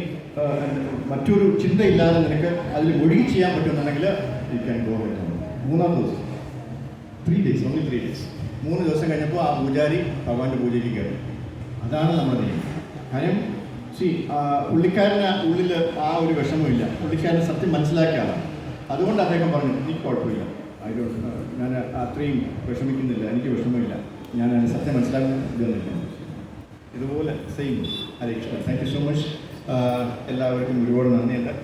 മറ്റൊരു ചിന്തയില്ലാതെ നിനക്ക് അതിൽ ഒഴുകി ചെയ്യാൻ പറ്റുമെന്നുണ്ടെങ്കിൽ യു ക്യാൻ ഗോ ഹെഡ്. 3-ാം ദിവസം 3 days, only 3 days, 3 ദിവസം കഴിഞ്ഞപ്പോൾ ആ പൂജാരി ഭഗവാന്റെ പൂജയ്ക്ക് കയറി. അതാണ് നമ്മുടെ നിയമം. കാര്യം പുള്ളിക്കാരന് ഉള്ളിൽ ആ ഒരു വിഷമമില്ല, പുള്ളിക്കാരൻ സത്യം മനസ്സിലാക്കിയാണ്. അതുകൊണ്ട് അദ്ദേഹം പറഞ്ഞു, എനിക്ക് കുഴപ്പമില്ല, ഞാൻ അത്രയും വിഷമിക്കുന്നില്ല, എനിക്ക് വിഷമമില്ല, ഞാൻ സത്യം മനസ്സിലാക്കുന്നില്ല. ഇതുപോലെ same. Hare Krishna. Thank you so much. എല്ലാവർക്കും ഒരുപാട് നന്ദിയുണ്ട്.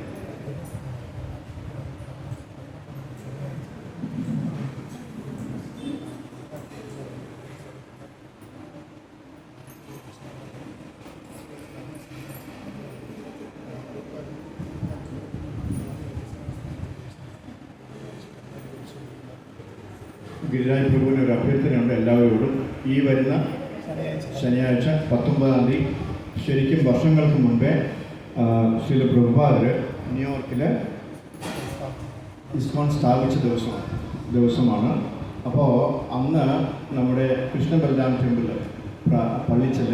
ഗിരിരാജ് പ്രഭുവിന് ഒരു അഭ്യർത്ഥനയുണ്ട് എല്ലാവരോടും. ഈ വരുന്ന ശനിയാഴ്ച 19-ാം തീയതി, ശരിക്കും വർഷങ്ങൾക്ക് മുൻപേ ശ്രീല പ്രഭുപാദർ ന്യൂയോർക്കിൽ ഇസ്കോൺ സ്ഥാപിച്ച ദിവസമാണ്. അപ്പോൾ അന്ന് നമ്മുടെ കൃഷ്ണ ബലരാം ടെമ്പിൾ പള്ളിച്ചൽ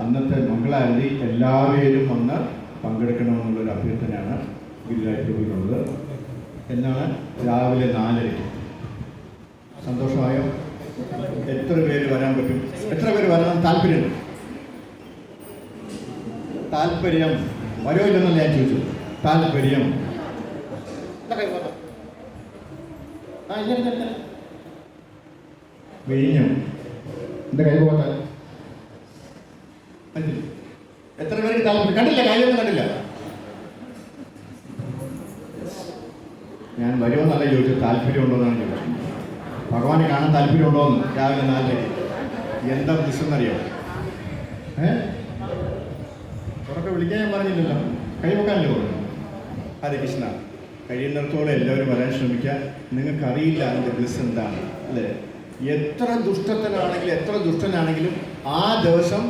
അന്നത്തെ മംഗളാരതി എല്ലാവരും വന്ന് പങ്കെടുക്കണമെന്നുള്ളൊരു അഭ്യർത്ഥനയാണ് ഗിരിരാജ് പ്രഭുവിനുള്ളത്. എന്നാണ് രാവിലെ 4:30. സന്തോഷമായോ? എത്ര പേര് വരാൻ പറ്റും? എത്ര പേര് വരാൻ താല്പര്യം വരുമോ ഇല്ലെന്നല്ല ഞാൻ ചോദിച്ചത്. താല്പര്യം വെഴിഞ്ഞു. എൻ്റെ കൈ പോകട്ടെ. എത്ര പേർക്ക് താല്പര്യം? കണ്ടില്ല, കാര്യമൊന്നും കണ്ടില്ല. ഞാൻ വരുമെന്നല്ല ചോദിച്ചത്, താല്പര്യമുണ്ടോയെന്നാണ് ചോദിച്ചത്. ഭഗവാനെ കാണാൻ താല്പര്യമുണ്ടോയെന്ന്. രാവിലെ 4:00. എന്താ ദിശെന്നറിയോ? ഉറക്കെ വിളിക്കാൻ ഞാൻ പറഞ്ഞില്ലല്ലോ, കൈവക്കാനല്ലേ പറഞ്ഞു. ഹരേ കൃഷ്ണ. കഴിയുന്നിടത്തോളം എല്ലാവരും വരാൻ ശ്രമിക്കുക. നിങ്ങൾക്കറിയില്ല അതിൻ്റെ ബ്ലിസ് എന്താണ്, അല്ലേ? എത്ര ദുഷ്ടനാണെങ്കിലും ആ ദിവസം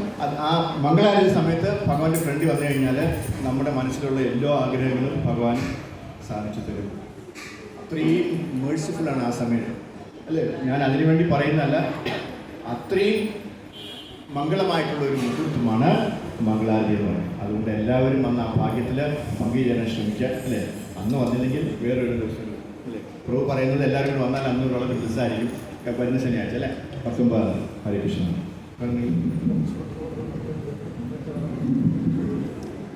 ആ മംഗളാരതി സമയത്ത് ഭഗവാന്റെ ഫ്രണ്ടിൽ വന്നു കഴിഞ്ഞാൽ നമ്മുടെ മനസ്സിലുള്ള എല്ലാ ആഗ്രഹങ്ങളും ഭഗവാൻ സാധിച്ചു തരും. അത്രയും മേഴ്സിഫുള്ളാണ് ആ സമയത്ത്, അല്ലേ? ഞാൻ അതിനു വേണ്ടി പറയുന്നതല്ല, അത്രയും മംഗളമായിട്ടുള്ള ഒരു മുഹൂർത്തമാണ് മംഗളാരതി എന്ന് പറയുന്നത്. അതുകൊണ്ട് എല്ലാവരും വന്ന് ആ ഭാഗ്യത്തിൽ പങ്കുചേരാൻ ശ്രമിക്കുക, അല്ലേ? അന്ന് വന്നില്ലെങ്കിൽ വേറൊരു ദിവസം, അല്ലേ? പ്രഭു പറയുന്നത് എല്ലാവരും കൂടെ വന്നാൽ അന്ന് വളരെ ബ്ലിസ്സായിരിക്കും. വരുന്ന ശനിയാഴ്ച, അല്ലേ? 19. ഹരേ കൃഷ്ണ.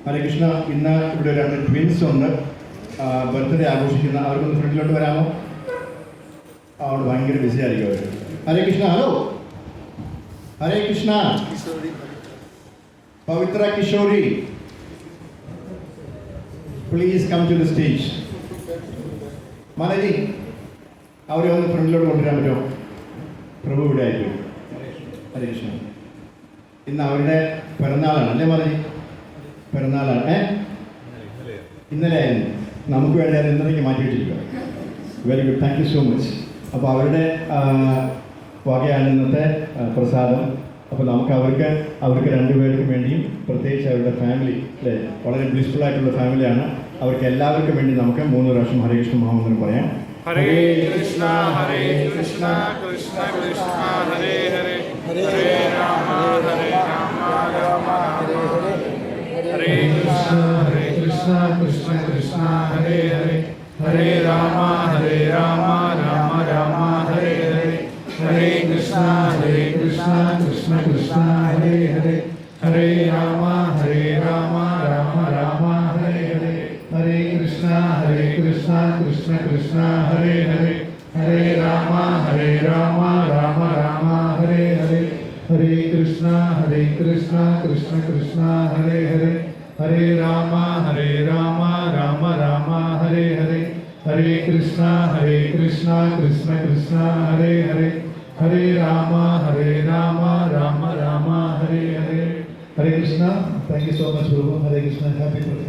ഹരേ കൃഷ്ണ. ഇന്ന് ഇവിടെ 2 ട്വിൻസ് ഉണ്ട്, ബർത്ത്ഡേ ആഘോഷിക്കുന്ന. അവർക്കൊന്ന് ഫ്രണ്ടിലോട്ട് വരാമോ? അവിടെ ഭയങ്കര ബിസി ആയിരിക്കും അവർ. Hare Krishna. Hello, Hare Krishna. Pavitra Kishori, please come to the stage. മാലജി, അവരെ ഒന്ന് ഫ്രണ്ടിലോട്ട് കൊണ്ടുവരാൻ പറ്റുമോ? പ്രഭു ഇവിടെ ആയിരിക്കും. ഹരേ കൃഷ്ണ. ഇന്ന് അവരുടെ പിറന്നാളാണ് അല്ലേ മാലജി? പിറന്നാളാണ്. ഇന്നലെ ആയിരുന്നു. നമുക്ക് വേണ്ടി അത് ഇന്നലേക്ക് മാറ്റി വെച്ചിരിക്കുക. Very good, thank you so much. അപ്പോൾ അവരുടെ വകയാണ് ഇന്നത്തെ പ്രസാദം. അപ്പോൾ നമുക്ക് അവർക്ക് രണ്ടുപേർക്കും വേണ്ടിയും പ്രത്യേകിച്ച് അവരുടെ ഫാമിലി അല്ലേ, വളരെ ബ്ലിസ്ഫുൾ ആയിട്ടുള്ള ഫാമിലിയാണ്. അവർക്ക് എല്ലാവർക്കും വേണ്ടി നമുക്ക് 3 പ്രാവശ്യം ഹരേ കൃഷ്ണ മഹാമന്ത്രം പറയാം. ഹരേ കൃഷ്ണ കൃഷ്ണ കൃഷ്ണ ഹരേ ഹരേ, ഹരേ രാമ രാമ ഹരേ ഹരേ, ഹരേ കൃഷ്ണ കൃഷ്ണ കൃഷ്ണ ഹരേ ഹരേ, ഹരേ രാമ രാമ രാമ ഹരേ ഹരേ, ഹരേ കൃഷ്ണ കൃഷ്ണ കൃഷ്ണ ഹരേ ഹരേ, ഹരേ രാമ രാമ രാമ ഹരേ ഹരേ, ഹരേ കൃഷ്ണ കൃഷ്ണ കൃഷ്ണ ഹരേ ഹരേ, ഹരേ രാമ രാമ രാമ ഹരേ ഹരേ, ഹരേ കൃഷ്ണ കൃഷ്ണ കൃഷ്ണ ഹരേ ഹരേ, ഹരേ രാമ രാമ രാമ ഹരേ ഹരേ, ഹരേ കൃഷ്ണ കൃഷ്ണ കൃഷ്ണ ഹരേ ഹരേ, ഹരേ രാമ രാമ രാമ ഹരേ ഹരേ. ഹരേ Krishna. Thank you so much Prabhu. Hare Krishna. Happy birthday.